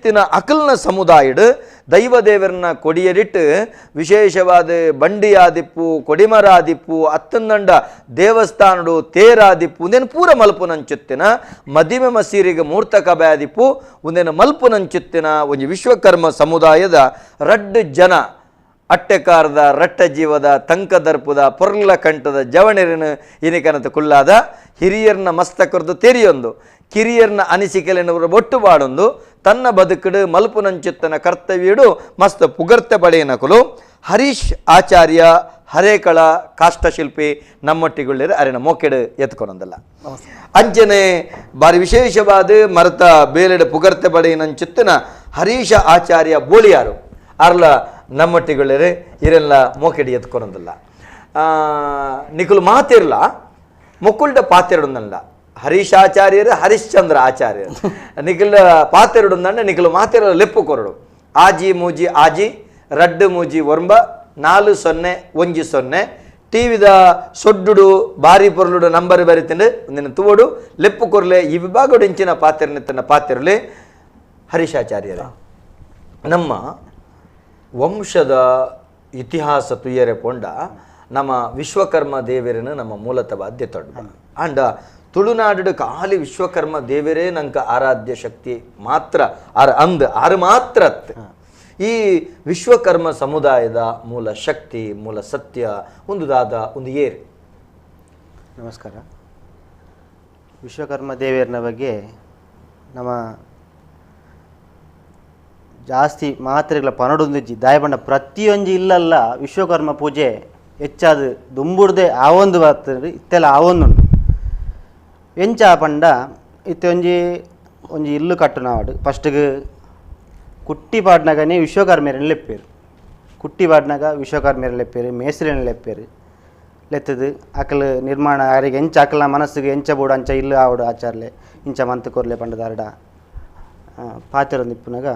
ಅಂಚಿತ್ತಿನ ಅಕಲ್ನ ಸಮುದಾಯಡ್ ದೈವದೇವರನ್ನ ಕೊಡಿಯರಿಟ್ಟು ವಿಶೇಷವಾದ ಬಂಡಿ ಆದಿಪ್ಪು ಕೊಡಿಮರ ಆದಿಪ್ಪು ಅತ್ತಂದಂಡ ದೇವಸ್ಥಾನಡು ತೇರಾದಿಪ್ಪು ಉಂದೇನು ಪೂರ ಮಲ್ಪುನಂಚುತ್ತಿನ ಮದಿಮೆ ಮಸೀರಿಗೆ ಮೂರ್ತ ಕಬೆ ಆದಿಪ್ಪು ಉಂದೇನು ಮಲ್ಪುನಂಚುತ್ತಿನ ಒಂದು ವಿಶ್ವಕರ್ಮ ಸಮುದಾಯದ ರಡ್ಡು ಜನ ಅಟ್ಟೆಕಾರದ ರಟ್ಟ ಜೀವದ ತಂಕದರ್ಪುದ ಪೊರ್ಲ ಕಂಠದ ಜವಣಿರಿನ ಇನಿಕನತ ಕುಲ್ಲಾದ ಹಿರಿಯರ್ನ ಮಸ್ತಕರದು ತೆರಿಯೊಂದು ಕಿರಿಯರ್ನ ಅನಿಸಿಕೆಲೆನವರ ಒಟ್ಟು ಬಾಡೊಂದು ತನ್ನ ಬದುಕಡು ಮಲ್ಪುನಂಚುತ್ತನ ಕರ್ತವ್ಯಡು ಮಸ್ತ್ ಪುಗರ್ತೆ ಬಳೆಯನಕಲು ಹರೀಶ್ ಆಚಾರ್ಯ ಹರೇಕಳ ಕಾಷ್ಟಶಿಲ್ಪಿ ನಮ್ಮೊಟ್ಟಿಗುಳ್ಳಿರ ಅರಿನ ಮೋಕೆಡು ಎತ್ಕೊಳೊಂದಲ್ಲ ಅಂಚನೆ ಬಾರಿ ವಿಶೇಷವಾದ ಮರತ ಬೇಲೆಡು ಪುಗರ್ತೆ ಬಳೆಯನಂಚುತ್ತನ ಹರೀಶ ಆಚಾರ್ಯ ಬೋಳಿಯಾರು ಅರ್ಲ ನಮ್ಮೊಟ್ಟಿಗುಳ್ಳಿರೆ ಇರೆಲ್ಲ ಮೋಕೆಡಿ ಎತ್ಕೊಳೊಂದಲ್ಲ ನಿಕುಲು ಮಾತಿರ್ಲ ಮುಕ್ಕುಲ್ಡ ಪಾತೆರಡೊಂದಲ್ಲ ಹರೀಶಾಚಾರ್ಯರು ಹರಿಶ್ಚಂದ್ರ ಆಚಾರ್ಯರು ನಿಖಿಲ್ ಪಾತೆರಡು ನಿಖಿಲ್ ಮಾತೆರ ಲೆಪ್ಪು ಕೊರಡು ಆಜಿ ಮೂಜಿ ಆಜಿ ರಡ್ಡು ಮೂಜಿ ಒರ್ಂಬ 4010 ಟಿವಿದ ಸೊಡ್ಡುಡು ಬಾರಿ ಪೊರ್ಲುಡು ನಂಬರ್ ಬರಿತಿಂಡು ನಿನ್ನ ತುವಡು ಲೆಪ್ಪು ಕೊರ್ಲೆ ಈ ವಿಭಾಗಡು ಇಂಚಿನ ಪಾತೆರನಿತ್ತನ ಪಾತೆರಲಿ ಹರೀಶಾಚಾರ್ಯರೇ ನಮ್ಮ ವಂಶದ ಇತಿಹಾಸ ತುಯ್ಯರೆ ಪೊಂಡ ನಮ್ಮ ವಿಶ್ವಕರ್ಮ ದೇವರನ್ನು ನಮ್ಮ ಮೂಲತವಾದ್ಯ ತೊಡ್ಬ ಅಂಡ ತುಳುನಾಡು ಖಾಲಿ ವಿಶ್ವಕರ್ಮ ದೇವರೇ ನಂಗೆ ಆರಾಧ್ಯ ಶಕ್ತಿ ಮಾತ್ರ ಆರು ಮಾತ್ರ ಈ ವಿಶ್ವಕರ್ಮ ಸಮುದಾಯದ ಮೂಲ ಶಕ್ತಿ ಮೂಲ ಸತ್ಯ ಒಂದು ಏರು. ನಮಸ್ಕಾರ. ವಿಶ್ವಕರ್ಮ ದೇವರನ ಬಗ್ಗೆ ನಮ್ಮ ಜಾಸ್ತಿ ಮಾತ್ರೆಗಳ ಪನಡೊಂದಿಜ್ಜಿ ದಾಯಬಂಡ ಪ್ರತಿಯೊಂದು ಇಲ್ಲಲ್ಲ ವಿಶ್ವಕರ್ಮ ಪೂಜೆ ಹೆಚ್ಚಾದ ದುಂಬುಡ್ದೆ ಆವೊಂದು ಬರ್ತದೆ ಇತ್ತೆಲ್ಲ ಆವೊಂದುಂಟು ಎಂಚ ಪಂಡ ಇತ್ತೊಂಜಿ ಒಂಜಿ ಇಲ್ಲು ಕಟ್ಟುನಾಡು ಫಸ್ಟ್ಗೆ ಕುಟ್ಟಿ ಪಾಡ್ನಾಗನೇ ವಿಶ್ವಕರ್ಮೆರನ್ನ ಲೆಪ್ಪೇರು ಕುಟ್ಟಿ ಪಾಡ್ನಾಗ ವಿಶ್ವಕರ್ಮೆರ ಲೆಪ್ಪೇರು ಮೇಸ್ರಿನ ಲೆಪ್ಪೇರು ಲೆತ್ತದು ಅಕಲ್ ನಿರ್ಮಾಣ ಯಾರಿಗೆ ಎಂಚ ಅಕಲ್ನ ಮನಸ್ಸಿಗೆ ಎಂಚ ಬೋಡು ಅಂಚ ಇಲ್ಲು ಆವಡು ಆಚಾರ್ಲೆ ಇಂಚ ಮಂತ್ ಕೊರ್ಲೆ ಪಂಡದಾರಡ ಪಾತಿರೊಂದಿಪ್ಪುನಾಗ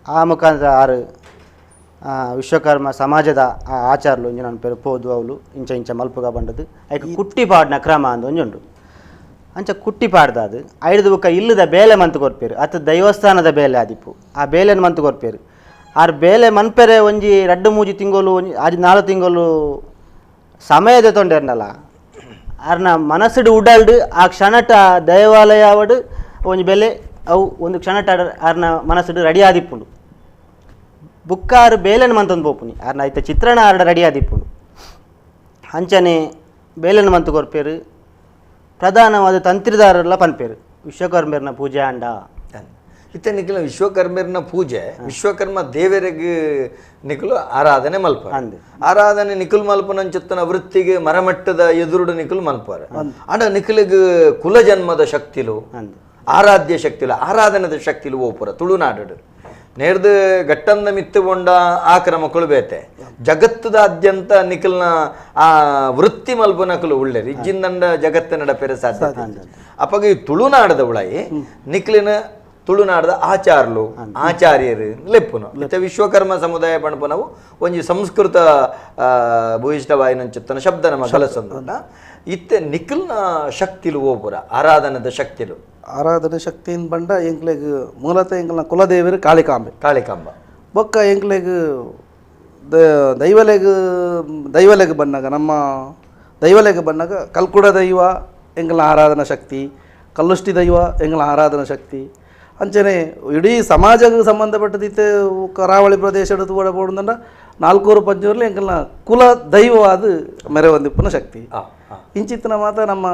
ಆ ಮುಖಾಂತರ ಆರು ವಿಶ್ವಕರ್ಮ ಸಮಾಜದ ಆಚಾರ್ಲು ಒಂಜಿ ನನ್ನ ಪೇರು ಪೋದು ಅವಳು ಇಂಚ ಇಂಚ ಮಲ್ಪುಗ ಬಂಡದು ಐಕ್ ಕುಟ್ಟಿ ಪಾಡ್ನ ಕ್ರಮ ಅಂದ ಒಂಜುಂಡು ಅಂಚ ಕುಟ್ಟಿ ಪಾಡ್ದಾದು ಐದು ಬುಕ್ಕ ಇಲ್ಲದ ಬೇಲೆ ಮಂತ್ ಕೊರ್ಪೇರು ಅತ್ತ ದೈವಸ್ಥಾನದ ಬೇಲೆ ಆದಿಪ್ಪು ಆ ಬೇಲೆನ ಮಂತ್ ಕೊರ್ಪೇರು ಆರು ಬೇಲೆ ಮನ್ಪೆರೆ ಒಂಜಿ 2-3 ತಿಂಗಳು ಅದು 4 ತಿಂಗಳು ಸಮಯದ ತೊಂಡೆರ್ನಲ್ಲ ಆರ್ನ ಮನಸ್ಸುಡು ಉಡಲ್ಡು ಆ ಕ್ಷಣಟ ದೇವಾಲಯ ಅವಡು ಒಂಜಿ ಬೆಲೆ ಅವು ಒಂದು ಕ್ಷಣಟ ಆರ್ನ ಮನಸ್ಸುಡು ರೆಡಿ ಆದಿಪ್ಪುಂಡು ಬುಕ್ಕಾರು ಬೇಲೆನ ಮಂತೊಂದು ಪೋಪುನಿ ಆರ್ನ ಐತ ಚಿತ್ರಣ ಆರ್ಡ ರೆಡಿ ಆದಿಪ್ಪುಂಡು ಅಂಚನೆ ಬೇಲೆನ ಮಂತ್ ಕೊರ್ಪೇರು ಪ್ರಧಾನವಾದ ತಂತ್ರಿದಾರರೆಲ್ಲ ಪನ್ಪೇರು ವಿಶ್ವಕರ್ಮರ್ನ ಪೂಜೆ ಅಂಡ ಇತ್ತೆ ನಿಖಿಲ ವಿಶ್ವಕರ್ಮರ್ನ ಪೂಜೆ ವಿಶ್ವಕರ್ಮ ದೇವರಿಗೆ ನಿಖಲು ಆರಾಧನೆ ಮಲ್ಪ ಆರಾಧನೆ ನಿಖಲ್ ಮಲ್ಪನಂಚುತ್ತನ ವೃತ್ತಿಗೆ ಮರಮಟ್ಟದ ಎದುರುಡು ನಿಖಲ್ ಮಲ್ಪಾರ ಅಂಡ ನಿಖಲಿಗೆ ಕುಲ ಜನ್ಮದ ಶಕ್ತಿಲು ಆರಾಧ್ಯ ಶಕ್ತಿಲು ಆರಾಧನದ ಶಕ್ತಿಲು ಓಪುರ ತುಳುನಾಡು ನೇರ್ದು ಗಟ್ಟಂದ ಮಿತ್ತುಕೊಂಡ ಆ ಕ್ರಮಗಳು ಬೇತೆ ಜಗತ್ತದಾದ್ಯಂತ ನಿಖಲ್ನ ಆ ವೃತ್ತಿ ಮಲ್ಪನಕಲು ಉಳ್ಳೆರಿ ಇಜ್ಜಿಂದಂಡ ಜಗತ್ತಿನ ನಡಪೆರೆ ಸಾಧ್ಯ ಅಪ್ಪಗ ಈ ತುಳುನಾಡದ ಉಳಾಯಿ ನಿಖಲಿನ ತುಳುನಾಡದ ಆಚಾರ್ಲು ಆಚಾರ್ಯರು ಲೆಪ್ಪುನು ಮತ್ತೆ ವಿಶ್ವಕರ್ಮ ಸಮುದಾಯ ಪಣಪನವು ಒಂಜಿ ಸಂಸ್ಕೃತ ಭೂಯಿಷ್ಠವಾಯಿನಂಚುತ್ತನ ಶಬ್ದ ನಮ್ಮ ಕಲಸಂದ ಇತ್ತೆ ನಿಖಲ್ನ ಶಕ್ತಿಲು ಓಪುರ ಆರಾಧನದ ಶಕ್ತಿಲು ಆರಾಧನೆ ಶಕ್ತಿಯಿಂದ ಬಂಡ ಎಂಕ್ಲೆಗ್ ಮೂಲತಃ ಎಂಕ್ಲನ ಕುಲದೇವರು ಕಾಳಿಕಾಂಬ ಬೊಕ್ಕ ಎಂಕ್ಲೆಗ್ ದೈವಲೆಗ್ ಬಂದಾಗ ನಮ್ಮ ದೈವಲೆಗ್ ಬಂದಾಗ ಕಲ್ಕುಡ ದೈವ ಎಂಕ್ಲನ ಆರಾಧನಾ ಶಕ್ತಿ ಕಲ್ಲುಷ್ಟಿ ದೈವ ಎಂಕ್ಲನ ಆರಾಧನಾ ಶಕ್ತಿ ಅಂಚನೆ ಇಡೀ ಸಮಾಜಕ್ಕೆ ಸಂಬಂಧಪಟ್ಟದಿತ್ತೆ ಕರಾವಳಿ ಪ್ರದೇಶ ತೂಡ ಬೋಡಂದ 4-5 ಎಂಕ್ಲನ ಕುಲ ದೈವವಾದ ಮೆರೆ ಒಂದಿಪ್ಪನ ಶಕ್ತಿ ಇಂಚಿತ್ತಿನ ಮಾತ ನಮ್ಮ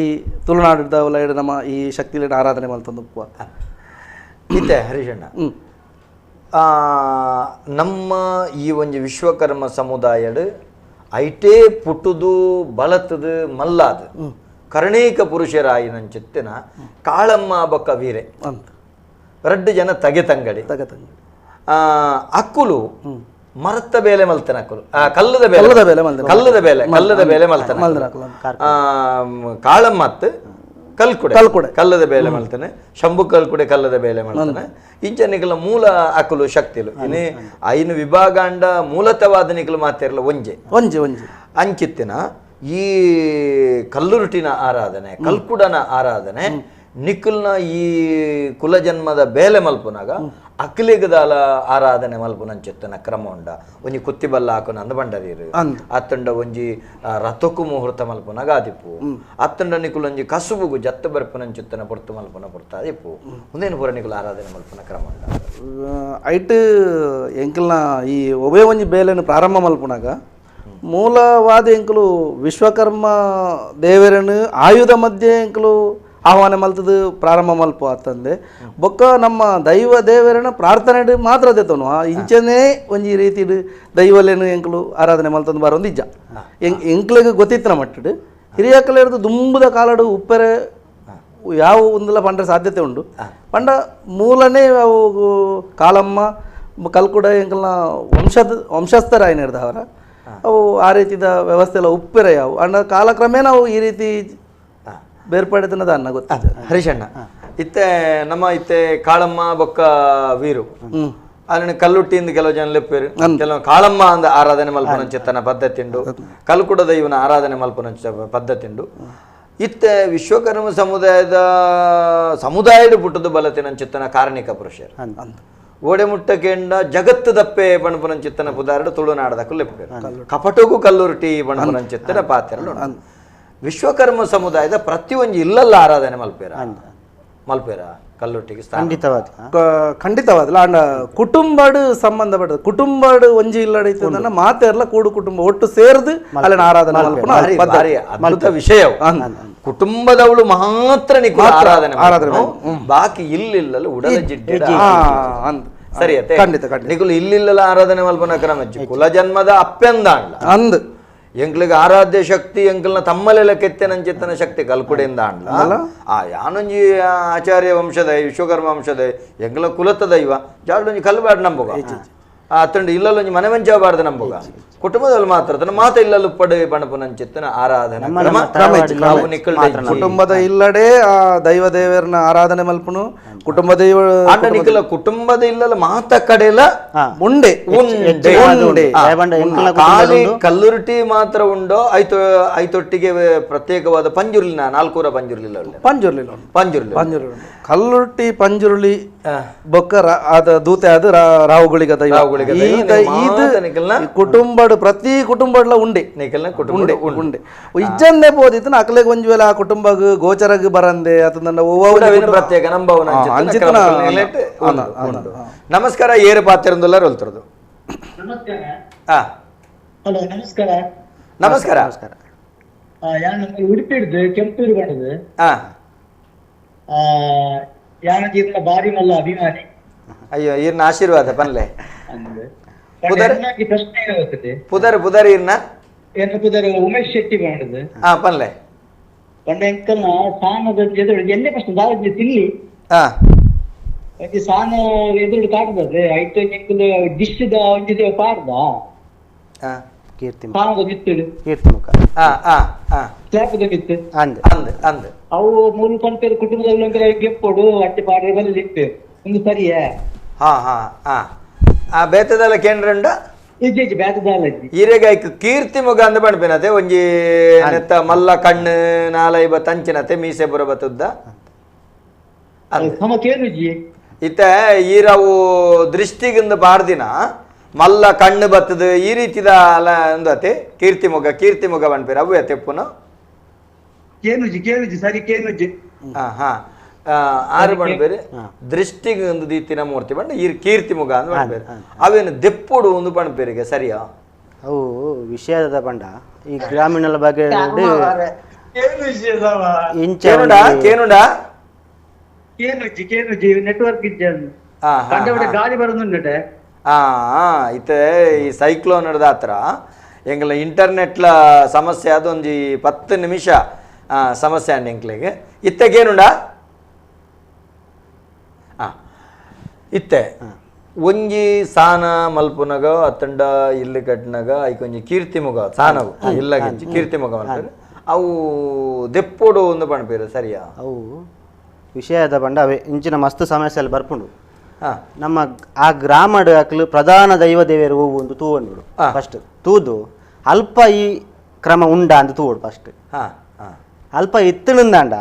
ಈ ತುಳುನಾಡು ಲೈಡ್ ನಮ್ಮ ಈ ಶಕ್ತಿ ಲೈಡ್ ಆರಾಧನೆ ಮಲ್ತಂದು ಇತ್ತೆ ಹರೀಶಣ್ಣ ನಮ್ಮ ಈ ಒಂದು ವಿಶ್ವಕರ್ಮ ಸಮುದಾಯಡ್ ಐಟೇ ಪುಟ್ಟುದು ಬಳತದು ಮಲ್ಲಾದ ಕರ್ಣೇಕ ಪುರುಷರಾಯಿನಂಚಿತ್ತಿನ ಕಾಳಮ್ಮ ಬೊಕ್ಕ ವೀರೆ 2 ಜನ ತಗೆ ತಂಗಡಿ ಅಕ್ಕುಲು ಮರತ್ತ ಬೇಲೆ ಮಲ್ತನ ಅಕ್ಕುಲು ಕಲ್ಲದ ಬೇಲೆ ಮಲ್ತನ ಕಾಳಮ್ಮತ್ತು ಕಲ್ಕುಡೆ ಕಲ್ಲದ ಬೇಲೆ ಮಲ್ತಾನೆ ಶಂಭು ಕಲ್ಕುಡೆ ಕಲ್ಲದ ಬೇಲೆ ಮಲ್ತಾನೆ ಇಂಚನಿಕಲ ಮೂಲ ಅಕಲು ಶಕ್ತಿಲು ಇನ್ನು ಐನು ವಿಭಾಗಾಂಡ ಮೂಲತವಾದ ನಿಕಲು ಮಾತಿರಲ್ಲ ಒಂಜೆ ಅಂಚಿತ್ತಿನ ಈ ಕಲ್ಲುರುಟಿನ ಆರಾಧನೆ ಕಲ್ಕುಡನ ಆರಾಧನೆ ನಿಖಲ್ನ ಈ ಕುಲಜನ್ಮದ ಬೇಲೆ ಮಲ್ಪನಾಗ ಅಕ್ಲಿಗದಾಲ ಆರಾಧನೆ ಮಲ್ಪುನಂಚಿತ್ತನ ಕ್ರಮ ಉಂಡ ಒಂಜಿ ಕುತ್ತಿ ಬಲ್ಲ ಹಾಕುನ ಅಂದ ಬಂಡದೀರು ಅತ್ತಂಡ ಒಂಜಿ ರಥಕ್ಕೂ ಮುಹೂರ್ತ ಮಲ್ಪುನ ಗಾದಿಪ್ಪು ಅತ್ತಂಡ ನಿಕುಲು ಒಂಜಿ ಕಸುಬುಗು ಜತ್ತ ಬರ್ಪುನಂಚಿತ್ತನ ಪೊರ್ತು ಮಲ್ಪುನ ಪೊರ್ತಾದಿಪ್ಪು ಮುಂದೇನು ಪೂರ ನಿಕುಲು ಆರಾಧನೆ ಮಲ್ಪುನ ಕ್ರಮ ಉಂಡ ಐಟ್ ಎಂಕಲ್ನ ಈ ಒಬೇ ಒಂಜಿ ಬೇಲೆನು ಪ್ರಾರಂಭ ಮಲ್ಪುನಾಗ ಮೂಲವಾದ ಎಂಕಲು ವಿಶ್ವಕರ್ಮ ದೇವರನ್ನು ಆಯುಧ ಮಧ್ಯೆ ಎಂಕಲು ಆಹ್ವಾನ ಮಲ್ತದು ಪ್ರಾರಂಭ ಮಲ್ಪ ಆತಂದೆ ಬೊಕ್ಕ ನಮ್ಮ ದೈವ ದೇವರನ್ನ ಪ್ರಾರ್ಥನೆ ಮಾತ್ರ ದೆತ್ತನು ಇಂಚನೇ ಒಂಜಿ ರೀತಿ ದೈವಲೇನು ಎಂಕಲು ಆರಾಧನೆ ಮಲ್ತಂದು ಬರೋದು ನಿಜ ಎಂಕ್ಲಿಗೆ ಗೊತ್ತಿತ್ತನ ಮಟ್ಟಡು ಹಿರಿಯಕ್ಕಲ ಹಿಡಿದು ದುಂಬುದ ಕಾಲಡು ಉಪ್ಪೆರೆ ಯಾವ ಒಂದಲ್ಲ ಪಂಡ್ರೆ ಸಾಧ್ಯತೆ ಉಂಡು ಪಂಡ ಮೂಲನೇ ಅವು ಕಾಲಮ್ಮ ಕಲ್ಕುಡ ಎಂಕಲ್ನ ವಂಶಸ್ಥರ ಏನು ಹಿಡ್ದ ಅವರ ಅವು ಆ ರೀತಿದ ವ್ಯವಸ್ಥೆ ಎಲ್ಲ ಉಪ್ಪೆರೆ ಯಾವು ಅಂಡ ಕಾಲಕ್ರಮೇಣ ಅವು ಈ ರೀತಿ ಬೇರ್ಪಡಿತನದ ಅನ್ನ ಗೊತ್ತಿದೆ ಹರೀಶಣ್ಣ ನಮ್ಮ ಕಾಳಮ್ಮ ಬೊಕ್ಕ ವೀರು ಅಲ್ಲಿ ಕಲ್ಲುಟ್ಟಿಂದ ಕೆಲವು ಜನ ಲೆಪ್ಪೇರು ಕೆಲವು ಕಾಳಮ್ಮ ಅಂದ ಆರಾಧನೆ ಮಲ್ಪನ ಚಿತ್ತನ ಪದ್ಧತಿ ಉಂಡು ಕಲ್ಕುಡದ ಇವನ ಆರಾಧನೆ ಮಲ್ಪನ ಪದ್ಧತಿ ಉಂಡು ವಿಶ್ವಕರ್ಮ ಸಮುದಾಯದ ಪುಟ್ಟದ ಬಲತಿನ ಚಿತ್ತನ ಕಾರಣಿಕ ಪುರುಷರು ಓಡೆ ಮುಟ್ಟಕೆಂಡ ಜಗತ್ತು ದಪ್ಪೆ ಬಣಪನ ಚಿತ್ತನ ಪುದಾರಡು ತುಳುನಾಡದಕ್ಕೂ ಲೆಪ್ಪೇರು ಕಪಟಗೂ ಕಲ್ಲುರುಟಿ ಬಣಪನ ಚಿತ್ತನ ಪಾತ್ರೆಗಳು ವಿಶ್ವಕರ್ಮ ಸಮುದಾಯದ ಪ್ರತಿಯೊಂದು ಇಲ್ಲಲ್ಲ ಆರಾಧನೆ ಮಲ್ಪೇರ ಕಲ್ಲೊಟ್ಟಿಗೆ ಖಂಡಿತವಾದಲ್ಲ ಅಂಡ ಕುಟುಂಬಡು ಸಂಬಂಧಪಟ್ಟದು ಕುಟುಂಬಡು ಒಂಜಿ ಇಲ್ಲಡೈತಂದ್ರೆ ಮಾತೆರ್ಲ ಕೂಡು ಕುಟುಂಬ ಒಟ್ಟು ಸೇರ್ದು ಅಲ್ಲಿನ ಆರಾಧನೆ ಅದ್ಭುತ ವಿಷಯ ಕುಟುಂಬದವಳು ಮಾತ್ರ ಆರಾಧನೆ ಬಾಕಿ ಇಲ್ಲಿಲ್ಲಲ್ಲ ಉಡಲ ಜಿಡ್ಡ ಸರಿ ನಿಕುಲು ಇಲ್ಲಿಲ್ಲಲ್ಲ ಆರಾಧನೆ ಮಲ್ಪನ ಕ್ರಮ ಕುಲ ಜನ್ಮದ ಅಪ್ಪೆಂದ ಅಂದ್ ಎಂಕ್ಲಿಗೆ ಆರಾಧ್ಯ ಶಕ್ತಿ ಎಂಕ್ಲನ ತಮ್ಮಲೆಲ್ಲ ಕೆತ್ತನಂಚಿತ್ತನ ಶಕ್ತಿ ಕಲ್ಕುಡೆಯಿಂದ ಅಂಡ್ಲ ಯಾನೊಂಜಿ ಆಚಾರ್ಯ ವಂಶದ ವಿಶ್ವಕರ್ಮ ವಂಶದ ಎಂಕ್ಲ ಕುಲತ ದೈವ ಜಾಡೊಂಜಿ ಕಲ್ಬಾಡ್ ನಂಬುಗ ಅತ್ತಂಡು ಇಲ್ಲೊಂಜಿ ಮನೆ ಮಂಚಾಬಾರ್ದು ನಂಬುಗ ಕುಟುಂಬದಲ್ಲಿ ಮಾತ್ರ ಮಾತ ಇಲ್ಲಲು ಪಡೆ ಬಣಪುನಂಚಿತ್ತನ ಆರಾಧನೆ ಕುಟುಂಬದ ಇಲ್ಲಡೆ ಆ ದೈವ ದೇವರನ್ನ ಆರಾಧನೆ ಮಲ್ಪನು ಕುಟುಂಬ ದೈವ ನಿಖಿಲ ಕುಟುಂಬದ ಇಲ್ಲಲ್ಲ ಮಾತ ಕಡೆಲ ಉಂಡೆ ಖಾಲಿ ಕಲ್ಲುರುಟಿ ಮಾತ್ರ ಉಂಡೋ ಐತೊಟ್ಟಿಗೆ ಪ್ರತ್ಯೇಕವಾದ ಪಂಜುರ್ಲಿನ 4 ಪಂಜುರ್ಲಿ ಕಲ್ಲುರುಟಿ ಪಂಜುರುಳಿ ಬೊಕ್ಕ ಅದ ದೂತೆ ಅದು ರಾವುಗಳಿಗ ದೈವ ಕುಟುಂಬಡು ಪ್ರತಿ ಕುಟುಂಬಡ್ಲ ಉಂಡೆ ಉಂಡೆ ಇಜ್ಜನ್ನೇ ಬೋದಿತ್ತು ಅಕ್ಲೆಗ್ ಒಂಜ್ ವೇಳೆ ಆ ಕುಟುಂಬಗ್ ಗೋಚರಗ್ ಬರಂದೆ ಪ್ರತ್ಯೇಕ ನಮಸ್ಕಾರ ಏರು ಪಾತ್ರಲ್ಲ ಹೊಲ್ತರದು ನಮಸ್ಕಾರ ಉಡುಪಿ ಹಿಡಿದು ಕೆಂಪೂರು ಬಣ್ಣದು ಯಾನಜೀರ್ನ ಬಾರಿ ಮಲ್ಲ ಅಭಿಮಾನಿ ಅಯ್ಯೋ ಈರ್ನ ಆಶೀರ್ವಾದ ಪನ್ಲೆ ಪುದರ್ ಈರ್ನ ಉಮೇಶ್ ಶೆಟ್ಟಿ ಬಂಡದು ಪನ್ಲೆ ಪಂಡ ಎಂಕಲ್ನ ಸಾನದ ಎದುರು ಎಣ್ಣೆ ಕಷ್ಟ ದಾವಜ್ಜಿ ತಿಲ್ಲಿ ಸಾನ ಎದುರು ಕಾಟ್ಬಾರ್ದು ಐಟು ಎಂಕಲು ಡಿಶ್ದ ಒಂದಿದೆ ಪಾರ್ದ ಸಾನದ ಮಿತ್ತುಡು ಸ್ಲಾಪದ ಮಿತ್ತು ಅವು ಮೂರು ಪಂಪೇರು ಕುಟುಂಬದಲ್ಲಿ ಗೆಪ್ಪೋಡು ಅಟ್ಟೆ ಪಾಡ್ರೆ ಬಲ್ಲಿ ಇಪ್ಪೇರು ಒಂದು ಸರಿಯೇ ಬೇತದಲ್ಲ ಕೇಂದ್ರಂಡ ಈರೆಗ ಕೀರ್ತಿ ಮುಗ ಅಂದ ಬಣ್ಪೇನತೆ ಒಂಜಿ ನೆತ್ತ ಮಲ್ಲ ಕಣ್ಣು ನಾಲೈಬ ತಂಚಿನತೆ ಮೀಸೆ ಬುರ ಬತ್ತುದ್ದ ಇತ್ತ ಈರವು ದೃಷ್ಟಿಗಿಂದ ಬಾರ್ದಿನ ಮಲ್ಲ ಕಣ್ಣು ಬತ್ತದು ಈ ರೀತಿದ ಅಲ್ಲ ಅಂದತೆ ಕೀರ್ತಿ ಮುಗ ಬಣ್ಪೇರ ಅವು ತೆಪ್ಪುನ ಸರಿ ಕೇನುಜಿ ಆರು ಬಣ್ಪೇರು ದೃಷ್ಟಿಗೆ ಒಂದು ದೀತಿನ ಮೂರ್ತಿ ಬಂಡ ಈ ಕೀರ್ತಿ ಮುಗ ಅಂದ್ ಬಣ್ಪೇರು ಅವೇನು ದೆಪ್ಪುಡು ಒಂದು ಬಣ್ಪೇರಿಗೆ ಸರಿಯಾ ಅವು ವಿಷಯದ ಬಂಡ ಈ ಗ್ರಾಮೀಣ ಬಗ್ಗೆ ನೆಟ್ವರ್ಕ್ ಗಾಳಿ ಬರೋದು ಈ ಸೈಕ್ಲೋನ್ ಹಿಡ್ದ ಹತ್ರ ಎಂಗ್ಲ ಇಂಟರ್ನೆಟ್ಲ ಸಮಸ್ಯೆ ಅದೊಂದು 10 ನಿಮಿಷ ಸಮಸ್ಯೆ ಅಂಡ್ ಎಂಕ್ಲಿಗೆ ಇತ್ತಗೇನುಂಡ ಇತ್ತೆ ಒಂಜಿ ಸಾನ ಮಲ್ಪುನಗ ಅತ್ತಂಡ ಇಲ್ಲಿ ಕಟ್ನಾಗ ಐಕೊಂಜಿ ಕೀರ್ತಿ ಮುಗ ಸಾನವು ಇಲ್ಲಗಿಂಚಿ ಕೀರ್ತಿ ಮುಗ ಮಲ್ಪೇರು ಅವು ದೆಪ್ಪೋಡು ಒಂದು ಬಣ್ಪೇರು ಸರಿಯಾ ಅವು ವಿಷಯದ ಬಂಡ ಅವೇ ಇಂಚಿನ ಮಸ್ತ್ ಸಮಸ್ಯೆಯಲ್ಲಿ ಬರ್ಪುಂಡು ನಮ್ಮ ಆ ಗ್ರಾಮಡ್ ಅಕ್ಲು ಪ್ರಧಾನ ದೈವ ದೇವರು ಹೂವು ಒಂದು ತೂವೊಂಡು ಫಸ್ಟ್ ತೂದು ಅಲ್ಪ ಈ ಕ್ರಮ ಉಂಡ ಅಂತ ತೂವೋಡು ಫಸ್ಟ್ ಅಲ್ಪ ಇತ್ತನಿಂದಾಂಡ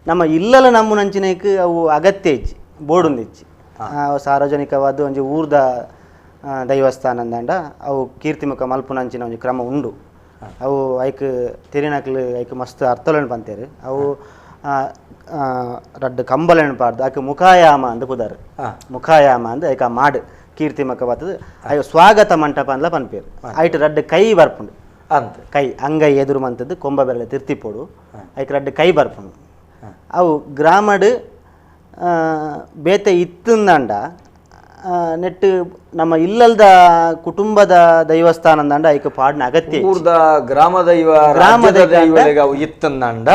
ನಮ್ಮ ಇಲ್ಲಲ ನಮ್ಮನಂಚಿನಕ್ಕೆ ಅವು ಅಗತ್ಯ ಇಜ್ಜಿ ಬೋಡುಂದು ಇಚ್ಚಿ ಸಾರ್ವಜನಿಕವಾದ ಒಂಜಿ ಊರ್ದ ದೈವಸ್ಥಾನ ಅಂದಂಡ ಅವು ಕೀರ್ತಿಮುಖ ಮಲ್ಪುನಂಚಿನ ಒಂಜಿ ಕ್ರಮ ಉಂಡು. ಅವು ಐಕ್ ತಿರಿನಕ್ಲು ಐಕ್ ಮಸ್ತ್ ಅರ್ಥಗಳನ್ನು ಪಂತೇರು. ಅವು ರಡ್ಡು ಕಂಬಲನ್ನು ಪಾಡ್ದು ಐಕ್ ಮುಖಾಯಾಮ ಅಂದ್ ಪುದಾರು. ಮುಖಾಯಾಮ ಅಂದ್ ಐಕ ಮಾಡು ಕೀರ್ತಿಮುಖ ಬರ್ತದೆ. ಐಕ್ ಸ್ವಾಗತ ಮಂಟಪ ಅಂದ್ಲ ಪನ್ಪೇರು. ಐಟ್ ರಡ್ಡು ಕೈ ಬರ್ಪುಂಡು ಅಂತ ಕೈ ಅಂಗೈ ಎದುರು ಮಂತದ್ದು ಕೊಂಬ ಬೆರಳೆ ತಿರ್ತಿಪೋಡು ಐಕ್ ರಡ್ಡು ಕೈ ಬರ್ಪುಂಡು. ಅವು ಗ್ರಾಮಡ್ ಬೇತೆ ಇತ್ತಂದಂಡ ನೆಟ್ಟು ನಮ್ಮ ಇಲ್ಲಲ್ದ ಕುಟುಂಬದ ದೈವಸ್ಥಾನ ಅಂದಂಡ ಐಕ ಪಾಡ್ನ ಅಗತ್ಯ ಊರ್ದ ಗ್ರಾಮ ದೈವ ಅವು ಇತ್ತಂದಂಡ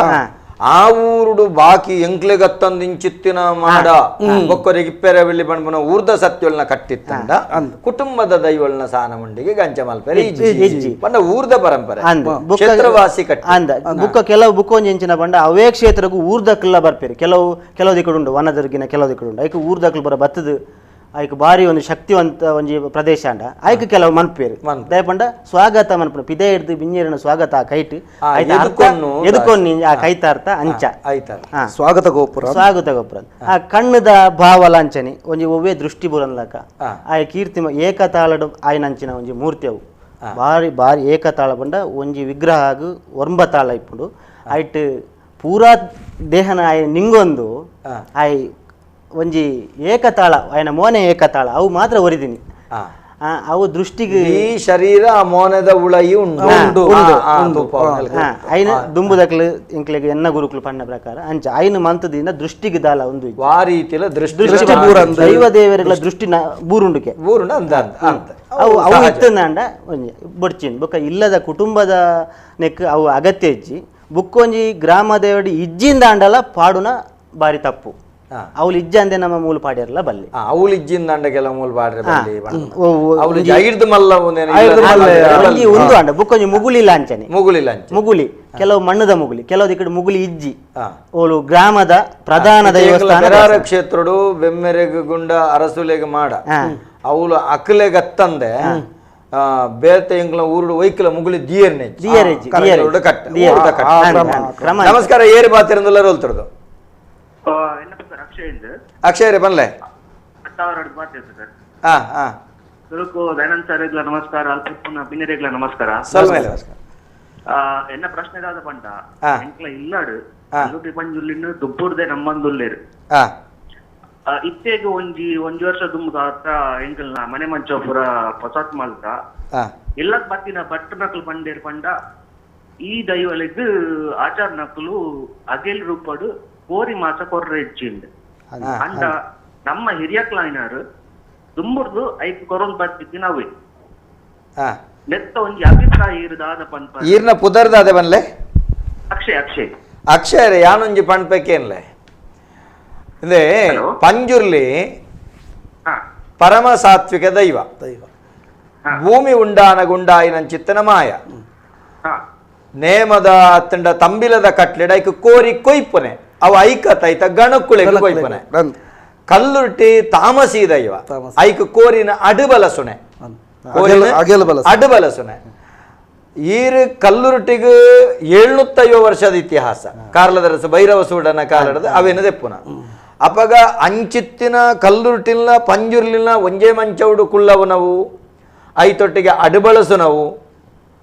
ಆ ಊರುಡು ಬಾಕಿ ಎಂಕ್ಲೆಗತ್ತಂದು ಇಂಚಿತ್ತಿನ ಮಾಡ ಬೊಕ್ಕರಿಗೆ ಇಪ್ಪೆರೆ ಬೆಳ್ಳಿ ಬಣ್ಣ ಊರ್ದ ಸತ್ಯೊಳ್ನ ಕಟ್ಟಿತ್ತಂಡ ಕುಟುಂಬದ ದೈವಳ್ನ ಸಾನ ಮುಂಡಿಗೆ ಗಂಚ ಮಲ್ಪೆರೆ ಇಜ್ಜಿ ಪಂಡ ಊರ್ದ ಪರಂಪರೆ ಕ್ಷೇತ್ರವಾಸಿ ಕಟ್ಟಿ ಅಂದ ಬುಕ್ಕ ಕೆಲವು ಬುಕ್ಕೊಂಜಿ ಎಂಚಿನ ಪಂಡ ಅವೇ ಕ್ಷೇತ್ರಕ್ಕೂ ಊರ್ದಕ್ಕೆಲ್ಲ ಬರ್ಪೇರಿ. ಕೆಲವು ದಿಕ್ಕುಂಡು ವನದರ್ಗಿನ ಕೆಲವು ದಿಕ್ಕುಂಡು ಐಕ ಊರ್ದಕ್ಲು ಬರ ಬತ್ತದು ಐಕ್ ಬಾರಿ ಒಂದು ಶಕ್ತಿವಂತ ಒಂಜಿ ಪ್ರದೇಶ ಅಂಡ ಐಕ್ ಕೆಲವು ಮನ್ಪೇರು ದಯಪಂಡ ಸ್ವಾಗತ ಮನ್ಪುನ ಪಿದೆ ಹಿಡ್ದು ಬಿಂಜೇರಿನ ಸ್ವಾಗತ ಆ ಕೈಟ್ ಎದುಕೊಂಡು ಆ ಕೈತಾರ್ಥ ಅಂಚ ಸ್ವಾಗತ ಗೋಪುರ ಆ ಕಣ್ಣದ ಭಾವ ಲಾಂಚನೆ ಒಂಜಿ ಒವ್ವೇ ದೃಷ್ಟಿ ಬುರನ್ಲಕ ಆ ಕೀರ್ತಿ ಏಕತಾಳಡು ಆಯ್ನಂಚಿನ ಒಂಜಿ ಮೂರ್ತಿ ಅವು ಬಾರಿ ಏಕತಾಳ ಬಂಡ ಒಂಜಿ ವಿಗ್ರಹ ಆಗು ತಾಳ ಇಪ್ಪುಂಡು ಐಟ್ ಪೂರಾ ದೇಹನ ಆಯ್ ನಿಂಗೊಂದು ಆಯ್ ಒಂಜಿ ಏಕತಾಳ ಆಯ್ನ ಮೋನೆ ಏಕತಾಳ ಅವು ಮಾತ್ರ ಒರಿದಿನಿ ಅವು ದೃಷ್ಟಿಗೆ ಈ ಶರೀರ ಮೋನದ ಉಳಯಿ ಉಂಡು ಐನ ದುಂಬುದಕ್ಲು ಇಂಕ್ಲೆಗೆ ಎನ್ನ ಗುರುಕ್ಲು ಪಣ್ಣ ಪ್ರಕಾರ ಅಂಚ ಐನು ಮಂತದಿಂದ ದೃಷ್ಟಿಗೆ ದಾಲ ಒಂದು ದೃಷ್ಟಿ ದೈವ ದೇವರುಗಳ ದೃಷ್ಟಿ ಬೂರುಂಡುಕೆ ಅವು ಇತ್ತಂದ ಒಂಜಿ ಬೊಡ್ಚಿನ್ ಬೊಕ್ಕ ಇಲ್ಲದ ಕುಟುಂಬದ ನೆಕ್ ಅವು ಅಗತ್ಯ ಇಜ್ಜಿ ಬುಕ್ಕೊಂಜಿ ಗ್ರಾಮ ದೇವಡಿ ಇಜ್ಜಿಂದ ಅಂಡಲ ಪಾಡುನ ಬಾರಿ ತಪ್ಪು. ಅವಳು ಇಜ್ಜ ಅಂದೆ ನಮ್ಮ ಮೂಲ ಪಾಡ್ಯಾರಲ್ಲ ಬಲ್ಲಿ ಅವಳು ಇಜ್ಜಿಂದ ಅಂಡಗೆಲ್ಲ ಮೂಲ ಪಾಡ್ರೆ ಬಲ್ಲಿ ಒಂದು ಅಂಡ ಬುಕ್ಕೊಂಜಿ ಮುಗುಲಿ ಲಾಂಚನೆ ಮುಗುಲಿ ಕೆಲವು ಮಣ್ಣದ ಮುಗುಲಿ ಕೆಲವು ಈ ಕಡೆ ಮುಗುಲಿ ಇಜ್ಜಿ ಅವಳು ಗ್ರಾಮದ ಪ್ರಧಾನ ದೇವಸ್ಥಾನ ಕ್ಷೇತ್ರಡು ಬೆಮ್ಮೆರೆಗೆ ಗುಂಡ ಅರಸುಲೆಗೆ ಮಾಡ ಅವಳು ಅಕಲೆಗತ್ತಂದೆ ಬೇತೆ ಎಂಗ್ಲ ಊರುಡು ವೈಕಲ ಮುಗುಲಿ ದಿಯರ್ನೆಜ್ಜಿ ನಮಸ್ಕಾರ ಏರಿ ಬಾತಿರಂದಲ್ಲ ರೋಲ್ತರದು ಅಕ್ಷಯ್ ರೇ ಬನ್ಲೆ ನಮಸ್ಕಾರ ನಮಸ್ಕಾರ ಎನ್ನ ಪ್ರಶ್ನೆ ಪಂಡ ಎಂಕ್ಲ ಇಲ್ಲಾಡು ಪಂಜುಲ್ಲಿನ ದುಬ್ಬುರ್ದೆ ನಮ್ಮಂದುಲ್ಲೇರು ಇತ್ತೆಗೆ ಒಂಜಿ ವರ್ಷ ದುಂಬ ಎಂಕಲ್ನ ಮನೆ ಮಂಚ ಪೂರ ಹೊಸಾತ್ ಮಾಲ್ತ ಎಲ್ಲಕ್ ಬತ್ತಿನ ಬಟ್ಟ ನಕಲು ಪಂಡೇರ್ ಪಂಡ ಈ ದೈವಲೆಗ್ ಆಚಾರ ನಕಲು ಅಗೆಲ್ ರೂಪಡು ಕೋರಿ ಮಾಸ ಕೊರ್ರೆ ಹೆಚ್ಚಿಂಡ್ ಅಂಡ ನಮ್ಮ ಹಿರಿಯಕ್ಲಾಯ್ನಾರು ದುಂಬುರ್ದು ಐಕ್ ಕೊರೊಂದ್ ಬರ್ತಿದ್ದಿ ನಾವೇ ನೆತ್ತ ಒಂಜಿ ಅಭಿಪ್ರಾಯ ಇರದಾದ ಪಂಪ ಈರ್ನ ಪುದರ್ದಾದ ಬನ್ಲೆ ಅಕ್ಷಯ್ ರೇ ಯಾನೊಂಜಿ ಪಣ್ಪೆಕೇನ್ಲೆ ಇಂದೆ ಪಂಜುರ್ಲಿ ಪರಮ ಸಾತ್ವಿಕ ದೈವ ಭೂಮಿ ಉಂಡಾನಗುಂಡಾಯಿನ ಚಿತ್ತನ ಮಾಯ ನೇಮದ ತಂಡ ತಂಬಿಲದ ಕಟ್ಲೆಡ ಐಕ್ ಕೋರಿ ಕೊಯ್ಪನೆ ಅವ ಐಕತೈತ ಗಣಕುಳೆಗೆ ಕೊಯ್ಪನೆ ಕಲ್ಲುರ್ಟಿ ತಾಮಸಿ ದೈವ ಐಕ್ ಕೋರಿನ ಅಡುಬಲ ಸುನೆ ಅಡುಬಲ ಸುನೆ ಈರು ಕಲ್ಲುರುಟಿಗೆ 750 ವರ್ಷದ ಇತಿಹಾಸ ಕಾರ್ಲದರಸ ಭೈರವ ಸೂಡನ ಕಾಲದ ಅವೇನು ದೆಪ್ಪುನ ಅಪಗ ಅಂಚಿತ್ತಿನ ಕಲ್ಲುರುಟಿಲ್ನ ಪಂಜುರ್ಲಿನ ಒಂಜೇ ಮಂಚೌಡು ಕುಳ್ಳವು ನಾವು ಐತೊಟ್ಟಿಗೆ ಅಡುಬಳಸು ನಾವು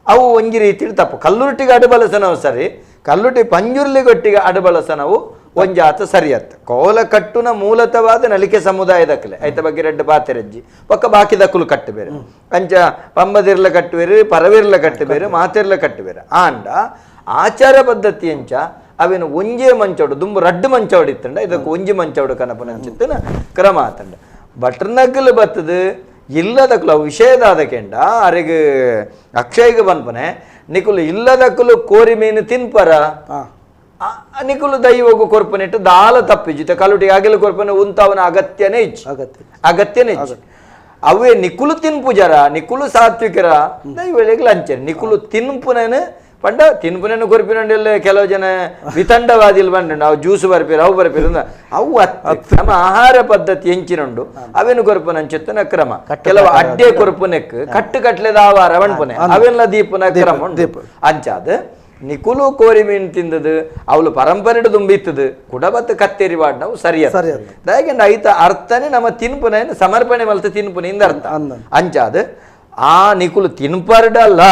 ಅವು ಒಂಜಿ ರೀತಿ ತಪ್ಪು ಕಲ್ಲುರುಟಿಗೆ ಅಡುಬಳಸನವು ಸರಿ ಕಲ್ಲುಟಿ ಪಂಜುರ್ಲಿಗೊಟ್ಟಿಗೆ ಅಡುಬಳಸನವು ಒಂಜಾತ ಸರಿಯತ್ತ ಕೋಲ ಕಟ್ಟುನ ಮೂಲತವಾದ ನಲಿಕೆ ಸಮುದಾಯದಕ್ಕಲೆ ಐತ ಬಗ್ಗೆ ರೆಡ್ಡು ಬಾತೆರಜ್ಜಿ ಪಕ್ಕ ಬಾಕಿ ದಕ್ಕಲು ಕಟ್ಟು ಬೇರೆ ಅಂಚ ಪಂಬದಿರ್ಲ ಕಟ್ಟು ಬೇರೆ ಪರವಿರ್ಲ ಕಟ್ಟು ಬೇರೆ ಮಾತಿರ್ಲ ಕಟ್ಟು ಬೇರೆ ಆಂಡ ಆಚಾರ ಪದ್ಧತಿ ಅಂಚ ಅವೇನು ಒಂಜೇ ಮಂಚೌಡು ದುಂಬು ರಡ್ಡು ಮಂಚೌಡು ಇತ್ತಂಡ ಇದಕ್ಕೆ ಒಂಜಿ ಮಂಚೌಡು ಕನಪನಂಚಿತ್ತನ ಕ್ರಮ ಆತಂಡ ಬಟ್ರನಕ್ಕಲು ಬತ್ತದು ಇಲ್ಲದಕ್ಕಲು ವಿಷಯದಾದ ಕೆಂಡ ಅರೆಗೆ ಅಕ್ಷಯ್ಗೆ ಬನ್ಪನೆ ನಿಕುಲು ಇಲ್ಲದಕ್ಕಲು ಕೋರಿ ಮೀನು ತಿನ್ಪರ ನಿಕುಲು ದೈವಗು ಕೊರ್ಪನಿಟ್ಟು ದಾಲ ತಪ್ಪಿಜಿತ ಕಲುಟಿ ಆಗಲು ಕೊರ್ಪನೆ ಉಂತವನ ಅಗತ್ಯನೇ ಇಚ್ಚು ಅವೇ ನಿಕುಲು ತಿನ್ಪುಜರ ನಿಕುಲು ಸಾತ್ವಿಕರ ದೈವಳಿಗೆ ಲಂಚನೆ ನಿಕುಲು ತಿನ್ಪುನೇನು ಪಂಡ ತಿನ್ಪುನೇನು ಕೊರ್ಪಿನಲ್ಲ ಕೆಲವು ಜನ ವಿತಂಡವಾದಿಲ್ ಬಂಡ ನಾವು ಜ್ಯೂಸ್ ಬರ್ಪೀರ ಅವು ಬರ್ಪೀರ ಅವು ನಮ್ಮ ಆಹಾರ ಪದ್ಧತಿ ಎಂಚಿನುಂಡು ಅವೇನು ಕೊರ್ಪನ ಅಂಚಿತ್ತನ ಕ್ರಮ ಕೆಲವು ಅಡ್ಡೆ ಕೊರ್ಪುನೆಕ್ ಕಟ್ಟು ಕಟ್ಲೆದ ಆವಾರ ಬಣ್ಪುನೆ ಅವೆಲ್ಲ ದೀಪನ ಕ್ರಮ ಅಂಚಾದ ನಿಕುಲು ಕೋರಿ ಮೀನು ತಿಂದದು ಅವಳು ಪರಂಪರೆಡು ತುಂಬಿತ್ತದು ಕುಡಬತ್ತು ಕತ್ತೇರಿ ಬಾಡ್ ನಾವು ಸರಿಯಾದ ದಯಗೆ ಐತ ಅರ್ಥನೇ ನಮ್ಮ ತಿನ್ಪುನ ಸಮರ್ಪಣೆ ಮಲ್ತ ತಿನ್ಪುನ ಇಂದ ಅರ್ಥ ಅಂಚಾದ ಆ ನಿಕುಲು ತಿನ್ಪರ್ಡಲ್ಲ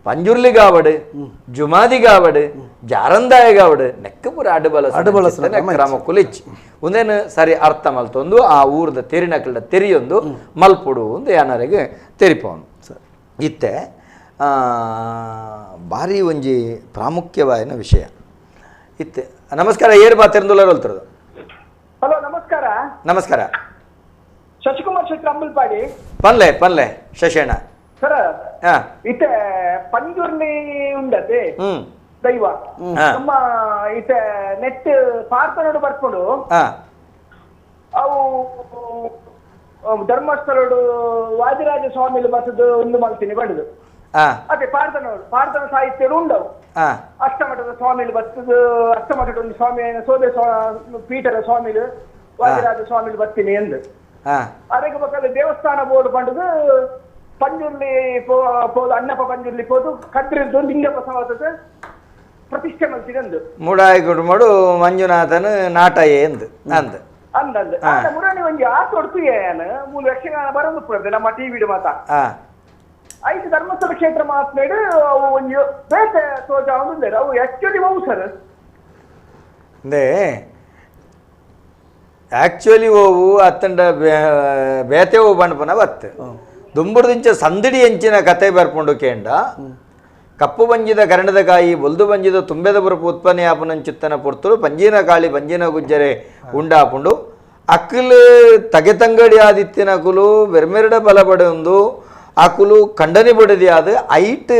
ಪಂಜುರ್ಲಿ ಕಾವಡು ಜುಮಾದಿ ಕಾವಡು ಜಾರಂದಾಯ ಕಾವಡು ನೆಕ್ಕ ಪೂರ ಅಡುಬಲ ಕ್ರಮ ಕುಲಿಚ್ ಒಂದೇನು ಸರಿ ಅರ್ಥ ಮಲ್ತೊಂದು ಆ ಊರದ ತೆರಿನಕಲ್ಡ ತೆರಿಯೊಂದು ಮಲ್ಪುಡು ಒಂದು ಯಾನರಿಗೆ ತೆರಿಪವನು ಇತ್ತೆ ಭಾರಿ ಒಂಜಿ ಪ್ರಾಮುಖ್ಯವಾದ ವಿಷಯ ಇತ್ತೆ ನಮಸ್ಕಾರ ಏರ್ ಬಾ ತೆರೆದುಲ್ಲರಲ್ತರದು ಹಲೋ ನಮಸ್ಕಾರ ನಮಸ್ಕಾರ ಶಶಿಕುಮಾರ್ ಶೆಟ್ಟಿ ಅಂಬಲ್ಪಾಡಿ ಪನ್ಲೆ ಶಶೇಣ ಸರ್ ಹಾ ಇತ್ತೆ ಪಂಜುರ್ಲಿ ಉಂಡತೆ ದೈವ ನಮ್ಮ ಇತ್ತೆ ನೆಟ್ ಪಾರ್ಥನೋಡು ಬರ್ಕೊಂಡು ಹಾ ಅವು ಧರ್ಮಸ್ಥಳಡು ವಾದಿರಾಜ ಸ್ವಾಮಿಲು ಬರ್ತದು ಒಂದು ಮಲ್ತೀನಿ ಬಡದು ಹಾ ಅದೇ ಪಾರ್ಥನ ಸಾಹಿತ್ಯಡು ಉಂಡವು ಹಾ ಅಷ್ಟಮಠದ ಸ್ವಾಮಿಲು ಬರ್ತದು ಅಷ್ಟಮಠದ ಒಂದು ಸ್ವಾಮಿ ಸೋದೆ ಪೀಠದ ಸ್ವಾಮಿಲು ವಾದಿರಾಜ ಸ್ವಾಮಿಲು ಬರ್ತೀನಿ ಎಂದು ಹಾ ಅದಕ್ಕೆ ಬೇಕಾದ್ರೆ ದೇವಸ್ಥಾನ ಬೋರ್ಡ್ ಬಂಡದು ಪಂಜುರ್ಲಿ ಪೋದು ಅಣ್ಣಪ್ಪ ಪಂಜುರ್ಲಿ ಪೋದು ಕದ್ರಿದ್ದು ಲಿಂಗಪ್ಪ ಸಮಾಜದ ಪ್ರತಿಷ್ಠೆ ಮಲ್ತಿದೆ ಅಂದು ಮೂಡಾಯಿ ಕುಟುಂಬಡು ಮಂಜುನಾಥನ್ ನಾಟಯೇ ಎಂದು ಅಂದ್ ಅಂದಂದು ಮುರಾಣಿ ಒಂಜಿ ಆತು ಹೊಡ್ತು ಏನು 3 ಯಕ್ಷಗಾನ ಬರೋದು ಪುರದೆ ನಮ್ಮ ಟಿವಿಡು ಮಾತ ಹಾ ಐದು ಧರ್ಮಸ್ಥಳ ಕ್ಷೇತ್ರ ಮಾತನಾಡು ಅವು ಒಂಜಿ ಬೇತೆ ಸೋಜ ಒಂದು ಅವು ಆಕ್ಚುಲಿ ಅವು ಸರ್ ಅಂದ್ರೆ ಆಕ್ಚುಲಿ ಓವು ಅತ್ತಂಡ ಬೇತೆ ಓ ಬಂಡ್ಪನ ಬತ್ತು ದುಂಬುರ್ದಿಂಚ ಸಂದಡಿ ಎಂಚಿನ ಕತೆ ಬರ್ಕೊಂಡು ಕೇಂಡ ಕಪ್ಪು ಬಂಜಿದ ಕರಣದ ಕಾಯಿ ಬೊಲ್ದು ಬಂಜಿದ ತುಂಬೆದ ಬುರಪು ಉತ್ಪನ್ನ ಆಪುನಂಚಿತ್ತನ ಪೊರ್ತುಲು ಪಂಜಿನ ಕಾಳಿ ಪಂಜಿನ ಗುಜ್ಜರೆ ಉಂಡಾಪುಂಡು ಅಕ್ಕಲು ತಗೆತಂಗಡಿ ಆದಿತ್ಯನ ಅಕುಲು ಬೆರ್ಮೆರಡ ಬಲಪಡೊಂದು ಅಕುಲು ಖಂಡನೆ ಬಡದಿ ಆದ ಐಟ್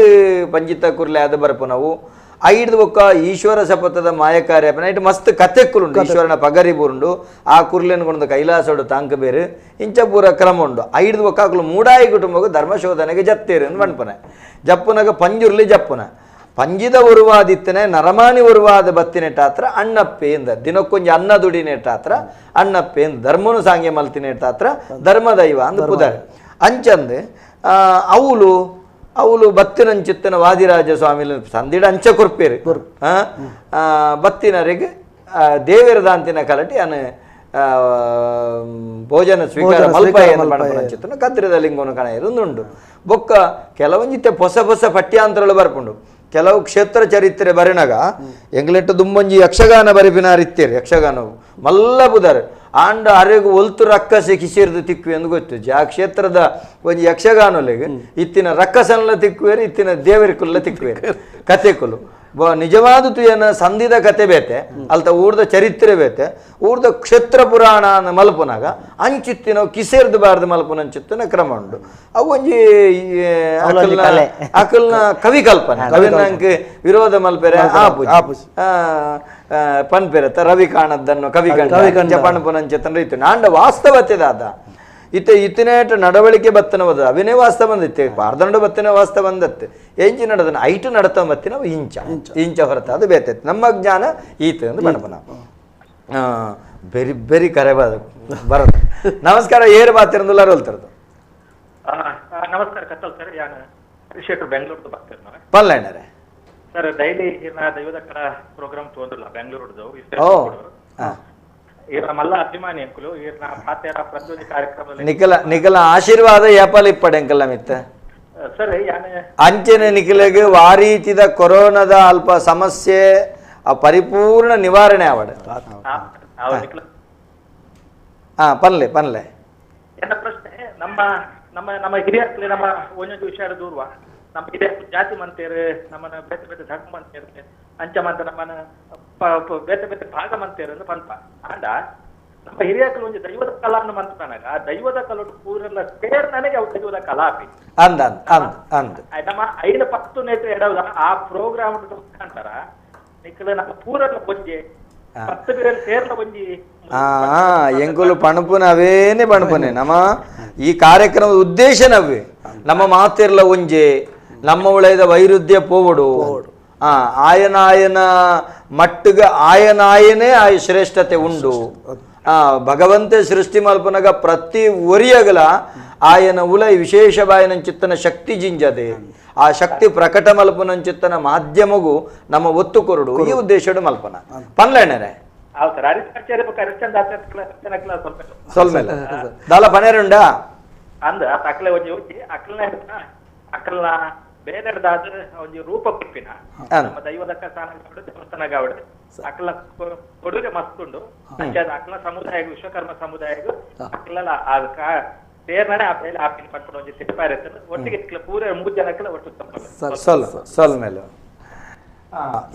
ಪಂಜಿತ ಕುರ್ಲೆ ಆದ ಬರ್ಪುನವು ಐಡ್ದು ಒಕ್ಕ ಈಶ್ವರ ಶಪಥದ ಮಾಯಕಾರ್ಯಪನ ಐಟ್ ಮಸ್ತ್ ಕಥೆಕ್ಕುಲುಂಡು ಈಶ್ವರನ ಪಗರಿ ಬುರುಂಡು ಆ ಕುರ್ಲೆನ್ಗೊಂಡು ಕೈಲಾಸೋಡು ತಾಂಕ ಬೇರು ಇಂಚ ಪೂರ ಕ್ರಮ ಉಂಡು ಐಡ್ದು ಒಕ್ಕ ಅಕುಲು ಮೂಡಾಯಿ ಕುಟುಂಬಗೂ ಧರ್ಮಶೋಧನೆಗೆ ಜತ್ತೇರು ಅಂತ ಬಣ್ಪನೆ ಜಪ್ಪುನಗ ಪಂಜುರ್ಲಿ ಜಪ್ಪುನ ಪಂಜಿದ ಉರುವಾದಿತ್ತನೆ ನರಮಾನಿ ಉರುವಾದ ಬತ್ತಿನೆಟ್ಟಾತ್ರ ಅಣ್ಣಪ್ಪೆ ಎಂದ ದಿನಕ್ಕೊಂಜಿ ಅನ್ನ ದುಡಿನೆಟ್ಟಾತ್ರ ಅಣ್ಣಪ್ಪೆ ಎಂದ ಧರ್ಮನು ಸಾಂಗ್ಯ ಮಲ್ತಿನೆಟ್ಟಾತ್ರ ಧರ್ಮದೈವ ಅಂದ ಪುದರ್ ಅಂಚಂದು ಅವಳು ಬತ್ತಿನಂಚಿತ್ತನ ವಾದಿರಾಜ ಸ್ವಾಮಿ ಸಂದಿಡ ಅಂಚ ಕೊರ್ಪೇರು ಬತ್ತಿನರಿಗೆ ದೇವರದಾಂತಿನ ಕಲಟಿ ಅನು ಭೋಜನ ಸ್ವೀಕಾರ ಮಲ್ಪಂಚಿತ್ತನ ಕದ್ರದ ಲಿಂಗನ ಕಣ ಇರುಂದುಂಡು ಬೊಕ್ಕ ಕೆಲವೊಂಜಿತ್ತೆ ಹೊಸ ಪಠ್ಯಾಂತರಗಳು ಬರ್ಪುಂಡು ಕೆಲವು ಕ್ಷೇತ್ರ ಚರಿತ್ರೆ ಬರಿನಾಗ ಎಂಗ್ಲೆಟ್ಟು ದುಂಬೊಂಜಿ ಯಕ್ಷಗಾನ ಬರಿಪಿನಾರಿತ್ತೇರು ಯಕ್ಷಗಾನವು ಮಲ್ಲ ಬುದಾರೆ ಆಂಡ ಅರೆಗು ಒಲ್ತು ರಕ್ಕಸೆ ಕಿಸಿರ್ದು ತಿಕ್ವಿ ಎಂದು ಗೊತ್ತು ಆ ಕ್ಷೇತ್ರದ ಒಂದು ಯಕ್ಷಗಾನೊಲೆಗೆ ಇತ್ತಿನ ರಕ್ಕಸನ್ಲ ತಿಕ್ಕುವೇರು ಇತ್ತಿನ ದೇವರಿಕುಲ್ಲ ತಿಕ್ಕುವೇರು ಕಥೆಕುಲು ನಿಜವಾದ ತುಯನ ಸಂಧಿದ ಕತೆ ಬೇತೆ ಅಲ್ತ ಊರ್ದ ಚರಿತ್ರೆ ಬೇತೆ ಊರ್ದ ಕ್ಷೇತ್ರ ಪುರಾಣ ಮಲ್ಪುನಾಗ ಅಂಚಿತ್ತಿನ ಕಿಸೇರ್ದು ಬಾರ್ದು ಮಲ್ಪುನಂಚಿತ್ತಿನ ಕ್ರಮ ಉಂಡು ಅವು ಒಂಜಿ ಅಕಲ್ನ ಕವಿ ಕಲ್ಪನೆ ಕವಿನಂಗೆ ವಿರೋಧ ಮಲ್ಪೆರೆ ಪನ್ಪೆರತ್ತ ರವಿ ಕಾಣದ್ದನ್ನು ಕವಿ ಕಂಡ ಪಣಪುನಂಚಿತ್ತನ ರೀತಿ ನಾಂಡ ವಾಸ್ತವತೆದಾದ ಇತ್ತಿನೇಟ ನಡವಳಿಕೆ ಬತ್ತನವದ ಅವಿನೇ ವಾಸ್ತ ಬಂದಿತ್ತೆ ಪಾರ್ದಂಡು ಬತ್ತಿನ ವಾಸ್ತ ಬಂದತ್ತೆ ಎಂಚಿ ನಡೆದನ ಐಟು ನಡತ ಬತ್ತಿನ ಇಂಚ ಹೊರತ ಅದು ಬೇತೈತೆ ನಮ್ಮ ಜ್ಞಾನ ಈತ ಎಂದು ಬಣಪನ ಬೆರಿ ಕರೆ ಬರೋದು ನಮಸ್ಕಾರ ಏರು ಬಾತಿರಂದುಲ್ಲಾರ ಹೊಲ್ತರದು ನಮಸ್ಕಾರ ಕತ್ತಲ್ ಸರ್ ಯಾನ ವಿಶೇಷ ಬೆಂಗಳೂರು ಬರ್ತಾರೆ ನಾವು ಪನ್ಲೈನರೇ ಸರ್ ಡೈಲಿ ನಾ ದೈವದ ಕಡ ಪ್ರೋಗ್ರಾಮ್ ತೋಂದಿಲ್ಲ ಬೆಂಗಳೂರದು ಮಲ್ಲ ಅಭಿಮಾನಿ ಅಂಕುಲು ನಾ ಪಾತ್ಯಾರ ಪ್ರತಿಯೊಂದು ಕಾರ್ಯಕ್ರಮದಲ್ಲಿ ನಿಖಲ ಆಶೀರ್ವಾದ ಯಾಪಲ್ ಇಪ್ಪಡೆ ಅಂಕಲ್ಲ ಮಿತ್ತ ಸರ್ ಯಾನೆ ಅಂಚನೆ ನಿಖಿಲೆಗೆ ವಾರೀತಿದ ಕೊರೋನಾದ ಅಲ್ಪ ಸಮಸ್ಯೆ ಪರಿಪೂರ್ಣ ನಿವಾರಣೆ ಆವಡ ಪನ್ಲೆ ಎನ್ನ ಪ್ರಶ್ನೆ ನಮ್ಮ ಹಿರಿಯರ್ಲಿ ನಮ್ಮ ಒಂದೊಂದು ವಿಷಯ ದೂರ್ವ ನಮ್ಮ ಹಿರಿಯ ಜಾತಿ ಮಂತೇರು ನಮ್ಮನ್ನ ಬೇತೆ ಬೇತೆ ಧರ್ಮ ಮಂತೇರು ಅಂಚ ಮಂತ ನಮ್ಮನ್ನ ಬೇತೆ ಬೇತೆ ಭಾಗ ಮಂತೇರು ಪಂಪ ಆಂಡ ನಮ್ಮ ಹಿರಿಯಕಲು ಒಂದು ದೈವದ ಕಲಾ ಅನ್ನು ಮಂತಾನಾಗ ಆ ದೈವದ ಕಲೋಡು ಪೂರೆಲ್ಲ ಸೇರ್ ನನಗೆ ಅವು ದೈವದ ಕಲಾಪಿ ನಮ್ಮ 5-10 ನೇತ್ರ ಎಡವದ ಆ ಪ್ರೋಗ್ರಾಮ್ ಮುಖಾಂತರ ನಿಖಲ ನಮ್ಮ ಪೂರೆಲ್ಲ ಬೊಂಜೆ 10 ಬೇರೆ ಸೇರ್ಲ ಬೊಂಜಿ ಎಂಕುಲು ಪಣಪುನ ಅವೇನೆ ಪಣಪನೆ ನಮ್ಮ ಈ ಕಾರ್ಯಕ್ರಮದ ಉದ್ದೇಶ ನವ್ವೆ ನಮ್ಮ ಮಾತಿರ್ಲ ಒಂಜೆ ನಮ್ಮ ಉಳದ ವೈರುಧ್ಯ ಪೋವಡು ಆಯನ ಮಟ್ಟಿಗೆ ಆಯನಾಯನೇ ಶ್ರೇಷ್ಠತೆ ಉಂಡು ಭಗವಂತೆ ಸೃಷ್ಟಿ ಮಲ್ಪನಗ ಪ್ರತಿ ಒರಿಯಗಲ ఆయన ఉల విశేషమైన చిత్తన శక్తి జింజదే ఆ శక్తి ప్రకట మల్పన చిత్తన మాధ్యమగు నమ ఒత్తుకొరుడు ఈ ఉద్దేశుడు మల్పన పనులేనరే ಸೊಲ್ಮೇಲೆ ದಾಲ ಪನೇರುಂಡ ಅಂದ ಅಕ್ಲೆ ಒಂಜಿ ಹೋಗಿ ಅಕ್ಲ ಬೇರೆದಾದ ಒಂಜಿ ರೂಪ ಕೊಪ್ಪಿನ ನಮ್ಮ ದೈವದಕ್ಕ ದೇವಸ್ಥಾನ ಗಾವಡ್ ಅಕ್ಲ ಕೊಡುಗೆ ಮಸ್ತುಂಡು ಅಕ್ಲ ಸಮುದಾಯ ವಿಶ್ವಕರ್ಮ ಸಮುದಾಯಗೂ ಅಕ್ಲ ಸೇರ್ನಾಡೆ ಆ ಬೇಲೆ ಆಪಿನ ಪಟ್ಕೊಂಡು ಒಂಜಿ ಸಿಟ್ಪಾಯಿರ್ತದೆ ಒಟ್ಟಿಗೆ ಪೂರ 3 ಜನಕ್ಕೆಲ್ಲ ಒಟ್ಟು ಸೊಲ್ಮೇಲೆ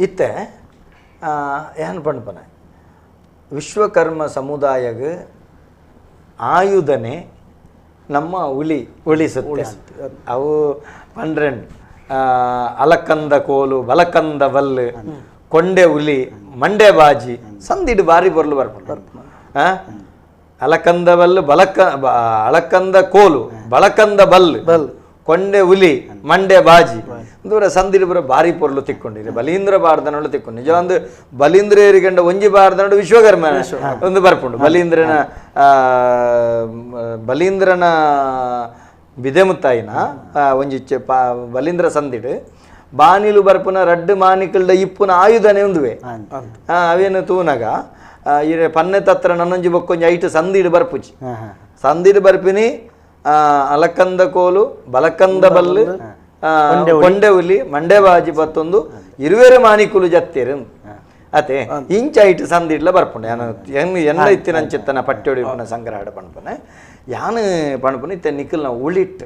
ಇತ್ತೆ ಏನು ಪಣ್ಪನೆ ವಿಶ್ವಕರ್ಮ ಸಮುದಾಯಗ ಆಯುಧನೆ ನಮ್ಮ ಉಳಿಸುತ್ತೆ ಅವು 12 ಅಲಕಂದ ಕೋಲು ಬಲಕಂದ ಬಲ್ಲು ಕೊಂಡೆ ಉಲಿ ಮಂಡೆ ಬಾಜಿ ಸಂದಿಡು ಬಾರಿ ಬರ್ಲು ಬರ್ಪುಂಡು ಅಲಕಂದ ಬಲ್ಲು ಅಳಕಂದ ಕೋಲು ಬಳಕಂದ ಬಲ್ಲು ಕೊಂಡೆ ಉಲಿ ಮಂಡೆ ಬಾಜಿ ದೂರ ಸಂದಿಡು ಬರ ಬಾರಿ ಪೊರ್ಲು ತಿಕ್ಕೊಂಡಿರಿ ಬಲೀಂದ್ರ ಬಾರ್ದನೋಳು ತಿಕ್ಕೊಂಡು ನಿಜ ಒಂದು ಬಲೀಂದ್ರ ಏರಿಗಂಡ ಒಂಜಿ ಬಾರ್ದನೋಡು ವಿಶ್ವಕರ್ಮ ಒಂದು ಬರ್ಪುಂಡು ಬಲೀಂದ್ರನ ಬಿದೆಮುತ್ತಾಯಿನ ಒಂಜಿ ಬಲೀಂದ್ರ ಸಂದಿಡು ಬಾನಿಲು ಬರ್ಪುನ ರಡ್ಡು ಮಾನಿಕಲ್ಡ ಇಪ್ಪುನ ಆಯುಧನೆ ಒಂದುವೆ ಅವೇನು ತೂನಗ ಇರೆ ಪನ್ನೆ ತತ್ರ ನನ್ನೊಂಜಿ ಬೊಕ್ಕೊಂಜಿ ಐಟು ಸಂದಿಡು ಬರ್ಪುಜಿ ಸಂದಿಡು ಬರ್ಪಿನಿ ಅಲಕಂದ ಕೋಲು ಬಲಕಂದ ಬಲ್ಲು ಕೊಂಡೆ ಉಲಿ ಮಂಡೆ ಬಾಜಿ ಬತ್ತೊಂದು ಇರುವೆರೆ ಮಾನಿಕುಲು ಜತ್ತೇರು ಅತೆ ಇಂಚ ಐಟು ಸಂದಿಡ್ಲ ಬರ್ಪುಂಡು ಎನ್ನ ಇತ್ತಿನ ಚಿತ್ತನ ಪಟ್ಟಿ ಹೊಡಿಪುನ ಸಂಗ್ರಹ ಪಣ್ಪನೆ ಯಾನು ಪಣ್ಪನೆ ಇತ್ತೆ ನಿಖಲ್ನ ಉಳಿಟ್ಟು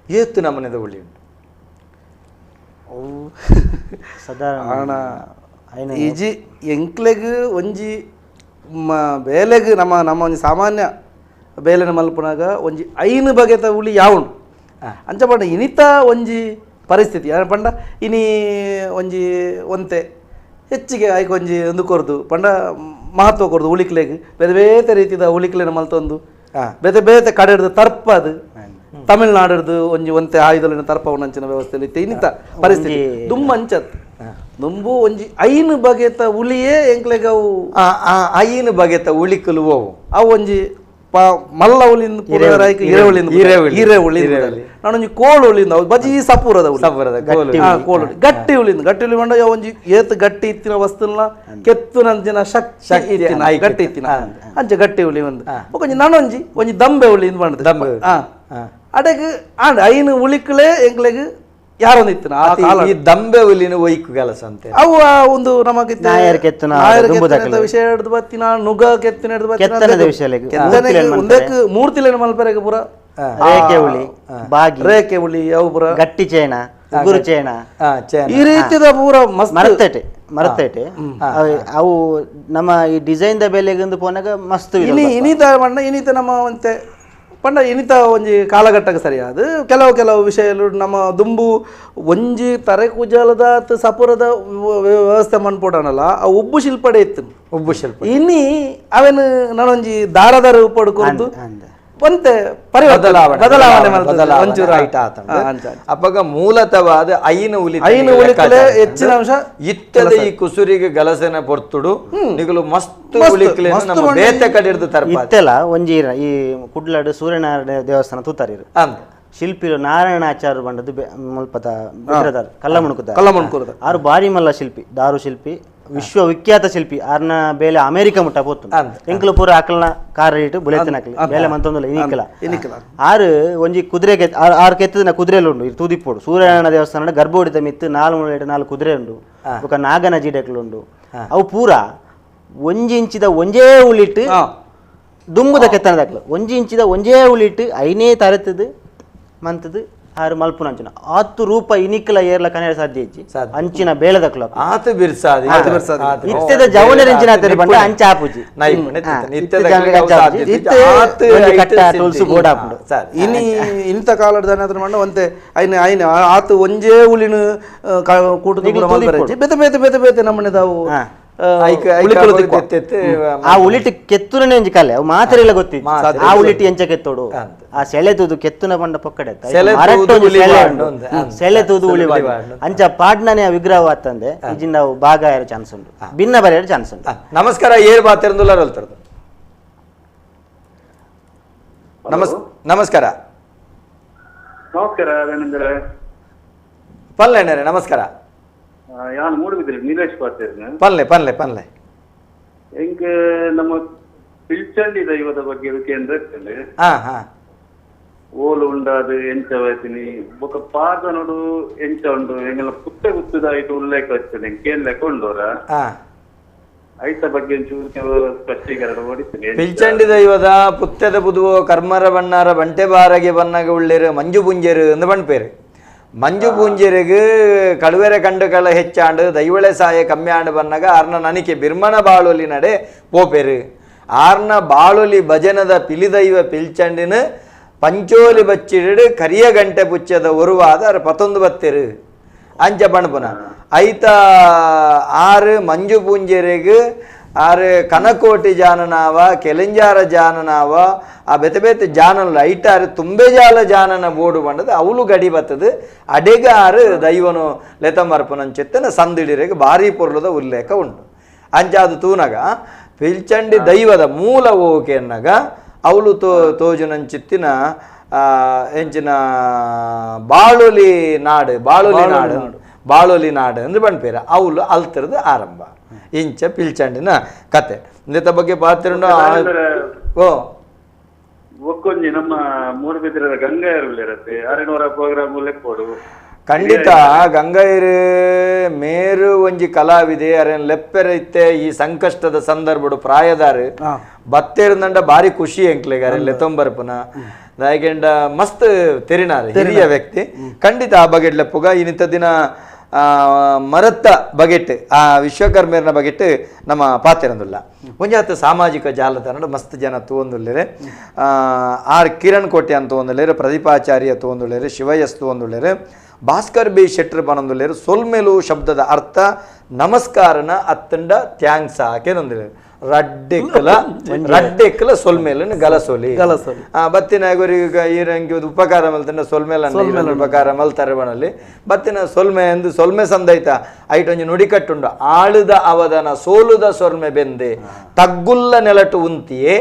ಏತ್ತು ನಮ್ಮನೆದ ಉಳಿಯುಂಟು ಸಾಧಾರಣ ಈಜಿ ಎಂಕ್ಲೆಗ್ ಒಂಜಿ ಬೇಲೆಗ್ ನಮ್ಮ ಒಂಜಿ ಸಾಮಾನ್ಯ ಬೇಲೆನ ಮಲ್ಪನಾಗ ಒಂಜಿ 5 ಬಗೆತ ಉಳಿ ಯಾವುಂಡು ಅಂಚ ಪಂಡ ಇನಿತ ಒಂಜಿ ಪರಿಸ್ಥಿತಿ ಪಂಡ ಇನಿ ಒಂಜಿ ಒಂತೆ ಹೆಚ್ಚಿಗೆ ಆಯ್ಕೆ ಒಂಜಿ ಒಂದು ಕೊರ್ದು ಪಂಡ ಮಹತ್ವ ಕೊರ್ದು ಉಳಿಕ್ಲೆಗ್ ಬೇತೆ ಬೇತೆ ರೀತಿದ ಉಳಿಕ್ಲೆನ ಮಲ್ತೊಂದು ಬೇತೆ ಬೇತೆ ಕಡೆಡ್ದು ತರ್ಪದು ತಮಿಳ್ನಾಡು ಒಂಜಿ ಒಂತೆ ಆಯುಧಲಿನ ತರ್ಪ ಉಂಡಂಚಿನ ವ್ಯವಸ್ಥೆಯಲ್ಲಿ ಇನ್ನಿತ ಪರಿಸ್ಥಿತಿ ದುಂಬ ಅಂಚತ್ ದುಂಬು ಒಂಜಿ 5 ಬಗೆತ ಉಳಿಯೇ ಎಂಕ್ಲೆಗ್ ಅವು 5 ಬಗೆತ ಉಳಿಕಲು ಅವು ಒಂಜಿ ಮಲ್ಲ ಉಳಿಂದ ಹಿರೆ ಉಳಿಂದ ನಾನೊಂಜಿ ಕೋಳು ಉಳಿಂದ ಅವು ಬಜಿ ಸಪೂರದ ಕೋಳು ಗಟ್ಟಿ ಉಳಿಂದ ಗಟ್ಟಿ ಉಳಿ ಬಂಡ ಒಂಜಿ ಏತ್ ಗಟ್ಟಿ ಇತ್ತಿನ ವಸ್ತುನ ಕೆತ್ತುನಂಚಿನ ಶಕ್ತಿ ಗಟ್ಟಿ ಇತ್ತಿನ ಅಂಚ ಗಟ್ಟಿ ಉಳಿ ಒಂದು ಒಂಜಿ ನಾನೊಂಜಿ ಒಂಜಿ ದಂಬೆ ಉಳಿಂದ ಬಂಡ ಅಡೆಗ್ ಆಂಡ್ 5 ಉಳಿಕಲೇ ಎಂಕ್ಲೆಗ್ ಯಾರೊಂದು ಇತ್ತಿನ ಈ ದಂಬೆ ಹುಲಿನ ಒಯ್ಕು ಕೆಲಸ ಅಂತ ಅವು ಒಂದು ನಮಗೆ ವಿಷಯ ಹಿಡಿದು ಬತ್ತಿನ ನುಗ ಕೆತ್ತಿನ ಹಿಡಿದು ಬತ್ತಿನ ಒಂದಕ್ಕೆ 3 ತಿಲೇನ ಮಲ್ಪರೆಗೆ ಪೂರ ರೇಖೆ ಹುಳಿ ಬಾಗಿ ರೇಖೆ ಹುಳಿ ಅವು ಪೂರ ಗಟ್ಟಿ ಚೇಣ ಉಗುರು ಚೇಣ ಈ ರೀತಿದ ಪೂರ ಮರತೇಟೆ ಅವು ನಮ್ಮ ಈ ಡಿಸೈನ್ ದ ಬೆಲೆಗೊಂದು ಪೋನಾಗ ಮಸ್ತ್ ಇನಿತ ಮಣ್ಣ ಇನಿತ ನಮ್ಮ ಒಂತೆ ಪಂಡ ಇನಿತ ಒಂಜಿ ಕಾಲಘಟ್ಟಕ್ಕೆ ಸರಿಯಾದ ಕೆಲವು ವಿಷಯಗಳು ನಮ್ಮ ದುಂಬು ಒಂಜಿ ತರೆ ಕುಜಾಲದ ಸಪುರದ ವ್ಯವಸ್ಥೆ ಮನ್ಪೋಡನಲ್ಲ ಆ ಉಬ್ಬು ಶಿಲ್ಪಡೆ ಇತ್ತು ಉಬ್ಬು ಶಿಲ್ಪ ಇನ್ನಿ ಅವೇನು ನಾನೊಂಜಿ ದಾರದ ರೂಪಡ್ಕೊಂಡು ಒಂತೆ ಅಪ್ಪಗ ಮೂಲತವಾದ 5 ಉಳಿಕಲೆ ಹೆಚ್ಚಿನ ಅಂಶ ಇತ್ತದ ಈ ಕುಸುರಿಗೆ ಗಲಸೆನ ಪೊರ್ತುಡು ನಿಗಲು ಮಸ್ತ್ ಉಳಿಕಲೆ ನಮ್ಮ ಬೇತೆ ಕಡೆ ಹಿಡಿದು ತರ್ಪ ಇತ್ತೆಲ್ಲ ಒಂಜಿ ಈ ಕುಡ್ಲಾಡು ಸೂರ್ಯನಾರಾಯಣ ದೇವಸ್ಥಾನ ತೂತಾರಿರು ಶಿಲ್ಪಿಲು ನಾರಾಯಣಾಚಾರ್ಯ ಬಂಡದ್ದು ಮುಲ್ಪತ ಕಲ್ಲಮುಣುಕುದ ಆರು ಬಾರಿ ಮಲ್ಲ ಶಿಲ್ಪಿ ದಾರು ಶಿಲ್ಪಿ ವಿಶ್ವವಿಖ್ಯಾತ ಶಿಲ್ಪಿ ಆರ್ನ ಬೇಲೆ ಅಮೆರಿಕ ಮುಟ್ಟ ಪೋತು ಎಂಕ್ಲು ಪೂರ ಅಕಲ್ನ ಕಾರ್ ಇಟ್ಟು ಬುಲೆತಿನ ಅಕ್ಲಿ ಬೇಲೆ ಮಂತೊಂದುಲ್ಲ ಇನಿಕಲ ಆರು ಒಂಜಿ ಕುದುರೆ ಆರು ಕೆತ್ತದ ಕುದುರೆಲು ಉಂಡು ಇದು ತೂದಿಪ್ಪೋಡು ಸೂರ್ಯನಾರಾಯಣ ದೇವಸ್ಥಾನ ಗರ್ಭ ಹೊಡಿತ ಮಿತ್ತು 4 ಕುದುರೆ ಉಂಡು ఒక ನಾಗನ ಜೀಡೆಕ್ಲು ಉಂಡು ಅವು ಪೂರ 1 ಇಂಚಿದ ಒಂಜೇ ಉಳಿಟ್ಟು ದುಂಬುದ ಕೆತ್ತನದಕ್ಲು 1 ಇಂಚಿದ ಒಂಜೇ ಉಳಿಟ್ಟು 5ನೇ ತರತದು ಮಂತದು ಆರು ಮಲ್ಪುನ ಅಂಚಿನ 10 ರೂಪಾಯಿ ಇನಿಕಲ ಏರ್ಲ ಕನ್ನಡ ಸಾಧ್ಯ ಇಜ್ಜಿ ಅಂಚಿನ ಬೇಳದಕ್ಲು ಆತ ಬಿರ್ಸಾದಿ ಇತ್ತೆದ ಜವನರಿಂಚಿನ ತೆರೆ ಬಂಡ ಅಂಚ ಆಪುಜಿ ಕಟ್ಟ ಟೂಲ್ಸ್ ಬೋರ್ಡ್ ಆಪುಂಡು ಇನಿ ಇಂತ ಕಾಲದ ಅದರ ಮಂಡ ಒಂತೆ ಐನ ಆತ ಒಂಜೇ ಉಳಿನ ಕೂಟದ ಕೂಡ ಮಲ್ಪರೆಜಿ ಬೇತೆ ಬೇತೆ ನಮ್ಮನೆದಾವು ಆ ಉಳಿಟಿ ಕೆತ್ತುನೇ ಎಂಜಿ ಕಲೆ ಅವು ಮಾತ್ರ ಗೊತ್ತಿತ್ತು ಆ ಉಳಿಟಿ ಎಂಚ ಕೆತ್ತೋಡು ಆ ಸೆಳೆ ತೂದು ಕೆತ್ತುನ ಬಂಡ ಪೊಕ್ಕಡೆ ಸೆಳೆ ತೂದು ಉಳಿ ಅಂಚ ಪಾಡ್ನನೆ ವಿಗ್ರಹ ಆತಂದೆ ಇಜಿಂದ ಭಾಗ ಚಾನ್ಸ್ ಉಂಟು ಭಿನ್ನ ಬರೆಯ ಚಾನ್ಸ್ ಉಂಟು ನಮಸ್ಕಾರ ಏರ್ ಬಾತಿರಂದುಲ್ಲ ಹೇಳ್ತಾರದು ನಮಸ್ಕಾರ ನಮಸ್ಕಾರ ಧನೇಂದ್ರ. ಪಲ್ಲೆಣ್ಣರೆ ನಮಸ್ಕಾರ. ಯಾನ್ ಮೂಡುಬಿದ್ರೆ ನೀಲೇಶ್ ಪಾತ್ರೇರ್ನ. ಪನ್ಲೆ ಹೆಂಗ ನಮ್ಮ ಪಿಲ್ಚಂಡಿ ದೈವದ ಬಗ್ಗೆ ಕೇಂದ್ರ ಓಲು ಉಂಡಾದು ಎಂಚವೈತಿನಿ ಬೊಕ ಪಾದ ನೋಡು ಎಂಚ ಉಂಡು ಎಂಗೆಲ್ಲ ಪುಟ್ಟ ಗುತ್ತದಾಯಿತು ಉಲ್ಲೇಖ ವಚ್ಚನೆ ಕೇಳಲೆಕ್ಕ ಉಂಡೋರ ಐತ ಬಗ್ಗೆ ಸ್ಪಷ್ಟೀಕರಣ ಓಡಿತೀನಿ. ಪಿಲ್ಚಂಡಿ ದೈವದ ಪುತ್ತದ ಬುದುವ ಕರ್ಮರ ಬಣ್ಣಾರ ಬಂಟೆ ಬಾರಗೆ ಬಣ್ಣಗ ಉಳ್ಳಿರು ಮಂಜು ಪುಂಜರು ಎಂದು ಬಣ್ಪೇರು. ಮಂಜು ಪೂಂಜರಿಗೆ ಕಡುವೆರೆ ಕಂಡುಗಳ ಹೆಚ್ಚಾಂಡು ದೈವಳೆ ಸಾಯ ಕಮ್ಮಿಯಾಂಡು ಬನ್ನಗ ಆರ್ನ ನನಿಕೆ ಬಿರ್ಮಣ ಬಾಳೊಲಿ ನಡೆ ಪೋಪೆರು. ಆರ್ನ ಬಾಳೊಲಿ ಭಜನದ ಪಿಲಿದೈವ ಪಿಲ್ಚಂಡಿನ ಪಂಚೋಲಿ ಬಚ್ಚಿಡು ಕರಿಯ ಗಂಟೆ ಪುಚ್ಚದ ಒರುವಾದ ಅರ ಪತೊಂದು ಬತ್ತೆರು ಅಂಚ ಬಣ್ಪುನ ಐತ ಆರು ಮಂಜು ಪೂಂಜರಿಗೆ ಆರು ಕನಕೋಟಿ ಜಾನನಾವ ಕೆಲೆಂಜಾರ ಜಾನನಾವ ಆ ಬೆತೆ ಬೆತೆ ಜಾನಲ್ಲ ಐಟಾರು ತುಂಬೆ ಜಾಲ ಜಾನನ ಬೋಡು ಬಂಡದು ಅವಳು ಗಡಿ ಬತ್ತದು ಅಡೆಗ ಆರು ದೈವನು ಲೆತಮರ್ಪನಂಚಿತ್ತನ ಸಂದಿಡಿರೆಗೆ ಭಾರಿ ಪೊರ್ಲದ ಉಲ್ಲೇಖ ಉಂಟು. ಅಂಚಾದು ತೂನಗ ಪಿಲ್ಚಂಡಿ ದೈವದ ಮೂಲ ಓಕೆ ಅನ್ನಗ ಅವಳು ತೋಜುನಂಚಿತ್ತಿನ ಎಂಚಿನ ಬಾಳುಲಿ ನಾಡು ಅಂದ್ರೆ ಬಣ್ಪೇರ ಅವಳು ಅಲ್ತಿರದು ಆರಂಭ ಇಂಚ ಪಿಲ್ಚಂಡಿನ ಕತೆ ಇಂಥ ಬಗ್ಗೆ ಪಾತ್ರ ಒಕ್ಕೊಂಜಿ ನಮ್ಮ ಮೂಡುಬಿದ್ರದ ಗಂಗಾಯರುಲ್ಲಿರತ್ತೆ 600 ಪ್ರೋಗ್ರಾಮ್ ಲೆಕ್ಕೋಡು ಖಂಡಿತ ಗಂಗಾಯರು ಮೇರು ಒಂಜಿ ಕಲಾವಿದೆ ಅರೇನ್ ಲೆಪ್ಪೆರೈತೆ ಈ ಸಂಕಷ್ಟದ ಸಂದರ್ಭಡು ಪ್ರಾಯದಾರು ಬತ್ತೇರುಂದಂಡ ಭಾರಿ ಖುಷಿ ಎಂಕ್ಲೆಗ ಅರೆ ಲೆತ್ತೊಂಬರ್ಪುನ ದಾಯಗೆಂಡ ಮಸ್ತ್ ತೆರಿನಾರು ಹಿರಿಯ ವ್ಯಕ್ತಿ ಖಂಡಿತ ಆ ಬಗೆಟ್ ಲೆಪ್ಪುಗ ಇನ್ನಿತ ದಿನ ಮರತ್ತ ಬಗೆಟ್ ಆ ವಿಶ್ವಕರ್ಮೇರ್ನ ಬಗೆಟ್ ನಮ್ಮ ಪಾತೆರಂದುಲ್ಲ ಒಂಜಾತ ಸಾಮಾಜಿಕ ಜಾಲತಾಣ ಮಸ್ತ್ ಜನ ತೂಂದುಲ್ಲೇರೆ ಆರ್ ಕಿರಣ್ ಕೋಟೆ ಅಂತ ಒಂದುಲ್ಲೇರೆ ಪ್ರದೀಪಾಚಾರ್ಯ ತೂಂದುಲ್ಲೇರೆ ಶಿವಯಸ್ ತೂಂದುಲ್ಲೇರೆ ಭಾಸ್ಕರ್ ಬಿ ಶೆಟ್ರ್ ಪನೊಂದುಲ್ಲೇರು ಸೊಲ್ಮೆಲು ಶಬ್ದದ ಅರ್ಥ ನಮಸ್ಕಾರನ ಅತ್ತಂಡ ತ್ಯಾಂಕ್ಸ್ ಹಾಕೇನೊಂದಿಲ್ಲ ರಡ್ಡೆಕ್ಕಲ ಸೊಲ್ಮೇಲನ್ನು ಗಲಸೋಲಿ ಬತ್ತಿನ ಗುರಿಗೆ ಈರಂಗಿ ಉಪಕಾರ ಮಲ್ತಂಡ ಸೊಲ್ಮೇಲ ಉಪಕಾರ ಮಲ್ತಾರೆ ಬಣಲ್ಲಿ ಬತ್ತಿನ ಸೊಲ್ಮೆ ಎಂದು ಸೊಲ್ಮೆ ಸಂದೈತ ಐಟೊಂಜಿ ನುಡಿಕಟ್ಟುಂಡು ಆಳುದ ಅವಧಾನ ಸೋಲುದ ಸೊಲ್ಮೆ ಬೆಂದೆ ತಗ್ಗುಲ್ಲ ನೆಲಟು ಉಂತಿಯೇ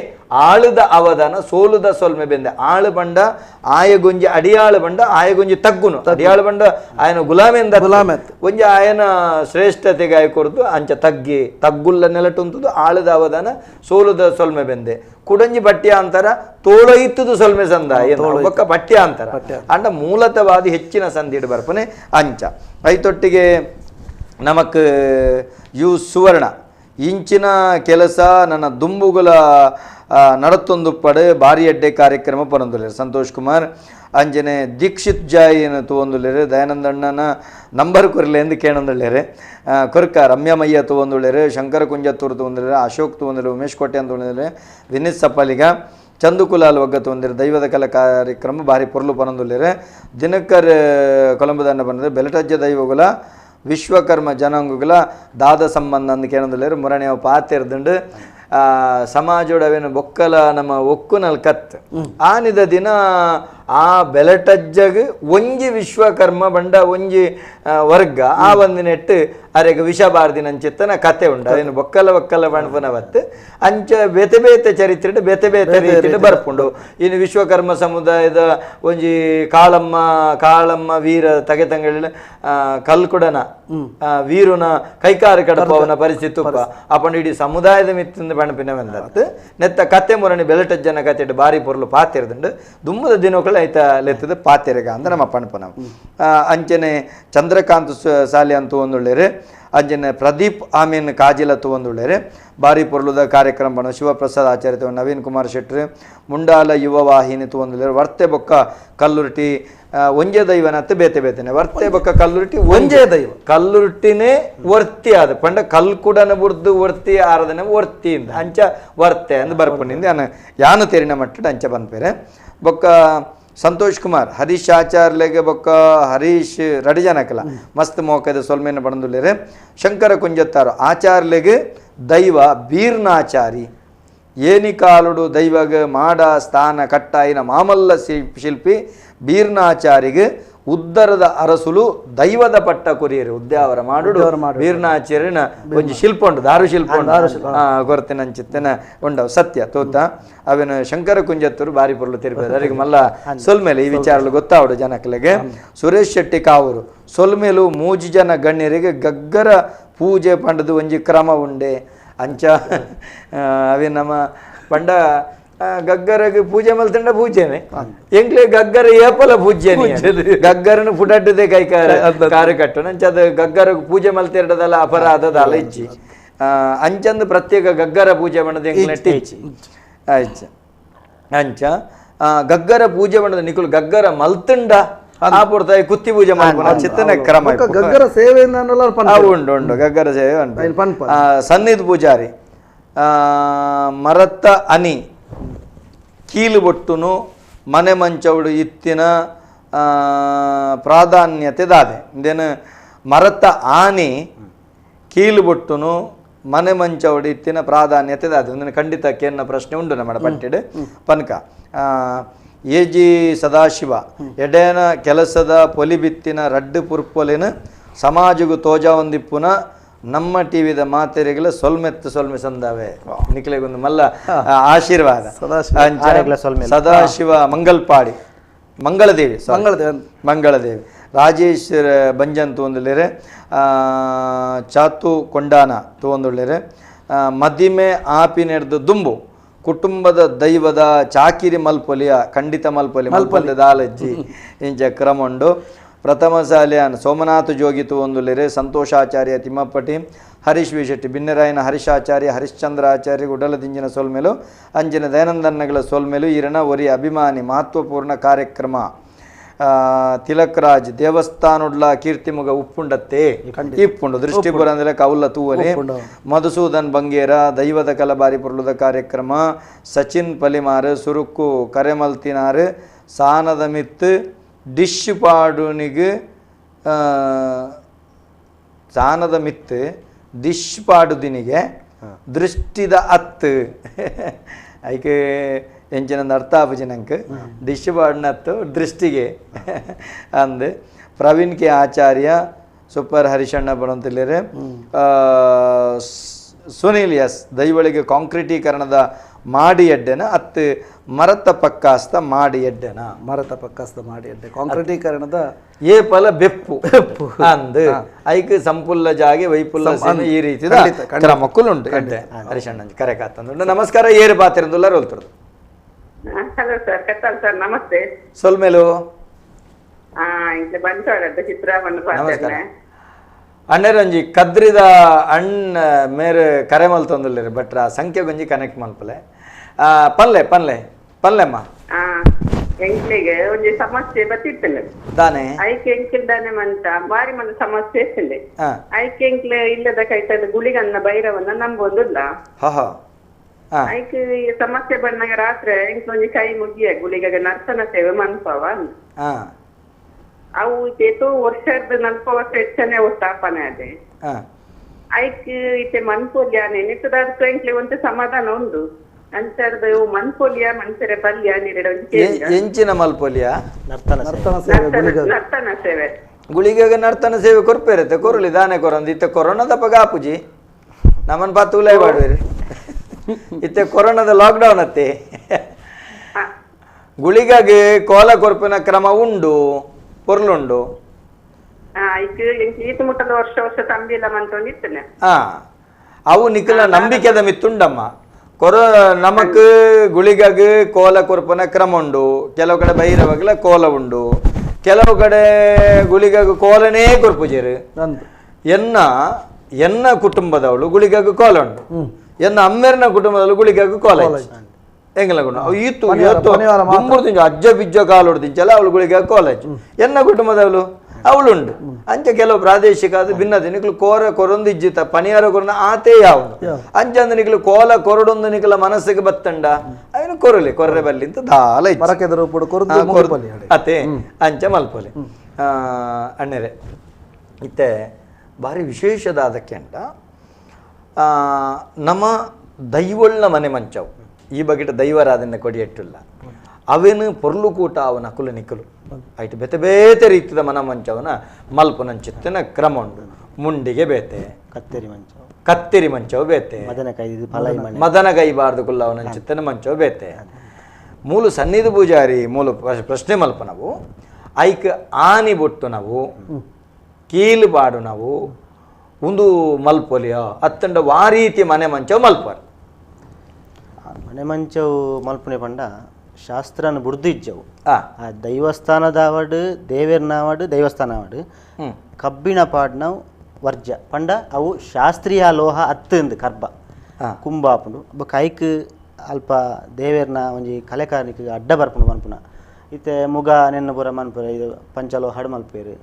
ಆಳುದ ಅವಧಾನ ಸೋಲುದ ಸೊಲ್ಮೆ ಬೆಂದೆ ಆಳು ಬಂಡ ಆಯಗೊಂಜಿ ಅಡಿಯಾಳು ಬಂಡ ಆಯಗೊಂಜಿ ತಗ್ಗುನು ಅಡಿಯಾಳು ಬಂಡ ಆಯನ ಗುಲಾಮೆಂದ ಒಂಜಿ ಆಯನ ಶ್ರೇಷ್ಠತೆಗೆ ಆಯ್ಕೊರ್ದು ಅಂಚ ತಗ್ಗಿ ತಗ್ಗುಲ್ಲ ನೆಲಟು ಉಂತದು ಆಳುದ ಅವಧಾನ ಸೋಲುದ ಸೊಲ್ಮೆ ಬೆಂದೆ ಕುಡಂಜಿ ಬಟ್ಟ್ಯ ಅಂತರ ತೋಳೊಯ್ತದು ಸೊಲ್ಮೆ ಸಂದ ಬೊಕ್ಕ ಬಟ್ಟ್ಯ ಅಂತರ ಅಂಡ ಮೂಲತವಾದಿ ಹೆಚ್ಚಿನ ಸಂದಿಡು ಬರ್ಪನೆ ಅಂಚ ಐತೊಟ್ಟಿಗೆ ನಮಕ್ ಯು ಸುವರ್ಣ ಇಂಚಿನ ಕೆಲಸ ನನ್ನ ದುಂಬುಗಳ ನಡತ್ತೊಂದು ಪಡೆ ಭಾರಿ ಅಡ್ಡೆ ಕಾರ್ಯಕ್ರಮ ಪರೊಂದುಲ್ಲೇರು ಸಂತೋಷ್ ಕುಮಾರ್ ಅಂಜನೆ ದೀಕ್ಷಿತ್ ಜಾಯಿನ ತಗೊಂದುಲ್ಲೇರು ದಯಾನಂದ ಅಣ್ಣನ ನಂಬರ್ ಕೊರಲೆ ಎಂದು ಕೇಳೊಂದುಳ್ಳೇರೆ ಕೊರ್ಕ ರಮ್ಯಮಯ್ಯ ತಗೊಂದುಳ್ಳೇರು ಶಂಕರ ಕುಂಜತ್ತೂರು ತಗೊಂದಿದ್ದಾರೆ ಅಶೋಕ್ ತಗೊಂದಿಲ್ಲ ಉಮೇಶ್ ಕೋಟೆ ಅಂತ ತಗೊಂಡಿದ್ದಾರೆ ವಿನೀತ್ ಸಪ್ಪಾಲಿಗ ಚಂದುಕುಲಾಲ್ ಒಗ್ಗ ತಗೊಂದಿರು ದೈವದ ಕಲಾ ಕಾರ್ಯಕ್ರಮ ಭಾರಿ ಪೊರ್ಲು ಪರೊಂದುಲ್ಲೇರು ದಿನಕರ್ ಕೊಲಂಬದಂಡ ಬಂದಿದೆ ಬೆಲಟಜ್ಜ ದೈವಗುಲ ವಿಶ್ವಕರ್ಮ ಜನಾಂಗಗಳ ದಾದ ಸಂಬಂಧ ಅಂದು ಕೇಳೋದಿಲ್ಲ ಮುರಣೆ ಪಾತೆರ್ದುಂಡು ಸಮಾಜೋಡವೇನು ಬೊಕ್ಕಲ ನಮ್ಮ ಒಕ್ಕುನಲ್ ಕತ್ ಆನಿದ ದಿನ ಆ ಬೆಲಟಜ್ಜಗ್ ಒಂಜಿ ವಿಶ್ವಕರ್ಮ ಬಂಡ ಒಂಜಿ ವರ್ಗ ಆ ಒಂದು ನೆಟ್ಟು ಅರೆಗ ವಿಷಬಾರ್ದಿನ ಅಂಚಿತ್ತನ ಕತೆ ಉಂಡು ಅದೇನು ಬೊಕ್ಕಲ ಬಣ್ಪನವತ್ತು ಅಂಚ ಬೇತೆ ಬೇತೆ ಚರಿತ್ರೆ ಬೇತೆ ಬೇತೆ ರೀತಿ ಬರ್ಪುಂಡು ಇನ್ನು ವಿಶ್ವಕರ್ಮ ಸಮುದಾಯದ ಒಂಜಿ ಕಾಳಮ್ಮ ವೀರ ತಗೆತಂಗಳ ಕಲ್ಕುಡನ ವೀರುನ ಕೈಕಾರ ಕಡಪವನ ಪರಿಸ್ಥಿತಿ ಅಪಂಡು ಇಡೀ ಸಮುದಾಯದ ಮಿತ್ತಿಂದ ಬಣ್ಪಿನವೆಂದತ್ತು ನೆತ್ತ ಕತೆ ಮುರಣಿ ಬೆಲಟಜ್ಜನ ಕತೆ ಬಾರಿ ಪೊರ್ಲು ಪಾತೆರ್ದುಂಡು ದುಮ್ಮದ ದಿನಗಳು ಐತ ಲೆತ್ತದ ಪಾತೆರೆಗ ಅಂದ್ರೆ ನಮ್ಮ ಪಣಪನ ಅಂಚನೆ ಚಂದ್ರಕಾಂತ್ ಸಾಲಿ ಅಂತ ಒಂದುಳ್ಳೇರೆ ಅಂಜನೆ ಪ್ರದೀಪ್ ಆಮೀನ್ ಕಾಜಿಲ ತಗೊಂದುಳ್ಳೇರೆ ಭಾರಿ ಪೊರ್ಲುದ ಕಾರ್ಯಕ್ರಮ ಬಣ ಶಿವಪ್ರಸಾದ್ ಆಚಾರ್ಯ ನವೀನ್ ಕುಮಾರ್ ಶೆಟ್ಟಿ ಮುಂಡಾಲ ಯುವ ವಾಹಿನಿ ತಗೊಂದುಳ್ಳೇರೆ ವರ್ತೆ ಬೊಕ್ಕ ಕಲ್ಲುರ್ಟಿ ಒಂಜೆ ದೈವನತ್ತೆ ಬೇತೆ ಬೇತೆನೆ ವರ್ತೆ ಬೊಕ್ಕ ಕಲ್ಲುರ್ಟಿ ಒಂಜೆ ದೈವ ಕಲ್ಲುರ್ಟಿನೇ ವರ್ತಿ ಆದ ಪಂಡ ಕಲ್ಕುಡನ ಬುರ್ದು ವರ್ತಿ ಆರಾಧನೆ ವರ್ತಿಯಿಂದ ಅಂಚ ವರ್ತೆ ಅಂದ್ ಬರ್ಪುಂಡಿಂದ ಯಾನು ತೆರಿನ ಮಟ್ಟದ ಅಂಚ ಬಂದ್ಪೇರೆ ಬೊಕ್ಕ ಸಂತೋಷ್ ಕುಮಾರ್ ಹರೀಶ್ ಆಚಾರ್ಲೆಗೆ ಬೊಕ್ಕ ಹರೀಶ್ ರಡಿಜನಕಲ ಮಸ್ತ್ ಮೋಕದ ಸೊಲ್ಮೇನ ಬಂದುಲ್ಲೇರೆ ಶಂಕರ ಕುಂಜತ್ತಾರು ಆಚಾರ್ಲೆಗೆ ದೈವ ಬೀರ್ನಾಚಾರಿ ಏನಿ ಕಾಲುಡು ದೈವಗ ಮಾಡ ಸ್ಥಾನ ಕಟ್ಟಾಯಿನ ಮಾಮಲ್ಲ ಶಿಲ್ಪಿ ಬೀರ್ನಾಚಾರಿಗೆ ಉದ್ದರದ ಅರಸುಲು ದೈವದ ಪಟ್ಟ ಕೊರಿಯರು ಉದ್ಯಾವರ ಮಾಡುಡು ವೀರ್ನಾಚಾರ್ಯನ ಒಂಜಿ ಶಿಲ್ಪ ಉಂಟು ದಾರು ಶಿಲ್ಪ ಗೊರ್ತಿನ ಚಿತ್ತನ ಉಂಡವು ಸತ್ಯ ತೋತ ಅವೇನು ಶಂಕರ ಕುಂಜತ್ತೂರು ಬಾರಿ ಪೊರ್ಲು ತಿರುಪತಿ ಅವರಿಗೆ ಮಲ್ಲ ಸೊಲ್ಮೇಲೆ ಈ ವಿಚಾರಗಳು ಗೊತ್ತಾವಡು ಜನಕಲಿಗೆ. ಸುರೇಶ್ ಶೆಟ್ಟಿ ಕಾವೂರು ಸೊಲ್ಮೇಲು ಮೂಜಿ ಜನ ಗಣ್ಯರಿಗೆ ಗಗ್ಗರ ಪೂಜೆ ಪಂಡದು ಒಂಜಿ ಕ್ರಮ ಉಂಡೆ ಅಂಚ ಅವೇ ನಮ್ಮ ಪಂಡ ಗಗ್ಗರಗೆ ಪೂಜೆ ಮಲ್ತಂಡ ಪೂಜೆನೆ ಎಂಕ್ಲೆ ಗಗ್ಗರ ಏಪಲ ಪೂಜ್ಯನಿ ಗಗ್ಗರನು ಪುಡಡ್ಡದೆ ಕೈ ಕಾರ ಕಟ್ಟು ನಂಚದ ಗಗ್ಗರ ಪೂಜೆ ಮಲ್ತಿರಡದಲ್ಲ ಅಪರಾಧದ ಅಲ ಇಜ್ಜಿ ಅಂಚಂದು ಪ್ರತ್ಯೇಕ ಗಗ್ಗರ ಪೂಜೆ ಮಾಡದ ಎಂಕ್ಲೆಟ್ಟಿ ಇಚ್ಚಿ ಆಯ್ತ ಅಂಚ ಗಗ್ಗರ ಪೂಜೆ ಮಾಡದ ನಿಕುಲು ಗಗ್ಗರ ಮಲ್ತಂಡ ಆ ಪುಡ್ತಾಯಿ ಕುತ್ತಿ ಪೂಜೆ ಮಾಡ್ಕೊಂಡು ಚಿತ್ತನ ಕ್ರಮ ಗಗ್ಗರ ಸೇವೆ ಉಂಡು ಉಂಡು ಗಗ್ಗರ ಸೇವೆ ಉಂಟು. ಸನ್ನಿಧ್ ಪೂಜಾರಿ ಮರತ್ತ ಅನಿ ಕೀಲು ಬೊಟ್ಟುನು ಮನೆ ಮಂಚವಡು ಇತ್ತಿನ ಪ್ರಾಧಾನ್ಯತೆ ದಾದೆ ಇದೇನು ಮರತ್ತ ಆನಿ ಕೀಲು ಬೊಟ್ಟುನು ಮನೆ ಮಂಚವಡು ಇತ್ತಿನ ಪ್ರಾಧಾನ್ಯತೆ ದಾದೆ ಒಂದು ಖಂಡಿತ ಕೇನ್ನ ಪ್ರಶ್ನೆ ಉಂಟು ನಮ್ಮ ಪಟ್ಟಿಡು ಪನ್ಕ. ಎಜಿ ಸದಾಶಿವ ಎಡೇನ ಕೆಲಸದ ಪೊಲಿಬಿತ್ತಿನ ರಡ್ಡು ಪುರ್ಪೊಲಿನ ಸಮಾಜಗೂ ತೋಜ ಒಂದಿಪ್ಪುನ ನಮ್ಮ ಟಿವಿದ ಮಾತೆರೆಗಳ ಸೊಲ್ಮೆ ಸಂದಾವೆ ನಿಖಿಲೆಗೊಂದು ಮಲ್ಲ ಆಶೀರ್ವಾದ ಸದಾಶಿವ ಮಂಗಲ್ಪಾಡಿ ಮಂಗಳದೇವಿ ರಾಜೇಶ್ವರ ಬಂಜನ್ ತೋಂದುಳ್ಳೇರೆ ಚಾತು ಕೊಂಡಾನ ತೋಂದುಳ್ಳೇರೆ ಮದಿಮೆ ಆಪಿ ನೆಡ್ದು ದುಂಬು ಕುಟುಂಬದ ದೈವದ ಚಾಕಿರಿ ಮಲ್ಪೊಲಿಯ ಖಂಡಿತ ಮಲ್ಪೊಲಿ ದಾಲಜ್ಜಿ ಇಂಚ ಕ್ರಮುಂಡು. ಪ್ರಥಮ ಶಾಲೆಯನ್ ಸೋಮನಾಥ ಜೋಗಿ ತೋಂದುಲ್ಲಿರೆ ಸಂತೋಷಾಚಾರ್ಯ ತಿಮ್ಮಪ್ಪಟಿ ಹರೀಶ್ ವಿ ಶೆಟ್ಟಿ ಬಿನ್ನರಾಯನ ಹರೀಶಾಚಾರ್ಯ ಹರಿಶ್ಚಂದ್ರ ಆಚಾರ್ಯ ಉಡಲದಿಂಜಿನ ಸೋಲ್ಮೇಲು ಅಂಜಿನ ದಯಾನಂದನ್ನಗಳ ಸೋಲ್ಮೇಲು ಈರನ ಒರಿ ಅಭಿಮಾನಿ ಮಹತ್ವಪೂರ್ಣ ಕಾರ್ಯಕ್ರಮ ತಿಲಕ್ರಾಜ್ ದೇವಸ್ಥಾನುಡ್ಲ ಕೀರ್ತಿಮುಗ ಉಪ್ಪುಂಡತ್ತೆ ಇಪ್ಪುಂಡು ದೃಷ್ಟಿಪುರ ಅಂದ್ರೆ ಕೌಲ್ಲ ತೂವಲಿ ಮಧುಸೂದನ್ ಬಂಗೇರ ದೈವದ ಕಲಬಾರಿ ಪುರ್ಲುದ ಕಾರ್ಯಕ್ರಮ ಸಚಿನ್ ಪಲಿಮಾರು ಸುರುಕು ಕರೆಮಲ್ತಿನಾರು ಸಾನದ ಮಿತ್ತು ಡಿಶ್ ಪಾಡುನಿಗೆ ಸಾನದ ಮಿತ್ತು ಡಿಶ್ ಪಾಡುದಿನಿಗೆ ದೃಷ್ಟಿದ ಅತ್ತು ಐಕೆ ಎಂಚಿನಂದು ಅರ್ಥ ಆಪುಜಿ ನಂಗೆ ಡಿಶ್ ಪಾಡಿನತ್ತು ದೃಷ್ಟಿಗೆ ಅಂದು ಪ್ರವೀಣ್ ಕೆ ಆಚಾರ್ಯ ಸೂಪರ್ ಹರಿಶಣ್ಣ ಬರೋಂತಿಲ್ಲರೆ ಸುನೀಲ್ ಎಸ್ ದೈವಳಿಗೆ ಕಾಂಕ್ರೀಟೀಕರಣದ ಮಾಡಿ ಎಡ್ಡೆನ ಅತ್ತು ಮರತ ಪಕ್ಕಾಸ್ತ ಮಾಡಿ ಎಡ್ಡೆನ ಕಾಂಕ್ರೀಟೀಕರಣದ ಏ ಫಲ ಬೆಪ್ಪು ಅಂದು ಐಕ್ ಸಂಪುಲ್ಲ ಜಾಗೆ ವೈಪುಲ್ಲ ಸೇನೆ ಈ ರೀತಿ ಕ್ರಮಕ್ಕುಲುಂಟು ಎಡ್ಡೆ ಹರಿಶಣ್ಣ ಕರೆ ಕಾತಂದು ನಮಸ್ಕಾರ ಏರು ಪಾತಿರಂದುಲ್ಲ ರೋಲ್ತರದು. ಹಲೋ ಸರ್ ಕತ್ತಲ್ ಸರ್ ನಮಸ್ತೆ ಸೊಲ್ಮೇಲು ಬಂಟ್ವಾಳದ ಚಿತ್ರಾವಣ್ಣ ಅಣ್ಣರಂಜಿ ಕದ್ರಿದ ಅಣ್ಣ ಮೇರೆ ಕರೆ ಮಲ್ತೊಂದುಲ್ಲೇರಿ ಬಟ್ರ ಸಂಖ್ಯೆ ಗೊಂಜಿ ಕನೆಕ್ಟ್ ಮಲ್ಪಲೆ ಪಲ್ಲೆಮ್ಮ ಎಂಕ್ಲಿಗೆ ಒಂಜಿ ಸಮಸ್ಯೆ ಬತ್ತಿತ್ತಲೆ ದಾನೆ ಐಕೆ ಎಂಕಿಲ್ದಾನೆ ಮಂತ ಬಾರಿ ಮಂದ ಸಮಸ್ಯೆ ಇತ್ತಲೆ ಐಕೆ ಎಂಕ್ಲೆ ಇಲ್ಲದ ಕೈತದ ಗುಳಿಗನ್ನ ಬೈರವನ್ನ ನಂಬೋದಿಲ್ಲ ಐಕೆ ಸಮಸ್ಯೆ ಬಂದಾಗ ರಾತ್ರಿ ಎಂಕ್ ಒಂಜಿ ಕೈ ಮುಗಿಯ ಗುಳಿಗ ನರ್ತನ ಸೇವೆ ಮನ್ಪವ ಅವು ಏತೋ ವರ್ಷದ ನಲ್ಪ ವರ್ಷ ಹೆಚ್ಚನೆ ಅವು ಸ್ಥಾಪನೆ ಅದೇ ಐಕ್ ಇತ್ತೆ ಮನ್ಪೋಲ್ಯಾನೆ ನಿತ್ತದಾದ ಎಂಕ್ಲೆ ಒಂದು ಸಮಾಧಾನ ಉಂಡು ಅಂಚರ್ದು ಮನ್ಪೋಲಿಯ ಮನ್ಸರೆ ಪಲ್ಯ ಎಂಚಿನ ಮಲ್ಪೋಲಿಯ ನರ್ತನ ಸೇವೆ ಗುಳಿಗೆಗೆ ನರ್ತನ ಸೇವೆ ಕೊರ್ಪೇರತ್ತೆ ಕೊರಲಿ ದಾನೆ ಕೊರಂದು ಇತ್ತೆ ಕೊರೋನಾದ ಪಗಾಪುಜಿ ನಮ್ಮನ್ ಪಾತುಲೈ ಬಾಡುವೇರಿ ಇತ್ತೆ ಕೊರೋನಾದ ಲಾಕ್ಡೌನ್ ಅತ್ತೆ ಗುಳಿಗೆಗೆ ಕೋಲ ಕೊರ್ಪಿನ ಕ್ರಮ ಉಂಡು ಪೊರ್ಲುಂಡು ವರ್ಷ ತಂಬಿಲ್ಲ ಮಂತೊಂದಿತ್ತನೆ ಅವು ನಿಖಲ ನಂಬಿಕೆದ ಮಿತ್ತುಂಡಮ್ಮ ಕೊರ ನಮಕ್ ಗುಳಿಗೆಗೆ ಕೋಲ ಕೊರ್ಪನ ಕ್ರಮ ಉಂಡು ಕೆಲವು ಕಡೆ ಬೈರವಾಗಲ ಕೋಲ ಉಂಡು ಕೆಲವು ಕಡೆ ಗುಳಿಗೆಗೆ ಕೋಲನೇ ಕೊರ್ಪುಜೇರು ಎನ್ನ ಕುಟುಂಬದವಳು ಗುಳಿಗೆಗೆ ಕೋಲ ಉಂಡು ಎನ್ನ ಅಮ್ಮೆರ್ನ ಕುಟುಂಬದವಳು ಗುಳಿಗೆಗೆ ಕೋಲ ಎಂಗಲ ಈತು ಅಜ್ಜ ಬಿಜ್ಜ ಕಾಲು ಹೊಡ್ದಿಂಚಲ್ಲ ಅವಳು ಗುಳಿಗೆ ಕಾಲೇಜ್ ಎನ್ನ ಕುಟುಂಬದವಳು ಅವಳುಂಡು ಅಂಚೆ ಕೆಲವು ಪ್ರಾದೇಶಿಕ ಅದು ಭಿನ್ನತೆ ನಿಕ್ಲು ಕೊರೊಂದು ಇಜ್ಜಿತ ಪನಿಯಾರ ಕೊರೊಂದು ಆತೇ ಯಾವುದು ಅಂಚಂದ ನಿಕ್ಲು ಕೋಲ ಕೊರಡೊಂದು ನಿಕ್ಲ ಮನಸ್ಸಿಗೆ ಬತ್ತಂಡ ಅವನು ಕೊರ್ರೆ ಬಲ್ಲಿ ಅಂತ ದಾಲ ಅತೆ ಅಂಚೆ ಮಲ್ಪೊಲೆ ಅಣ್ಣೆರೆ ಇತ್ತೆ ಭಾರಿ ವಿಶೇಷದ ಅದಕ್ಕೆ ಅಂಟ ನಮ್ಮ ದೈವಳ್ಳ ಮನೆ ಮಂಚವು ಈ ಬಗೆಟ್ ದೈವರಾಧನೆ ಕೊಡಿಯಟ್ಟುಲ್ಲ ಅವೇನು ಪೊರ್ಲು ಕೂಟ ಅವನ ಕುಲ ನಿಕಲು ಐಟು ಬೇತೆ ಬೇತೆ ರೀತಿಯ ಮನ ಮಂಚವನ ಮಲ್ಪನಂಚಿತ್ತಿನ ಕ್ರಮ ಉಂಟು. ಮುಂಡಿಗೆ ಬೇತೆ ಕತ್ತೇರಿ ಮಂಚವು ಬೇತೆ ಮದನ ಕೈಬಾರ್ದು ಕುಲ್ಲವನಂಚಿತ್ತಿನ ಮಂಚವು ಬೇತೆ. ಮೂಲು ಸನ್ನಿಧಿ ಪೂಜಾರಿ ಮೂಲು ಪ್ರಶ್ನೆ ಮಲ್ಪನವು ಐಕ್ ಆನಿ ಬೊಟ್ಟು ನಾವು ಕೀಲು ಬಾಡು ನಾವು ಒಂದು ಮಲ್ಪೊಲಿಯ ಅತ್ತಂಡ ವಾ ರೀತಿ ಮನೆ ಮಂಚವು ಮಲ್ಪಾರ. ಮನೆ ಮಂಚವು ಮಲ್ಪನೆ ಪಂಡ ಶಾಸ್ತ್ರನ ಬುಡ್ದು ಇಜ್ಜವು ಆ ದೈವಸ್ಥಾನದ ಅವಡು ದೇವೇರ್ನ ಅವಡು ದೇವಸ್ಥಾನ ಅವಡು ಕಬ್ಬಿಣ ಪಾಡ್ನವು ವರ್ಜ ಪಂಡ ಅವು ಶಾಸ್ತ್ರೀಯ ಲೋಹ ಅತ್ತಂದು ಕರ್ಬ ಕುಂಬಾಪುಂಡು ಕೈಕ್ ಅಲ್ಪ ದೇವೇರ್ನ ಒಂಜಿ ಕಲೆಕಾರನಿಗೆ ಅಡ್ಡ ಬರ್ಪುಂಡು ಮನ್ಪುನ ಇತ್ತೆ ಮುಗ ನೆನ್ನಪುರ ಮನ್ಪುರ ಇದು ಪಂಚಲೋ ಹಡ್ ಮಲ್ಪೇರು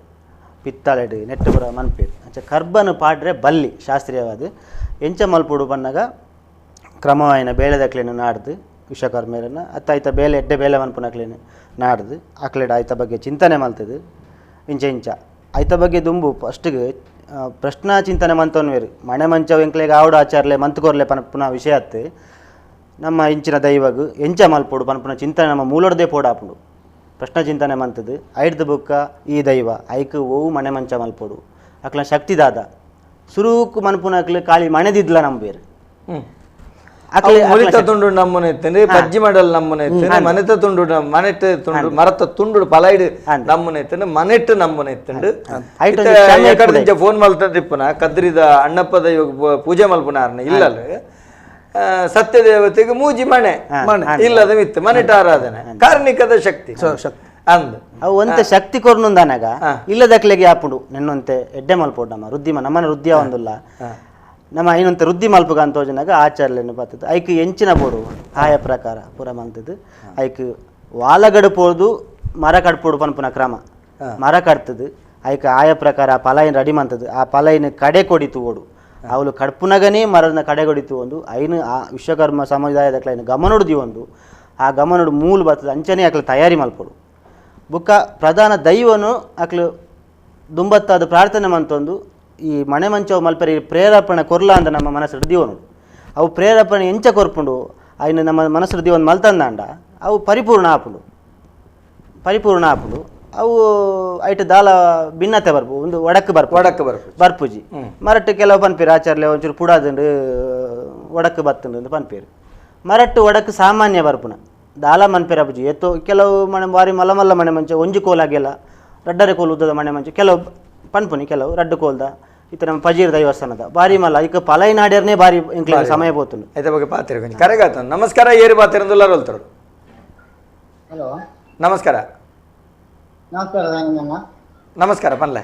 ಪಿತ್ತಳೆಡು ನೆಟ್ಟಪುರ ಮನ್ಪೇರು ಅಂಚ ಕರ್ಬನು ಪಾಡ್ರೆ ಬಲ್ಲಿ ಶಾಸ್ತ್ರೀಯವಾದ ಎಂಚ ಮಲ್ಪುಡು ಪನ್ನಾಗ ಕ್ರಮವಾಯಿನ ಬೇಳೆದಕ್ಲೇನು ನಾಡ್ದು ವಿಶ್ವಕರ್ಮೇರನ್ನ ಅತ್ತ ಬೇಲೆ ಎಡ್ಡೆ ಬೇಲೆ ಮನ್ಪುನಕ್ಲೇನು ನಾಡ್ದು ಅಕ್ಲೆಡ್ ಆಯ್ತ ಬಗ್ಗೆ ಚಿಂತನೆ ಮಲ್ತದು ಇಂಚ ಆಯ್ತ ಬಗ್ಗೆ ದುಂಬು ಫಸ್ಟಿಗೆ ಪ್ರಶ್ನಾ ಚಿಂತನೆ ಮಂತವನ್ವೇರು ಮನೆ ಮಂಚವು ಎಂಕ್ಲೆಗೆ ಆವಡು ಆಚಾರ್ಲೆ ಮಂತ್ಕೋರ್ಲೆ ಪುನಃ ವಿಷಯ ಅತ್ತು ನಮ್ಮ ಇಂಚಿನ ದೈವಗು ಎಂಚ ಮಲ್ಪೋಡು ಪನ್ಪುನ ಚಿಂತನೆ ನಮ್ಮ ಮೂಲೊಡ್ದೇ ಪೋಡಾಪುಂಡು ಪ್ರಶ್ನ ಚಿಂತನೆ ಮಂತದು ಐಡ್ದು ಬುಕ್ಕ ಈ ದೈವ ಐಕ್ ಓವು ಮನೆ ಮಂಚ ಮಲ್ಪೋಡು ಅಕ್ಲ ಶಕ್ತಿ ದಾದ ಸುರೂಕು ಮನ್ಪುನ ಅಕ್ಲು ಕಾಳಿ ಮನೆದಿದ್ಲ ನಂಬೇರು ಮುರಿತ ತುಂಡು ನಮ್ಮನೆ ಎತ್ತಂದ್ರೆ ಪಜ್ಜಿ ಮಾಡಲ್ ನಮ್ಮನೆ ಎತ್ತಂದ್ರೆ ಮನೆತ ತುಂಡು ಮನೆಟ್ ತುಂಡು ಮರತ ತುಂಡು ಪಲೈಡ್ ನಮ್ಮನೆ ಎತ್ತಂದ್ರೆ ಮನೆಟ್ ನಮ್ಮನೆ ಎತ್ತಂಡು ಫೋನ್ ಮಲ್ತಿಪ್ಪನ ಕದ್ರಿದ ಅಣ್ಣಪ್ಪ ದೈವ ಪೂಜೆ ಮಲ್ಪನಾರ್ನ ಇಲ್ಲಲ್ಲ ಸತ್ಯ ದೇವತೆಗೆ ಮೂಜಿ ಮನೆ ಇಲ್ಲದ ಮಿತ್ತು ಮನೆಟ್ ಆರಾಧನೆ ಕಾರ್ಣಿಕದ ಶಕ್ತಿ ಅಂದ್ ಅವು ಒಂತೆ ಶಕ್ತಿ ಕೊರ್ನುಂದನಾಗ ಇಲ್ಲದಕ್ಲೆಗೆ ಆಪುಡು ನೆನ್ನೊಂತೆ ಎಡ್ಡೆ ಮಲ್ಪೋಡು ನಮ್ಮ ರುದ್ದಿ ನಮ್ಮನ ರುದ್ದಿಯ ಒಂದುಲ್ಲ ನಮ್ಮ ಐನೊಂತೆ ರುದ್ದಿ ಮಲ್ಪಗ ಅಂತೋಜನಾಗ ಆಚಾರ್ಯನು ಬರ್ತದೆ ಐಕ್ ಎಂಚಿನ ಬೋಡು ಆಯ ಪ್ರಕಾರ ಪೂರ ಮಲ್ತದ್ದು ಐಕ್ ವಾಲ ಗಡುಪೋದು ಮರ ಕಡ್ಪೋಡು ಪನ್ಪುನ ಕ್ರಮ ಮರ ಕಟ್ತದು ಐಕ್ ಆಯ ಪ್ರಕಾರ ಪಲಾಯಿನ ರೆಡಿ ಮಂತದ್ದು ಆ ಪಲಾಯಿನ ಕಡೆ ಕೊಡಿತು ಓಡು ಅವಳು ಕಡ್ಪುನಗನೇ ಮರದ ಕಡೆ ಕೊಡಿತು ಒಂದು ಐನು ಆ ವಿಶ್ವಕರ್ಮ ಸಮುದಾಯದಕ್ಲ ಗಮನೊಡ್ದಿ ಒಂದು ಆ ಗಮನೊಡು ಮೂಲ ಬರ್ತದೆ ಅಂಚನೆ ಅಕ್ಲು ತಯಾರಿ ಮಲ್ಪೋಡು ಬುಕ್ಕ ಪ್ರಧಾನ ದೈವನು ಅಕ್ಲು ದುಂಬತ್ತಾದ ಪ್ರಾರ್ಥನೆ ಮಂತೊಂದು ಈ ಮನೆ ಮಂಚವು ಮಲ್ಪರಿ ಪ್ರೇರೇಪಣೆ ಕೊರ್ಲ ಅಂತ ನಮ್ಮ ಮನಸ್ಸು ಹಿಡಿದೀವನು ಅವು ಪ್ರೇರೇಪಣೆ ಎಂಚ ಕೊರ್ಪುಂಡು ಅಯ್ನ ನಮ್ಮ ಮನಸ್ಸು ಹಿಡಿದೀವನ್ ಮಲ್ತಂದಾಂಡ ಅವು ಪರಿಪೂರ್ಣ ಆಪುಂಡು ಅವು ಐಟ್ ದಾಲ ಭಿನ್ನತೆ ಬರ್ಪು ಒಂದು ಒಡಕ್ಕೆ ಬರ್ಪುಜಿ ಮರಟ್ಟು ಕೆಲವು ಪನ್ಪೇರು ಆಚಾರ್ಲೆ ಒಂಚೂರು ಪುಡಾದಂಡು ಒಡಕ್ಕೆ ಬತ್ತಂಡು ಅಂತ ಪನ್ಪೇರು ಮರಟ್ಟು ಒಡಕ್ಕೆ ಸಾಮಾನ್ಯ ಬರ್ಪುನ ದಾಲ ಮನ್ಪೇರು ಅಪ್ಪುಜಿ ಎತ್ತೋ ಕೆಲವು ಮನೆ ಬಾರಿ ಮಲ್ಲ ಮನೆ ಮಂಚ ಒಂಜಿ ಕೋಲಾಗೆಲ್ಲ ರಡ್ಡರೆ ಕೋಲು ಉದ್ದದ ಮನೆ ಮಂಚ ಕೆಲವು ಪನ್ಪುನಿ ಕೆಲವು ರಡ್ಡು ಕೋಲ್ದ ಇತ್ತ ನಮ್ಮ ಪಜೀರ್ ದೈವಸ್ಥಾನದ ಬಾರಿ ಮಲ್ಲ ಈಗ ಪಲೈನಾಡ್ಯರ್ನೇ ಬಾರಿ ಎಂಕ್ಲ ಸಮಯ ಬೋತುಂಡು ಐತ ಬಗ್ಗೆ ಪಾತಿರ ಕರೆಗಾತ ನಮಸ್ಕಾರ ಏರಿ ಬಾತಿರಂದುಲ್ಲ ರೋಲ್ತರು ಹಲೋ ನಮಸ್ಕಾರ ನಮಸ್ಕಾರ ಪನ್ಲೆ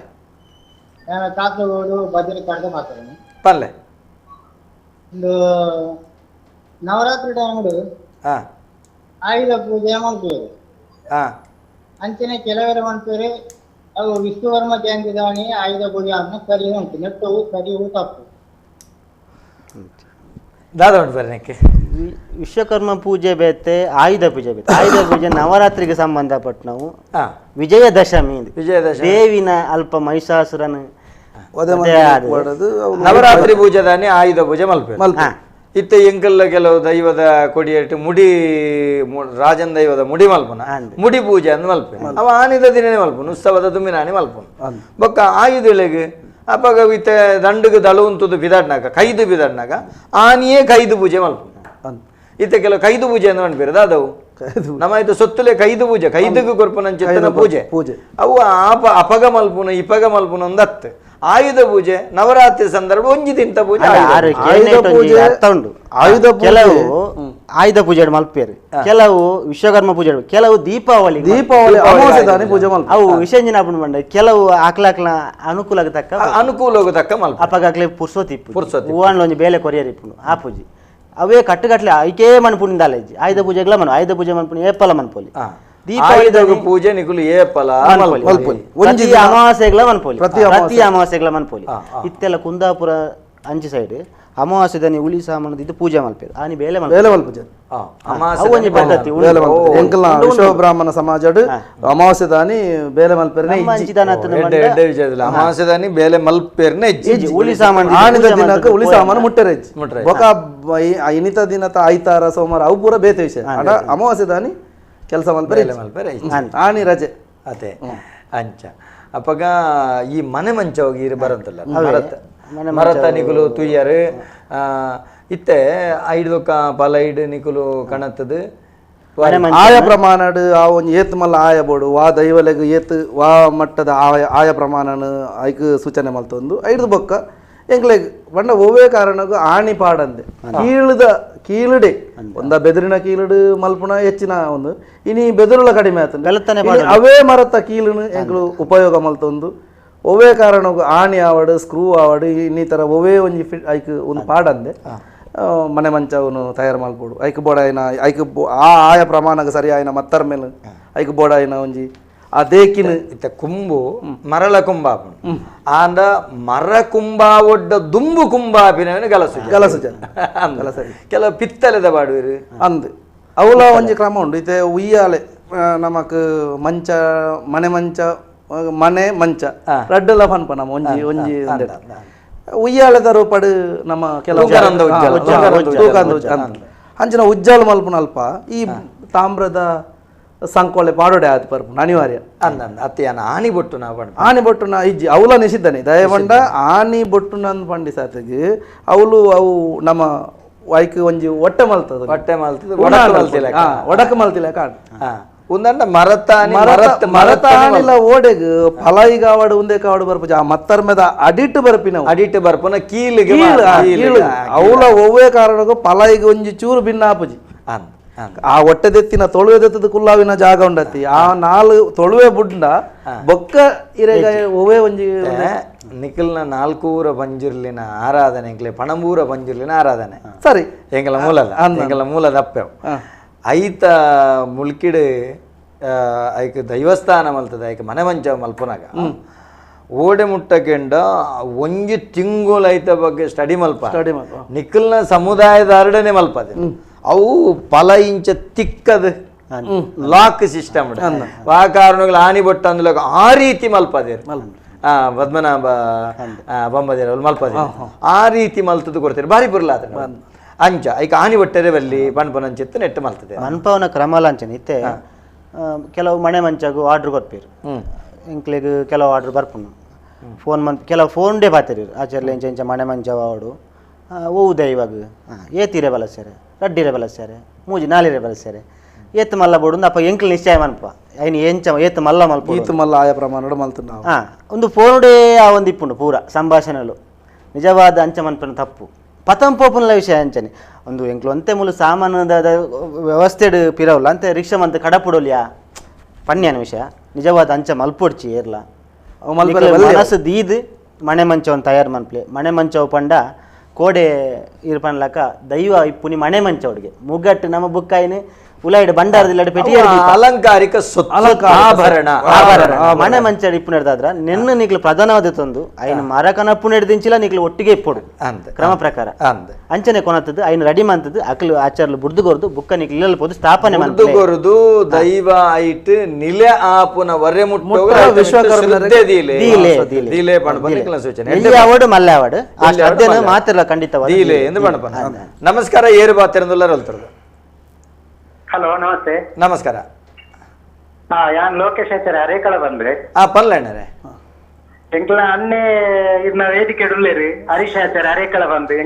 ನಾನು ಕಾಸರಗೋಡು ಭದ್ರಕಾಳಿಂದ ಮಾತಾಡೋಣ ಪನ್ಲೆ ಒಂದು ನವರಾತ್ರಿ ಟೈಮ್ಡು ಆಯುಧ ಪೂಜೆ ಮಾಡ್ತೀವಿ ಅಂಚನೆ ಕೆಲವರ ಮಾಡ್ತೀವಿ ಅವು ವಿಶ್ವಕರ್ಮ ಜಯಂತಿ ದಾಣಿ ಆಯುಧ ಪೂಜೆ ಅನ್ನ ಸರಿ ಉಂಟು ನೆಟ್ಟವು ಸರಿ ತಪ್ಪು ದಾದ ಉಂಟು ಬರ್ನಕ್ಕೆ ವಿಶ್ವಕರ್ಮ ಪೂಜೆ ಬೇತೆ ಆಯುಧ ಪೂಜೆ ನವರಾತ್ರಿಗೆ ಸಂಬಂಧಪಟ್ಟ ನಾವು ವಿಜಯದಶಮಿ ದೇವಿನ ಅಲ್ಪ ಮಹಿಷಾಸುರನ ನವರಾತ್ರಿ ಪೂಜೆದಾನೆ ಆಯುಧ ಪೂಜೆ ಮಲ್ಪೆ ಇತ್ತ ಎಂಕಲ್ಲ ಕೆಲವು ದೈವದ ಕೊಡಿಯಟ್ಟು ಮುಡಿ ರಾಜನ್ ದೈವದ ಮುಡಿ ಮಲ್ಪನ ಮುಡಿ ಪೂಜೆ ಅಂದ್ ಮಲ್ಪೆ ಅವ ಆನಿದ ದಿನನೇ ಮಲ್ಪನು ಉತ್ಸವದ ದುಮ್ಮಿನಾನೆ ಮಲ್ಪನು ಬೊಕ್ಕ ಆಯುಧಳಿಗೆ ಅಪಗ ಇತ್ತ ದಂಡಗ ದಳು ಉಂತುದು ಬಿದಾಡ್ನಾಗ ಕೈದು ಬಿದಾಡ್ನಾಗ ಆನಿಯೇ ಕೈದು ಪೂಜೆ ಮಲ್ಪನು ಇತ್ತ ಕೆಲವು ಕೈದು ಪೂಜೆ ಅಂತ ಮಾಡ್ಬೇರದ ಅದವು ನಮ್ಮ ಇದು ಸೊತ್ತಲೆ ಕೈದು ಪೂಜೆ ಕೈದುಗು ಕೊರ್ಪುನ ಪೂಜೆ ಅವು ಅಪಗ ಮಲ್ಪುನ ಇಪಗ ಮಲ್ಪುನ ಒಂದು ಹತ್ತು ಆಯುಧ ಪೂಜೆ ನವರಾತ್ರಿ ಸಂದರ್ಭ ಒಂಜಿದಿಂತ ಪೂಜೆ ಕೆಲವು ಆಯುಧ ಪೂಜೆ ಮಲ್ಪೇರು ಕೆಲವು ವಿಶ್ವಕರ್ಮ ಪೂಜೆ ಕೆಲವು ದೀಪಾವಳಿ ಪೂಜೆ ಅವು ವಿಸರ್ಜನೆ ಬಂದ ಕೆಲವು ಆಕ್ಲಾಕ್ಲ ಅನುಕೂಲ ತಕ್ಕ ಮಲ್ಪ ಅಪಗಾಕ್ಲೆ ಪುರ್ಸೋತಿ ಹೂವಣ್ಣ ಒಂಜಿ ಬೇಲೆ ಕೊರಿಯರ್ ಇಪ್ಪುಂಡು ಆ ಪೂಜೆ ಅವೇ ಕಟ್ಟುಗಟ್ಲೆ ಐಕೆ ಮನ್ಪುಣಿಂದ ಅಲೆಜ್ಜಿ ಆಯುಧ ಪೂಜೆಗಳ ಆಯುಧ ಪೂಜೆ ಮನ್ಪುಣಿ ಏಪಲ ಮನ್ಪೋಲಿ ದೀಪಾವಳಿ ಪೂಜೆ ನಿಕುಲು ಏಪಲ ಅಮಾವಾಸ್ಯೆಗಳ ಮನ್ಪೋಲಿ ಪ್ರತಿ ಅಮಾವಾಸ್ಯೆಗಳ ಮನ್ಪೋಲಿ ಇತ್ತೆಲ್ಲ ಕುಂದಾಪುರ ಅಂಚಿ ಸೈಡ್ ಅಮಾವಾಸ್ಯದ ಉಳಿ ಸಾಮಾನು ಇದು ಪೂಜೆ ಮಲ್ಪೇರು ಆನಿ ಬೇಲೆ ಮಲ್ಪೂಜೆ ವಿಶ್ವಬ್ರಾಹ್ಮಣ ಸಮಾಜ ಅಮಾವಾಸ್ಯದಾನಿ ಬೇಲೆ ಮಲ್ಪೇರ್ನೆ ಅಮಾವಾಸ್ಯದಾನಿ ಬೇಲೆ ಮಲ್ಪೇರ್ನೆ ಉಳಿ ಸಾಮಾನು ಆನಿದ ದಿನಕ್ಕೆ ಉಳಿ ಸಾಮಾನು ಮುಟ್ಟರೆಜ್ಜಿ ಬೊಕ ಐನಿತ ದಿನತ ಐತಾರ ಸೋಮವಾರ ಅವು ಪೂರ ಬೇತೆ ವಿಷಯ ಅಡ ಅಮಾವಾಸ್ಯದಾನಿ ಕೆಲಸ ಮಲ್ಪರೆ ಆಣಿ ರಜೆ ಅದೇ ಅಂಚ ಅಪ್ಪಗ ಈ ಮನೆ ಮಂಚ ಹೋಗಿ ಬರಂತಲ್ಲ ಮರತ ನಿಕುಲು ತುಯ್ಯರು ಇತ್ತೆ ಐಡ್ದೊಕ್ಕ ಪಲೈಡ್ ನಿಕುಲು ಕಣತ್ತದು ಆಯ ಪ್ರಮಾಣಡ್ ಆ ಒಂದು ಏತ್ ಮಲ್ಲ ಆಯ ಬೋಡು ವಾ ದೈವಲೆಗ್ ಏತ್ ವಾ ಮಟ್ಟದ ಆಯ ಪ್ರಮಾಣನ ಐಕ್ ಸೂಚನೆ ಮಲ್ತೊಂದು ಐದು ಬೊಕ್ಕ ಎಂಕ್ಲೆಗ್ ಬಂಡ ಒವ್ವೇ ಕಾರಣಕ್ಕೂ ಆಣಿ ಪಾಡಂದೆ ಕೀಳುಡೆ ಒಂದ ಬೆದರಿನ ಕೀಳುಡು ಮಲ್ಪುನ ಹೆಚ್ಚಿನ ಒಂದು ಇನಿ ಬೆದರುಳ ಕಡಿಮೆ ಆತಂದೆ ಅವೇ ಮರತ ಕೀಲುನು ಎಂಕ್ಲು ಉಪಯೋಗ ಮಲ್ತೊಂದು ಒವ್ವೇ ಕಾರಣಕ್ಕೂ ಆಣಿ ಆವಡು ಸ್ಕ್ರೂ ಆವಡು ಇನ್ನಿತರ ಒವ್ವೇ ಒಂಜಿ ಐಕ್ ಒಂದು ಪಾಡಂದೆ ಮನೆ ಮಂಚವನ್ನು ತಯಾರು ಮಲ್ಪೋಡು ಐಕ್ ಬೋಡ ಆಯ್ನ ಐಕ್ ಆಯ ಪ್ರಮಾಣಕ್ಕೆ ಸರಿ ಆಯ್ನ ಮತ್ತರ ಮೇಲೆ ಐಕ್ ಬೋಡ ಆಯ್ನ ಒಂಜಿ ಆ ದೇಕಿನ ಇತ್ತ ಕುಂಬು ಮರಳ ಕುಂಬಾಪು ಆಂಡ ಮರ ಕುಂಬ ಒಡ್ಡ ದುಂಬು ಕುಂಬಾಪಿನ ಗಲಸು ಕೆಲವು ಪಿತ್ತಲೆದ ಬಾಡುವರು ಅಂದ್ ಅವಲ ಒಂಜಿ ಕ್ರಮ ಉಂಡು ಇತ್ತೆ ಉಯ್ಯಾಲೆ ನಮಕ್ ಮಂಚ ಮನೆ ಮಂಚ ಮನೆ ಮಂಚ ರಡ್ಡಲ ಪನ್ಪ ನಮ್ಮ ಒಂಜಿ ಒಂಜಿ ಉಯ್ಯಾಲೆ ರೂಪಡು ನಮ್ಮ ಕೆಲವು ಅಂಚಿನ ಉಜ್ಜಾಲ ಮಲ್ಪುನ ಅಲ್ಪ ಈ ತಾಮ್ರದ ಸಂಕೋಲೆ ಪಾಡೋಡೆ ಆದ ಪರ್ಪು ಅನಿವಾರ್ಯ ಅತ್ತೆಯನ್ನ ಆನಿ ಬೊಟ್ಟು ನಾ ಆನಿ ಬೊಟ್ಟು ನಾ ಇಜ್ಜಿ ಅವಲ ನಿಷಿದ್ಧನೆ ದಯವಂಡ ಆನಿ ಬೊಟ್ಟು ನಂದು ಪಂಡಿಸಾತಿಗೆ ಅವಳು ಅವು ನಮ್ಮ ವೈಕ್ ಒಂಜಿ ಹೊಟ್ಟೆ ಮಲ್ತದ ಒಡಕ ಮಲ್ತಿಲ್ಲ ಕಾಡ್ ಉಂದಂಡ ಮರತಾನಿಲ್ಲ ಓಡೆಗ್ ಫಲಾಯಿಗ ಆವಡು ಉಂದೆ ಕಾವಡು ಬರ್ಪು ಆ ಮತ್ತರ್ ಮೇದ ಅಡಿಟ್ ಬರ್ಪಿನ ಅಡಿಟ್ ಬರ್ಪುನ ಕೀಲಿಗೆ ಅವಳ ಒವ್ವೇ ಕಾರಣಕ್ಕೂ ಫಲಾಯಿಗ ಒಂಜಿ ಚೂರು ಭಿನ್ನ ಆಪುಜಿ ಆ ಹೊಟ್ಟೆದೆತ್ತಿನ ತೊಳುವೆದೆತ್ತದ ಕುಲ್ಲಾವಿನ ಜಾಗ ಉಂಡತಿ ಆ ನಾಲ್ ತೊಳುವೆ ಬುಡ್ಡ ಬೊಕ್ಕ ಇರೆಗ ಒವ್ವೇ ಒಂಜಿ ನಿಖಿಲ್ನ ನಾಲ್ಕೂರ ಪಂಜುರ್ಲಿನ ಆರಾಧನೆ ಎಂಕ್ಲೆ ಪಣಂಬೂರ ಪಂಜುರ್ಲಿನ ಆರಾಧನೆ ಸರಿ ಎಂಗಲ ಮೂಲ ದಪ್ಪೆವು ಐತ ಮುಲ್ಕಿಡ್ ಐಕ್ ದೈವಸ್ಥಾನ ಮಲ್ತದ ಐಕ್ ಮನೆ ಮಂಚ ಮಲ್ಪನಾಗ ಓಡೆ ಮುಟ್ಟಕೆಂಡ ಒಂಜಿ ತಿಂಗುಲ್ ಐತ ಬಗ್ಗೆ ಸ್ಟಡಿ ಮಲ್ಪ ನಿಖಿಲ್ನ ಸಮುದಾಯದ ಹರಡನೆ ಮಲ್ಪದೆ ಅವು ಫಲ ಇಂಚ ತಿಕ್ಕದ ಲಾಕ್ ಸಿಸ್ಟಮ್ ಆ ಕಾರಣಗಳು ಆನಿ ಬೊಟ್ಟ ಅಂದ್ಲ ಆ ರೀತಿ ಮಲ್ಪದೆ ಪದ್ಮನಾಭ ಬೊಂಬದೇರ ಮಲ್ಪದೆ ಆ ರೀತಿ ಮಲ್ತದ್ದು ಕೊಡ್ತಾರೆ ಬಾರಿ ಬುರ್ಲಾತ ಅಂಚ ಐಕ ಆನಿ ಬಟ್ಟರೆ ಬಲ್ಲಿ ಪನ್ಪನಂಚಿತ್ತು ನೆಟ್ಟು ಮಲ್ತದೆ ಮನ್ಪವನ ಕ್ರಮಲಾಂಚನ ಇತ್ತೆ ಕೆಲವು ಮನೆ ಮಂಚಾಗು ಆರ್ಡ್ರ್ ಕೊಡ್ಪೇರು ಇಂಕ್ಲಿಗೆ ಕೆಲವು ಆರ್ಡ್ರ್ ಬರ್ಪುನು ಫೋನ್ ಮಂತ್ ಕೆಲವು ಫೋನ್ ಡೇ ಬಾತಿರಿ ಆಚರ್ಲೆ ಇಂಚ ಇಂಚ ಮನೆ ಮಂಚವ ಆವಡು ಓವುದ ಇವಾಗ ಏತಿರೆ ಬಲಸ್ಯಾರೆ ರಡ್ಡಿರೆ ಬಲಸ್ಯಾರೆ ಮೂಜಿ ನಾಲಿರೆ ಬಲಸ್ಯಾರೆ ಏತ್ ಮಲ್ಲ ಬೋಡು ಅಪ್ಪ ಎಂಕ್ಲು ನಿಶ್ಚಯ ಮನ್ಪ ಐನು ಎಂಚ ಏತ್ ಮಲ್ಲ ಮಲ್ಪ ಈತ್ ಮಲ್ಲ ಆಯ ಪ್ರಮಾಣ ಮಲ್ತು ಒಂದು ಫೋನುಡೇ ಆ ಒಂದು ಇಪ್ಪುಂಡು ಪೂರ ಸಂಭಾಷಣೆಲು ನಿಜವಾದ ಅಂಚ ಮನ್ಪನ ತಪ್ಪು ಪತಂ ಪೋಪುನ್ಲ ವಿಷಯ ಅಂಚನೆ ಒಂದು ಎಂಕ್ಲು ಅಂತೆ ಮುಲು ಸಾಮಾನದ ವ್ಯವಸ್ಥೆ ಪಿರವಲ್ಲ ಅಂತೆ ರಿಕ್ಷಾ ಮಂತ್ ಕಡಪುಡೋಲ್ಯಾ ಪಣ್ಯನ ವಿಷಯ ನಿಜವಾದ ಅಂಚ ಮಲ್ಪೊಡ್ಚಿ ಏರ್ಲ ಮನಸ್ಸು ದೀದ್ ಮನೆ ಮಂಚವನ್ನು ತಯಾರು ಮನ್ಪ್ಲೆ ಮನೆ ಮಂಚವು ಪಂಡ ಕೋಡೆ ಇರ್ಪನ್ಲಕ ದೈವ ಇಪ್ಪುನಿ ಮನೆ ಮಂಚ ಹುಡುಗೆ ಮುಗ್ಗಟ್ಟು ನಮ್ಮ ಬುಕ್ಕಾಯಿನಿ ಉಲಾಯಿಡ್ ಬಂಡಾರದಿಲ್ಲ ಪೆಟಿಯ ಅಲಂಕಾರಿಕ ಆಭರಣ ಮನೆ ಮಂಚ ಇಪ್ಪು ನಡೆದಾದ್ರ ನೆನ್ನ ನಿಕ್ಲು ಪ್ರಧಾನವಾದ ತಂದು ಐನು ಮರಕನಪ್ಪು ನಡೆದಿಂಚಿಲ್ಲ ನಿಕ್ಲು ಒಟ್ಟಿಗೆ ಇಪ್ಪೊಡು ಕ್ರಮ ಪ್ರಕಾರ ಅಂಚನೆ ಕೊನತ್ತದು ಐನು ರೆಡಿ ಮಂತದ್ದು ಅಕ್ಲು ಆಚಾರ್ಲು ಬುಡ್ದುಗೊರ್ದು ಬುಕ್ಕ ನಿಕ್ಲು ಇಲ್ಲಲ್ಲಿ ಪೋದು ಸ್ಥಾಪನೆ ಬುಡ್ದುಗೊರ್ದು ದೈವ ಐಟ್ ನಿಲೆ ಆಪುನ ವರೆ ಮುಟ್ಟೋಗ ಅವಾರ್ಡ್ ಮಲ್ಲ ಅವಾರ್ಡ್ ಅದೇನು ಮಾತಿರಲ್ಲ ಖಂಡಿತವಾಗಿ ದೀಲೆ ಎಂದು ಬಣಪನ ನಮಸ್ಕಾರ ಏರು ಬಾತಿರಂದುಲ್ಲ ಹೇಳ್ತಾರೆ ಹಲೋ ನಮಸ್ತೆ ನಮಸ್ಕಾರ ಯಾನ್ ಲೋಕೇಶ್ ಆಚಾರ್ಯ ಅರೇಕಳ ಬಂದ್ರೆ ಪನ್ಲಣ್ಣರೇ ಎಂಕ್ಲ ಅನ್ನೆ ಇರ್ನ ವೇದಿಕೆ ಉಳ್ಳೇರಿ ಹರೀಶ್ ಆಚಾರ್ಯ ಅರೇಕಳ ಬಂದು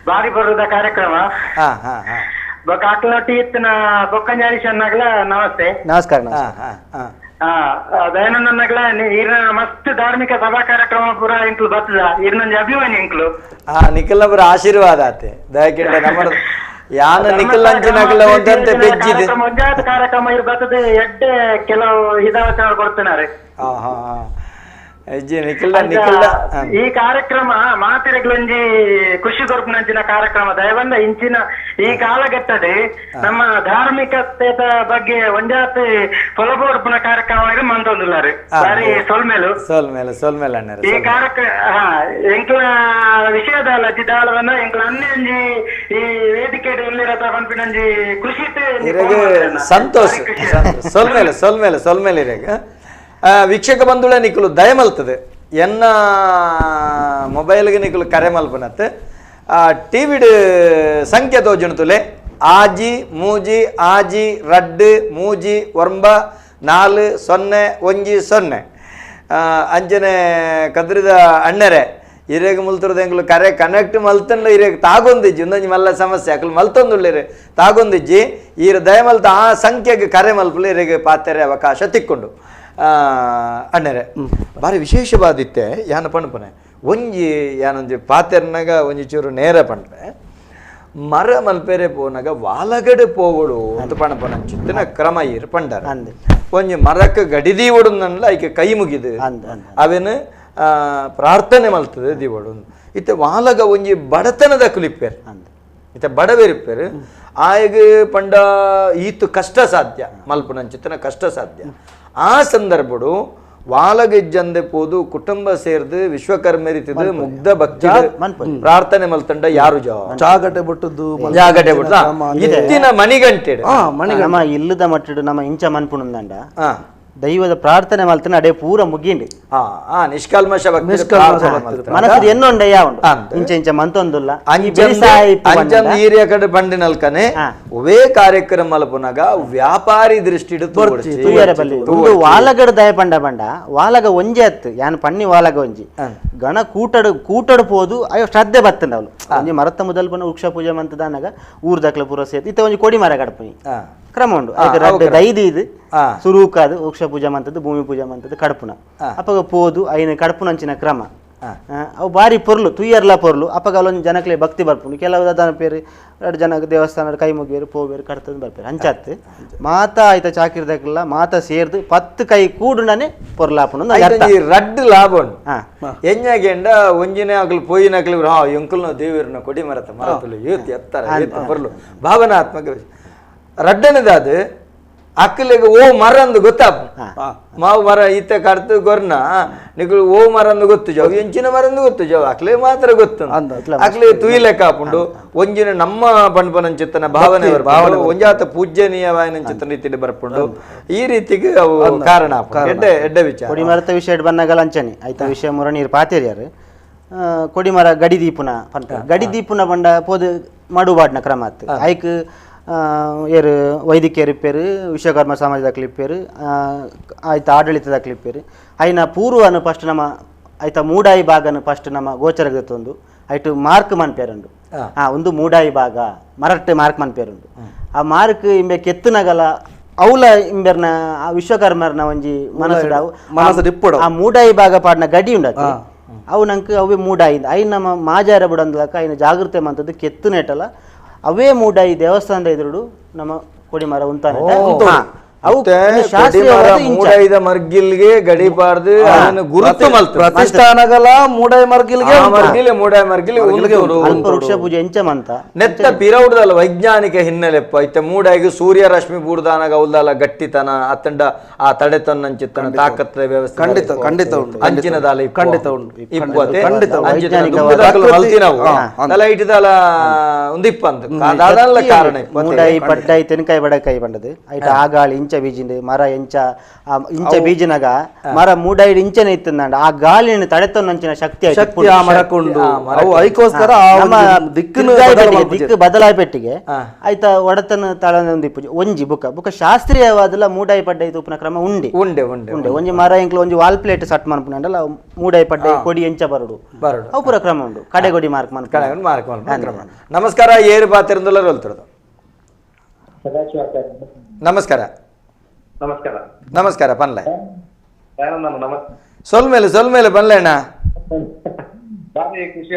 ಬಾರಿ ಬರುದ ಕಾರ್ಯಕ್ರಮ ಅಕ್ಲೊಟ್ಟಿ ಇತ್ತಿನ ಬೊಕ್ಕಂಜಾರೀಶ್ ಅನ್ನಗ್ಲ ನಮಸ್ತೆ ನಮಸ್ಕಾರ ದಯಾನಂದನ್ನಗ್ಲ ಇರ್ನ ಮಸ್ತ್ ಧಾರ್ಮಿಕ ಸಭಾ ಕಾರ್ಯಕ್ರಮ ಪೂರ ಇಂಕ್ಲು ಬರ್ತದ ಇರ್ನಂಜ ಅಭಿಮಾನಿ ಇಂಕ್ಲು ನಿಖಿಲ್ನ ಪೂರ ಆಶೀರ್ವಾದ ಆತೆ ದಯಕೆಂಡ ನಮ್ಮ ಯಾನ ನಿಖಿಲ್ಂಚಿನಗಲ ಒಂದಂತೆ ಬೆಜ್ಜಿದೆ ಮುಂಜಾತ ಕಾರ್ಯಕ್ರಮ ಇರ್ ಬರ್ತದೆ ಎಡ್ಡೆ ಕೆಲವು ಹಿತವಚನ ಕೊಡ್ತಿನಾರೆ ಈ ಕಾರ್ಯಕ್ರಮ ಮಾತಿರಗ್ಲಂಜಿ ಕೃಷಿ ಗೊರ್ಪುನಂಚಿನ ಕಾರ್ಯಕ್ರಮ ದಯವಂದ ಇಂಚಿನ ಈ ಕಾಲಘಟ್ಟದೆ ನಮ್ಮ ಧಾರ್ಮಿಕತೆ ಬಗ್ಗೆ ಒಂಜಾತಿ ಫಲಬೋರ್ಪುನ ಕಾರ್ಯಕ್ರಮ ಮಂತೊಂದುಲ್ಲಾರೆ ಬಾರಿ ಸೊಲ್ಮೇಲು ಈ ಕಾರ್ಯಕ್ರಮ ಎಂಕ್ಲ ವಿಷಯದ ಲಜ್ಜಿದಾಳವನ್ನ ಎಂಕ್ಲ ಅನ್ನಂಜಿ ಈ ವೇದಿಕೆ ಉಳ್ಳಿರತ ಪಂಪಿನಂಜಿ ಕೃಷಿ ಸಂತೋಷ ಸೊಲ್ಮೇಲೆ ವೀಕ್ಷಕ ಬಂಧುಳ ನಿಖಲು ದಯ ಮಲ್ತದೆ ಎನ್ನ ಮೊಬೈಲ್ಗೆ ನಿಖಲು ಕರೆ ಮಲ್ಪನತ್ತೆ ಟಿವಿಡ್ ಸಂಖ್ಯೆ ತೋಜುಣುತುಲೆ ಆಜಿ ಮೂಜಿ ಆಜಿ ರಡ್ಡು ಮೂಜಿ ಒರ್ಂಬ 4-0-1-0 ಅಂಚನೆ ಕದ್ರಿದ ಅಣ್ಣರೆ ಇರೇಗ ಮುಲ್ತರದ ಎಂಗ್ಲು ಕರೆ ಕನೆಕ್ಟ್ ಮಲ್ತಂಡು ಇರೇಗ ತಾಗೊಂದಿಜ್ಜಿ ಒಂದೊಂದು ಮಲ್ಲ ಸಮಸ್ಯೆ ಅಕ್ಲು ಮಲ್ತೊಂದುಳ್ಳಿರಿ ತಾಗೊಂದಿಜ್ಜಿ ಈರ ದಯಮಲ್ತ ಆ ಸಂಖ್ಯೆಗೆ ಕರೆ ಮಲ್ಪಲು ಇರೇಗ ಪಾತ್ರೆ ಅವಕಾಶ ತಿಕ್ಕೊಂಡು ಅಣ್ಣರೆ ಭಾರಿ ವಿಶೇಷವಾದಿತ್ತೆ ಯಾನ ಪಣಪನೆ ಒಂಜಿ ಯಾನೊಂಜಿ ಪಾತೆರ್ನಾಗ ಒಂಜಿ ಚೂರು ನೇರ ಪಂಡ್ರೆ ಮರ ಮಲ್ಪೇರೆ ಪೋನಾಗ ವಾಲಗಡೆ ಪೋವಡು ಅಂತ ಪಣಪನಂಚಿತ್ತಿನ ಕ್ರಮ ಇರು ಪಂಡರ ಒಂಜಿ ಮರಕ್ಕೆ ಗಡಿದಿ ಒಡುನಲ್ಲ ಐಕೆ ಕೈ ಮುಗಿದು ಅವೇನು ಪ್ರಾರ್ಥನೆ ಮಲ್ತದೆ ದಿವಡು ಇತ್ತೆ ವಾಲಗ ಒಂಜಿ ಬಡತನದ ಕುಲಿಪ್ಪೇರು ಇತ್ತೆ ಬಡವೇರಿಪ್ಪೇರು ಆಯ್ಗೆ ಪಂಡ ಈತು ಕಷ್ಟ ಸಾಧ್ಯ ಮಲ್ಪನಂಚಿತ್ತಿನ ಕಷ್ಟ ಸಾಧ್ಯ ಆ ಸಂದರ್ಭಡು ವಾಲಗೆಜ್ಜಂದೆ ಪೋದು ಕುಟುಂಬ ಸೇರ್ದು ವಿಶ್ವಕರ್ಮೆರಿತಿದು ಮುಗ್ಧ ಭಕ್ತಿ ಪ್ರಾರ್ಥನೆ ಮಲ್ತಂಡ ಯಾರು ಜಾಗಟೆ ಬಿಟ್ಟದ್ದು ಜಾಗಟೆ ಬಿಟ್ಟ ಇತ್ತಿನ ಮಣಿಗಂಟೆ ನಮ್ಮ ಇಲ್ಲದ ಮಟ್ಟಿಡು ನಮ್ಮ ಇಂಚ ಮನ್ಪುಣಂದಂಡ ದೈವದ ಪ್ರಾರ್ಥನೆ ಮಲ್ತನ ಅಡೆ ಪೂರ ಮುಗಿಂಡಿ ನಿಷ್ಕಲ್ಮಶ ಮನಸ್ಸು ಎನ್ನೊಂಡ ಯಾವುಂಡು ಇಂಚ ಇಂಚ ಮಂತೊಂದುಲ್ಲ ಹಿರಿಯ ಕಡೆ ಬಂಡಿನಲ್ಕನೆ ಒವೇ ಕಾರ್ಯಕ್ರಮ ಮಲ್ಪುನಾಗ ವ್ಯಾಪಾರಿ ದೃಷ್ಟಿ ವಾಲಗಡ ದಯ ಪಂಡ ಬಂಡ ವಾಲಗ ಒಂಜಿ ಅತ್ತು ಯಾನ್ ಪಣ್ಣಿ ವಾಲಗ ಒಂಜಿ ಗಣ ಕೂಟಡು ಪೋದು ಅಯ್ಯೋ ಶ್ರದ್ಧೆ ಬತ್ತಂಡ ಅವಳು ಒಂಜಿ ಮರತ್ತ ಮೊದಲು ಬನ್ನ ವೃಕ್ಷ ಪೂಜೆ ಮಂತದಾನಾಗ ಊರ್ ದಕ್ಲ ಪೂರ ಸೇರ್ತು ಇತ್ತ ಒಂಜಿ ಕೊಡಿ ಮರ ಕಡಪನಿ ಕ್ರಮ ಉಂಡು ದೈದಿ ಇದು ಸುರೂಕಾದು ವೃಕ್ಷ ಪೂಜೆ ಮಂತದ್ದು ಭೂಮಿ ಪೂಜೆ ಮಂತದ್ದು ಕಡಪುನ ಅಪ್ಪಗ ಪೋದು ಐನ ಕಡಪುನಂಚಿನ ಕ್ರಮ ಅವು ಬಾರಿ ಪೊರ್ಲು ತುಯ್ಯರ್ಲ ಪೊರ್ಲು ಅಪ್ಪಗ ಅಲ್ಲೊಂದು ಜನಕ್ಲೆ ಭಕ್ತಿ ಬರ್ಪುಂಡು ಕೆಲವು ದನ ಪೇರು 2 ಜನ ದೇವಸ್ಥಾನ ಕೈ ಮುಗಿಯರು ಪೋಬೇರು ಕಡ್ತದ್ದು ಬರ್ಪೇರು ಅಂಚತ್ತು ಮಾತ ಆಯ್ತ ಚಾಕಿರ್ದಕ್ಕೆಲ್ಲ ಮಾತ ಸೇರ್ದು 10 ಕೈ ಕೂಡುನೇ ಪೊರ್ಲಾಪುನ ರಡ್ಡು ಲಾಭ ಉಂಟು ಎಂಜಾಗೆಂಡ ಒಂಜಿನೇ ಆಗ್ಲು ಪೋಯಿನ ಆಗ್ಲಿ ಎಂಕಲ್ನ ದೇವರನ್ನ ಕೊಡಿ ಮರತ ಮರತಲು ಯೂತ್ ಎತ್ತರ ಬರ್ಲು ಭಾವನಾತ್ಮಕ ರಡ್ಡನದಾದ ಅಕ್ಕಲಿಗೆ ಓ ಮರ ಅಂದು ಗೊತ್ತಾಪ ಮಾವು ಮರ ಈತ ಕಡ್ತು ಗೊರ್ನ ನಿಗಳು ಓ ಮರ ಅಂದು ಗೊತ್ತು ಜಾವ್ ಎಂಚಿನ ಮರ ಅಂದು ಗೊತ್ತು ಜಾವ್ ಅಕ್ಲೆ ಮಾತ್ರ ಗೊತ್ತು ಅಕ್ಲೆ ತುಯಿಲೆಕ್ಕ ಹಾಕೊಂಡು ಒಂಜಿನ ನಮ್ಮ ಪಣಪನಂಚಿತ್ತನ ಭಾವನೆ ಒಂಜಾತ ಪೂಜ್ಯನೀಯವಾಯನ ಚಿತ್ರ ರೀತಿಯಲ್ಲಿ ಬರ್ಕೊಂಡು ಈ ರೀತಿಗೆ ಅವು ಕಾರಣ ಎಡ್ಡೆ ವಿಚಾರ ಕೊಡಿ ಮರತ ವಿಷಯ ಬಂದಾಗಲ್ಲ ಅಂಚನೆ ಆಯ್ತಾ ವಿಷಯ ಮುರ ನೀರು ಪಾತೇರಿಯಾರು ಕೊಡಿ ಮರ ಗಡಿ ದೀಪುನ ಪಂತ ಗಡಿ ದೀಪುನ ಬಂಡ ಪೋದು ಮಡುಬಾಡ್ನ ಕ್ರಮ ಆಯ್ತು ಐಕ್ ಏರು ವೈದ್ಯಕೀಯರು ಇಪ್ಪೇರು ವಿಶ್ವಕರ್ಮ ಸಮಾಜದ ಇಪ್ಪೇರು ಆಯ್ತು ಆಡಳಿತದ ಇಪ್ಪೇರು ಐನ ಪೂರ್ವನು ಫಸ್ಟ್ ನಮ್ಮ ಆಯ್ತಾ ಮೂಡಾಯಿ ಭಾಗನು ಫಸ್ಟ್ ನಮ್ಮ ಗೋಚರಕ್ಕೆ ತಂದು ಆಯ್ತು ಮಾರ್ಕ್ ಮನ್ಪೇರುಂಡು ಒಂದು ಮೂಡಾಯಿ ಭಾಗ ಮರಟ್ಟೆ ಮಾರ್ಕ್ ಮನ್ಪೇರುಂಡು ಆ ಮಾರ್ಕ್ ಇಂಬೆ ಕೆತ್ತನಗಲ ಅವಲ ಇಂಬೆರ್ನ ವಿಶ್ವಕರ್ಮರ್ನ ಒಂಜಿ ಮನಸ್ಸು ಆ ಮೂಡಾಯಿ ಭಾಗ ಪಾಡ್ನ ಗಡಿ ಉಂಡತಿ ಅವು ನಂಗೆ ಅವೇ ಮೂಡಾಯಿ ಐನ್ ನಮ್ಮ ಮಾಜಾರ ಬಿಡಂದಲಕ ಐನ ಜಾಗೃತಿ ಮಂತದ್ದು ಕೆತ್ತನೇಟಲ್ಲ ಅವೇ ಮೂಡಾಯಿ ದೇವಸ್ಥಾನದ ಎದುರು ನಮ್ಮ ಕೊಡಿ ಮರ ಉಂತಾನೆ ಮೂಡಾಯಿದ ಮರ್ಗಿಲ್ಗೆ ಗಡಿಪಾರ್ದು ಗುರುತು ಪ್ರತಿಷ್ಠಾನಗಲ ಮೂಡಾಯಿ ಮರ್ಗಿಲ್ಗೆ ಮೂಡಾಯಿ ಮರ್ಗಿಲ್ ವೃಕ್ಷ ಪೂಜೆ ಎಂಚಮಂತ ನೆತ್ತ ಪಿರೌಡದಲ್ಲ ವೈಜ್ಞಾನಿಕ ಹಿನ್ನೆಲೆಪ್ಪ ಐತೆ ಮೂಡಾಯಿಗೆ ಸೂರ್ಯ ರಶ್ಮಿ ಬೂರ್ದಾನಾಗ ಅವಲ್ದಲ್ಲ ಗಟ್ಟಿತನ ಅತ್ತಂಡ ಆ ತಡೆತನ್ನಂಚಿತ್ತನ ತಾಕತ್ತ ವ್ಯವಸ್ಥೆ ಖಂಡಿತ ಖಂಡಿತ ಉಂಟು ಅಂಚಿನ ದಾಲ ಖಂಡಿತ ಉಂಟು ಖಂಡಿತ ಇಟ್ಟಿದಲ್ಲ ಒಂದಿಪ್ಪಂತ ಅದಲ್ಲ ಕಾರಣ ಮೂಡಾಯಿ ಪಡ್ಡಾಯಿ ತೆನಕಾಯಿ ಬಡಕಾಯಿ ಬಂಡದು ಐಟ ಆಗಾಳಿ ಇಂಚ ಬೀಜಿಂದು ಮರ ಇಂಚ ಬೀಜಿನಾಗ ಮರ ಮೂಡಾಯಿಡ್ ಇಂಚನೆ ಇತ್ತಂದ ಆ ಗಾಳಿನ ತಡೆತೊಂದಂಚಿನ ಶಕ್ತಿ ದಿಕ್ಕು ಬದಲಾಯಿ ಪೆಟ್ಟಿಗೆ ಆಯ್ತಾ ಒಡತನ ತಳಂದಿ ಪೂಜೆ ಒಂಜಿ ಬುಕ್ಕ ಶಾಸ್ತ್ರೀಯವಾದಲ್ಲ ಮೂಡಾಯಿ ಪಡ್ಡಾಯಿ ತೂಪಿನ ಕ್ರಮ ಉಂಡೆ ಒಂಜಿ ಮರ ಇಂಕ್ಲು ಒಂಜಿ ವಾಲ್ ಪ್ಲೇಟ್ ಸಟ್ ಮನ್ಪುಂಡಲ್ಲ ಮೂಡಾಯಿ ಪಡ್ಡಾಯಿ ಕೊಡಿ ಎಂಚ ಬರಡು ಅವು ಪೂರ ಕ್ರಮ ಉಂಡು ಕಡೆಗೊಡಿ ಮಾರ್ಕ್ ನಮಸ್ಕಾರ ಏರು ಪಾತಿರಂದಲ್ಲ ಹೇಳ್ತಿರೋದು ನಮಸ್ಕಾರ ನಮಸ್ಕಾರ ನಮಸ್ಕಾರ ಪನ್ಲೆ ನಮಸ್ತೆ ಸೊಲ್ ಮೇಲೆ ಪನ್ಲೆಣ್ಣ ಬಾರಿ ಖುಷಿ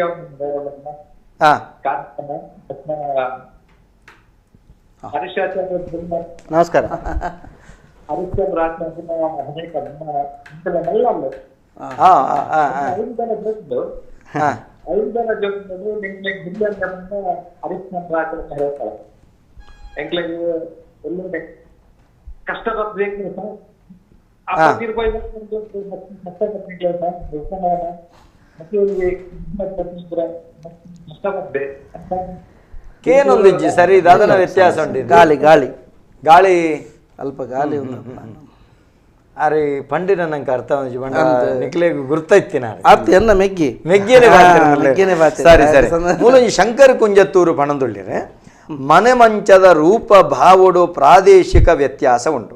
ನಮಸ್ಕಾರ ಕೇನೊಂದಿಜ್ಜಿ ಸರಿ ಅದನ್ನ ವ್ಯತ್ಯಾಸ ಉಂಟು ಗಾಳಿ ಗಾಳಿ ಗಾಳಿ ಅಲ್ಪ ಗಾಳಿ ಅರೆ ಪಂಡಿನ ನಂಗೆ ಅರ್ಥ ನಿಕ್ಲೆ ಗುರ್ತೈತಿ ನಾನು ಅರ್ಥ ಎನ್ನ ಮೆಗ್ಗಿ ಮೆಗ್ಗಿನೇ ಸರಿ ಸರಿ ಮೂಲೊಂಜಿ ಶಂಕರ ಕುಂಜತ್ತೂರು ಪಣಂದುಳ್ಳಿರೆ ಮನೆ ಮಂಚದ ರೂಪ ಭಾವಡು ಪ್ರಾದೇಶಿಕ ವ್ಯತ್ಯಾಸ ಉಂಟು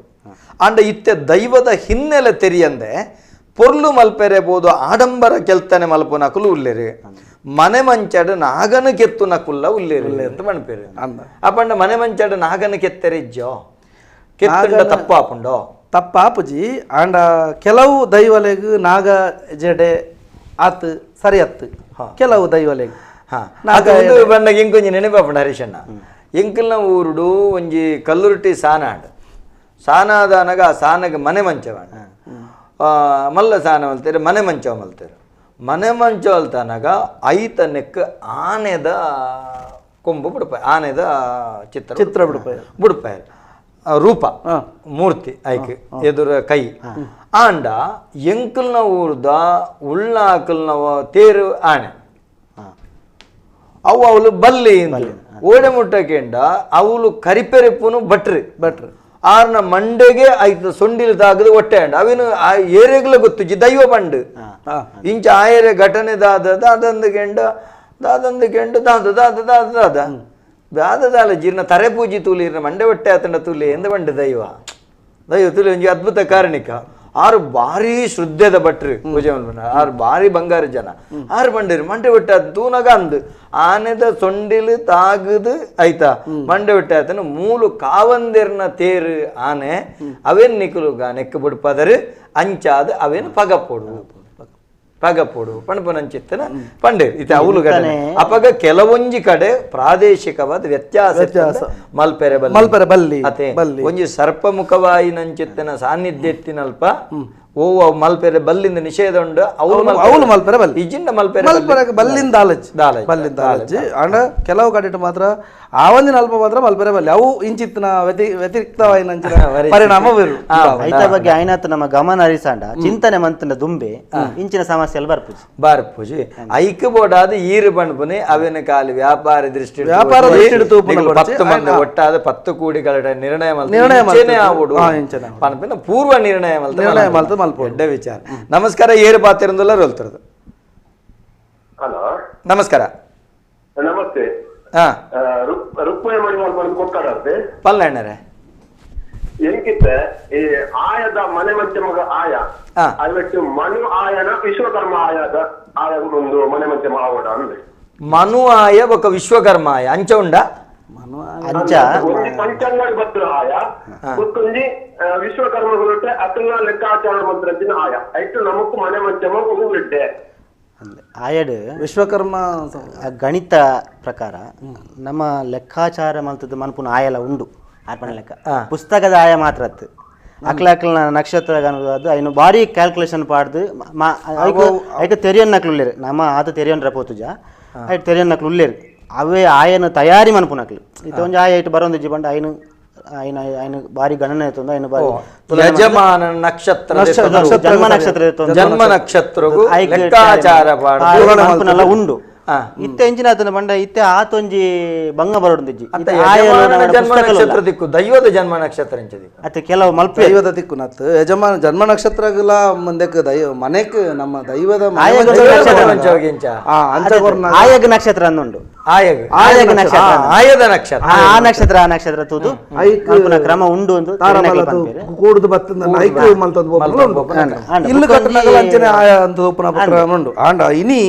ಅಂಡ ಇತ್ತೆ ದೈವದ ಹಿನ್ನೆಲೆ ತೆರಿಯಂದೆ ಪೊರ್ಲು ಮಲ್ಪೆರೆಬಹುದು ಆಡಂಬರ ಕೆಲ್ತನೆ ಮಲ್ಪು ನಕುಲು ಉಲ್ಲೇರಿ ಮನೆ ಮಂಚಡ ನಾಗನ ಕೆತ್ತು ನಕುಲ್ಲ ಉಲ್ಲೇರಿ ಅಂತ ಮನ್ಪೇರಿ ಅಪ್ಪಂಡ ಮನೆ ಮಂಚಡ ನಾಗನ ಕೆತ್ತೆರಿಜ್ಜೋ ಕೆತ್ತಂಡ ತಪ್ಪಾಪುಂಡೋ ತಪ್ಪಾಪುಜಿ ಅಂಡ ಕೆಲವು ದೈವಲೆಗ್ ನಾಗ ಜಡೆ ಆತ್ ಸರಿ ಅತ್ತು ಕೆಲವು ದೈವಲೆಗ್ ಬಂದಾಗ ಇಂಕೊಂಜಿ ನೆನಪಾಪುಂಡ ಹರೀಶಣ್ಣ ಎಂಕಲ್ನ ಊರುಡು ಒಂಜಿ ಕಲ್ಲುರುಟಿ ಸಾನಾಡ್ ಸಾನಾದಾನಾಗ ಆ ಸಾನಗ ಮನೆ ಮಂಚವಾಣ ಮಲ್ಲ ಸಾನ ಮಲ್ತಾರೆ ಮನೆ ಮಂಚವ ಮಲ್ತಾರೆ ಮನೆ ಮಂಚ ಅಲ್ತಾನಾಗ ಐತ ನೆಕ್ ಆನೆದ ಕೊಂಬು ಬಿಡ್ಪಾಯ ಆನೆದ ಚಿತ್ರ ಬಿಡ್ಪಾಯ ರೂಪ ಮೂರ್ತಿ ಐಕ್ ಎದುರ ಕೈ ಆಂಡ ಎಂಕಲ್ನ ಊರ್ದ ಉಳ್ಳಾಕಲ್ನ ತೇರು ಆನೆ ಅವು ಅವಳು ಬಲ್ಲಿ ಓಡೆ ಮುಟ್ಟಕೆಂಡ ಅವಳು ಕರಿಪೆರೆಪ್ಪುನು ಭಟ್ರು ಆರ್ನ ಮಂಡೆಗೆ ಆಯ್ತು ಸೊಂಡಿಲು ತಾಗದು ಹೊಟ್ಟೆ ಅಂಡ ಅವೇನು ಏರೆಗ್ಲ ಗೊತ್ತು ದೈವ ಬಂಡು ಇಂಚ ಆಯರೆ ಘಟನೆ ದಾದಂದು ದಾದ ಜೀರ್ಣ ತರೆ ಪೂಜಿ ತೂಲಿರ್ನ ಮಂಡೆ ಹೊಟ್ಟೆ ಆತಂಡ ತೂಲಿ ಎಂದ ಬಂಡು ದೈವ ತೂಲಿ ಒಂಜಿ ಅದ್ಭುತ ಕಾರಣಿಕ ಆರು ಭಾರಿ ಶ್ರದ್ಧೆದ ಭಟ್ರು ಪೂಜೆ ಆರು ಭಾರಿ ಬಂಗಾರ ಜನ ಆರು ಬಂಡಿರು ಮಂಡೆ ಹೊಟ್ಟೆ ಆತ ತೂನಗ ಅಂದು ಆನೆದ ಸೊಂಡಿಲು ತಾಗದು ಆಯ್ತಾ ಮಂಡೆ ಹೊಟ್ಟೆ ಆತನ ಮೂಲು ಕಾವಂದಿರ್ನ ತೇರು ಆನೆ ಅವೇನ್ ನಿಕುಲುಗ ನೆಕ್ಕ ಬಿಡ್ಪದರು ಅಂಚಾದ ಅವೇನು ಪಗಪೋಡು ಪಣಪನಂಚಿತ್ತನ ಪಂಡೇರು ಇತ ಅವಳು ಘಟನೆ ಅಪಗ ಕೆಲವೊಂಜಿ ಕಡೆ ಪ್ರಾದೇಶಿಕವಾದ ವ್ಯತ್ಯಾಸ ಮಲ್ಪೆರೆ ಬಲ್ಲಿ ಅತೆ ಒಂಜಿ ಸರ್ಪಮುಖವಾಯಿ ನಂಚಿತ್ತನ ಸಾನ್ನಿಧ್ಯತ್ತಿನಲ್ಪ ಓ ಮಲ್ಪೆರೆ ಬಲ್ಲಿಂದ ನಿಷೇಧ ಉಂಡು ಅವಳು ಮಲ್ಪೆರೆ ಬಲ್ಲಿ ಇಜಿಂದ ಮಲ್ಪೆರೆ ಬಲ್ಲಿಂದ ದಾಲಜ್ ಅಂಡ ಕೆಲವು ಕಡೆ ಮಾತ್ರ ಆ ಒಂದಿನ ಅಲ್ಪ ಮಾತ್ರ ಮಲ್ಪೆರೆ ಬಲ್ಲಿ ಅವು ಇಂಚಿತ್ತಿನ ವ್ಯತಿರಿಕ್ತವಾಯಿ ನಂಚಿನ ಪರಿಣಾಮ ಐತ ಬಗ್ಗೆ ಆಯ್ನಾತ್ ನಮ್ಮ ಗಮನ ಹರಿಸಾಂಡ ಚಿಂತನೆ ಮಂತನ ದುಂಬೆ ಇಂಚಿನ ಸಮಸ್ಯೆ ಬಾರ್ಪುಜಿ ಐಕ್ ಬೋಡಾದ ಈರು ಬಣ್ಪುನಿ ಅವೇನ ಕಾಲಿ ವ್ಯಾಪಾರ ದೃಷ್ಟಿ 10 ಮಂದಿ ಒಟ್ಟಾದ 10 ಕೋಟಿಗಳ ನಿರ್ಣಯ ಪನ್ಪಿನ ಪೂರ್ವ ನಿರ್ಣಯ ಮಲ್ತ ಎಡ್ಡ ವಿಚಾರ ನಮಸ್ಕಾರ ಏರು ಪಾತಿರಂದಲ್ಲ ರೋಲ್ತಿರೋದು ಹಲೋ ನಮಸ್ಕಾರ ನಮಸ್ತೆ ರುಕ್ಮಯ ಮಣಿ ಮಾಡ್ಕೊಂಡು ಕೊಟ್ಟಾಡತ್ತೆ ಪಲ್ಲಣ್ಣರೇ ಎಂಕಿತ್ತ ಈ ಆಯದ ಮನೆ ಮಂಚ ಮಗ ಆಯ ಅದಕ್ಕೆ ಮನು ಆಯನ ವಿಶ್ವಕರ್ಮ ಆಯ ಒಂದು ಮನೆ ಮಂಚ ಮಾವಡ ಅಂದ್ರೆ ಮನು ಆಯ ఒక ವಿಶ್ವಕರ್ಮ ಆಯ ಅಂಚ ಉಂಡ ಒಂಜಿ ಪಂಚಾಂಗ ಬತ್ತು ಆಯ ಮತ್ತೊಂಜಿ ವಿಶ್ವಕರ್ಮ ಗುರುಟ್ಟೆ ಅತನ ಲೆಕ್ಕಾಚಾರ ಮಂತ್ರ ಆಯ ಐಟು ನಮಕ್ ಮನೆ ಮಂಚ ಮಗ ಉಂಡೆ ಆಯಡ್ ವಿಶ್ವಕರ್ಮ ಗಣಿತ ಪ್ರಕಾರ ನಮ್ಮ ಲೆಕ್ಕಾಚಾರ ಮಲ್ತದ ಮನ್ಪುನ ಆಯಲ ಉಂಡು ಆರ್ಪಣ ಲೆಕ್ಕ ಪುಸ್ತಕದ ಆಯ ಮಾತ್ರ ಅತ್ತು ಅಕ್ಲ ನಕ್ಷತ್ರ ಅದು ಐನು ಬಾರಿ ಕ್ಯಾಲ್ಕುಲೇಷನ್ ಪಾಡ್ದು ಐಕ ತೆರಿಯನ್ ನಕ್ಲು ಉಳ್ಳೇರು ನಮ್ಮ ಆತ ತೆರಿಯನ್ ರಪೋತುಜ ಐಟ್ ತೆರಿಯನ್ ನಕ್ಲು ಉಳ್ಳೇರು ಅವೇ ಆಯನ ತಯಾರಿ ಮನ್ಪು ನಕ್ಲು ಇದು ಒಂಜಿ ಆಯ ಐಟ್ ಬರೋಂದು ಬಂಡ ಐನು ಐನು ಬಾರಿ ಗಣನೆ ಆಯ್ತು ಐನು ಬಾರಿ ಯಜಮಾನ ನಕ್ಷತ್ರ ಜನ್ಮ ನಕ್ಷತ್ರ ಉಂಡು ಇತ್ತೆ ಎಂಚಿನ ಆತನ ಬಂಡ ಇತ್ತೆ ಆತೊಂಜಿ ಬಂಗ ಬರೋಡಿಜ್ಜಿ ಜನ್ಮ ನಕ್ಷತ್ರ ದಿಕ್ಕು ದೈವದ ಜನ್ಮ ನಕ್ಷತ್ರ ಅತ್ತೆ ಕೆಲವು ಮಲ್ಪ ದೈವದ ದಿಕ್ಕು ನತ್ ಯಜಮಾನ ಜನ್ಮ ನಕ್ಷತ್ರಗಳ ಮುಂದಕ್ಕೆ ಮನೆಕ್ ನಮ್ಮ ದೈವದ ಆಯಗ ನಕ್ಷತ್ರ ಅನ್ನುಂಡು ಆಯದ ನಕ್ಷತ್ರ ಆ ನಕ್ಷತ್ರ ತೂದು ಕ್ರಮ ಉಂಡು ಅಂತ ಕೂಡುದು ಬತ್ತಂದಲ್ಲ ಇಲ್ಲು ಕಟ್ಟನಾಗ ಅಂಚನೆ ಆಯ ಅಂತ ಕ್ರಮ ಉಂಡು ಆಂಡ ಇನಿ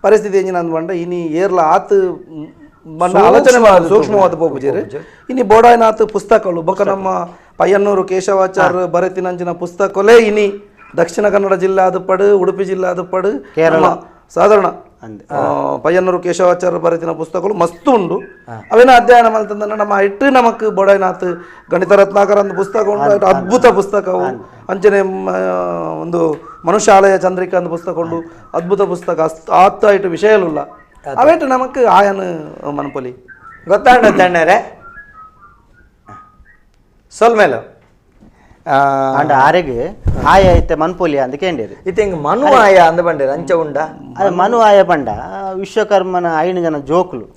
ಪರಿಸ್ಥಿತಿ ಎಂಜಿನ ಅಂದ್ಬಂಡ ಇನಿ ಏರ್ಲ ಆತು ಬಂಡ ಆಲೋಚನೆ ಸೂಕ್ಷ್ಮವಾದ ಪೋಪುಜೇರಿ ಇನಿ ಬೋಡಾಯ್ನಾತ್ ಪುಸ್ತಕಗಳು ಬೊಕ ನಮ್ಮ ಪಯ್ಯನ್ನೂರು ಕೇಶವಾಚಾರ್ಯ ಬರೆತಿನಂಚಿನ ಪುಸ್ತಕಲೇ ಇನಿ ದಕ್ಷಿಣ ಕನ್ನಡ ಜಿಲ್ಲೆ ಅದು ಪಡು ಉಡುಪಿ ಜಿಲ್ಲೆ ಅದು ಪಡು ಕೇರಳ ಸಾಧಾರಣ ಪಯ್ಯನ್ನೂರು ಕೇಶವಾಚಾರ್ಯ ಬರೆತಿನ ಪುಸ್ತಕಗಳು ಮಸ್ತು ಉಂಡು ಅವೇನ ಅಧ್ಯಯನ ಮಲ್ತಂದ ನಮ್ಮ ಇಟ್ಟು ನಮಕ್ ಬೋಡಾಯ್ನಾಥ್ ಗಣಿತ ರತ್ನಾಕರ ಅಂತ ಪುಸ್ತಕ ಉಂಟು ಅದ್ಭುತ ಪುಸ್ತಕವು ಅಂಚನೆ ಒಂದು ಮನುಷ್ಯಾಲಯ ಚಂದ್ರಿಕಾ ಅಂತ ಪುಸ್ತಕ ಉಂಡು ಅದ್ಭುತ ಪುಸ್ತಕ ಆತ ಇಟ್ಟು ವಿಷಯಲುಲ್ಲ ಅವೇಟು ನಮಕ್ ಆಯನ ಮನಪೊಲಿ ಗೊತ್ತಾಂಡ ತಣ್ಣರೆ ಸೊಲ್ಮೇಲು ಅಂಡ ಆರೆಗೆ ಆಯ ಐತೆ ಮನ್ಪೊಲಿ ಅಂತ ಕೇಂಡೇರು ಇತ್ತೆ ಹಿಂಗೆ ಮನು ಆಯ ಅಂದ ಬಂಡೇರು ಅಂಚ ಉಂಡ ಅದು ಮನು ಆಯ ಬಂಡ ವಿಶ್ವಕರ್ಮನ ಐನು ಜನ ಜೋಕುಲು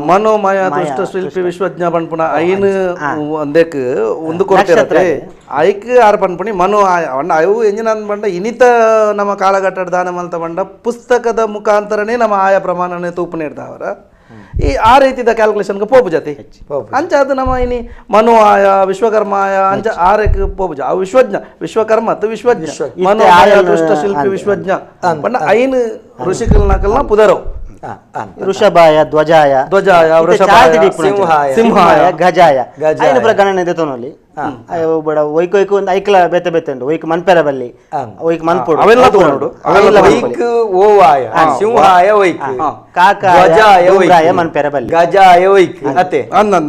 ಮನೋಮಯ ದುಷ್ಟ ಶಿಲ್ಪಿ ವಿಶ್ವಜ್ಞ ಪನ್ಪುಣ ಐನು ಒಂದೇಕ್ ಒಂದು ಕೊರತೆ ಐಕ್ ಆರು ಪನ್ಪುಣಿ ಮನು ಅವು ಎಂಜಿನ ಬಂಡ ಇನಿತ ನಮ್ಮ ಕಾಲಘಟ್ಟದ ದಾನ ಮಲ್ತ ಬಂಡ ಪುಸ್ತಕದ ಮುಖಾಂತರನೇ ನಮ್ಮ ಆಯ ಪ್ರಮಾಣನೇ ತೂಪನೆ ಇರ್ತಾವರ ಈ ಆ ರೀತಿದ ಕ್ಯಾಲ್ಕುಲೇಷನ್ಗೆ ಪೋಪು ಜತೆ ಅಂಚ ಅದು ನಮ್ಮ ಇನಿ ಮನು ಆಯ ವಿಶ್ವಕರ್ಮ ಆಯ ಅಂಚ ಆರಕ್ಕೆ ಪೋಪುಜ ಅವು ವಿಶ್ವಕರ್ಮ ಮತ್ತು ವಿಶ್ವಜ್ಞ ಮನು ಆಯ ದುಷ್ಟ ಶಿಲ್ಪಿ ವಿಶ್ವಜ್ಞ ಪಂಡ ಐನ್ ಋಷಿಕಲ್ ನಕಲ್ನ ಪುದರವು ಋಷಭಾಯ ಧ್ವಜಾಯ ಸಿಂಹಾಯ ಗಜಾಯ ಐನ ಪ್ರಕರಣ ದೇತೋನಲ್ಲಿ ಬಡ ಒಯ್ಕ ಒಯ್ಕ ಒಂದು ಐಕ್ಲ ಬೆತ್ತ ಬೆತ್ತಂಡು ಒಯ್ಕ ಮನ್ಪೆರ ಬಲ್ಲಿ ಒಯ್ಕ ಮನ್ಪೋಡು ಅವೆಲ್ಲ ತೋಡು ವೈಕ್ ಓವಾಯ ಸಿಂಹಾಯ ವೈಕ್ ಕಾಕಾಯ ಧೂಮ್ರಾಯ ಮನ್ಪೆರ ಬಲ್ಲಿ ಗಜಾಯ ವೈಕ್ ಅತೆ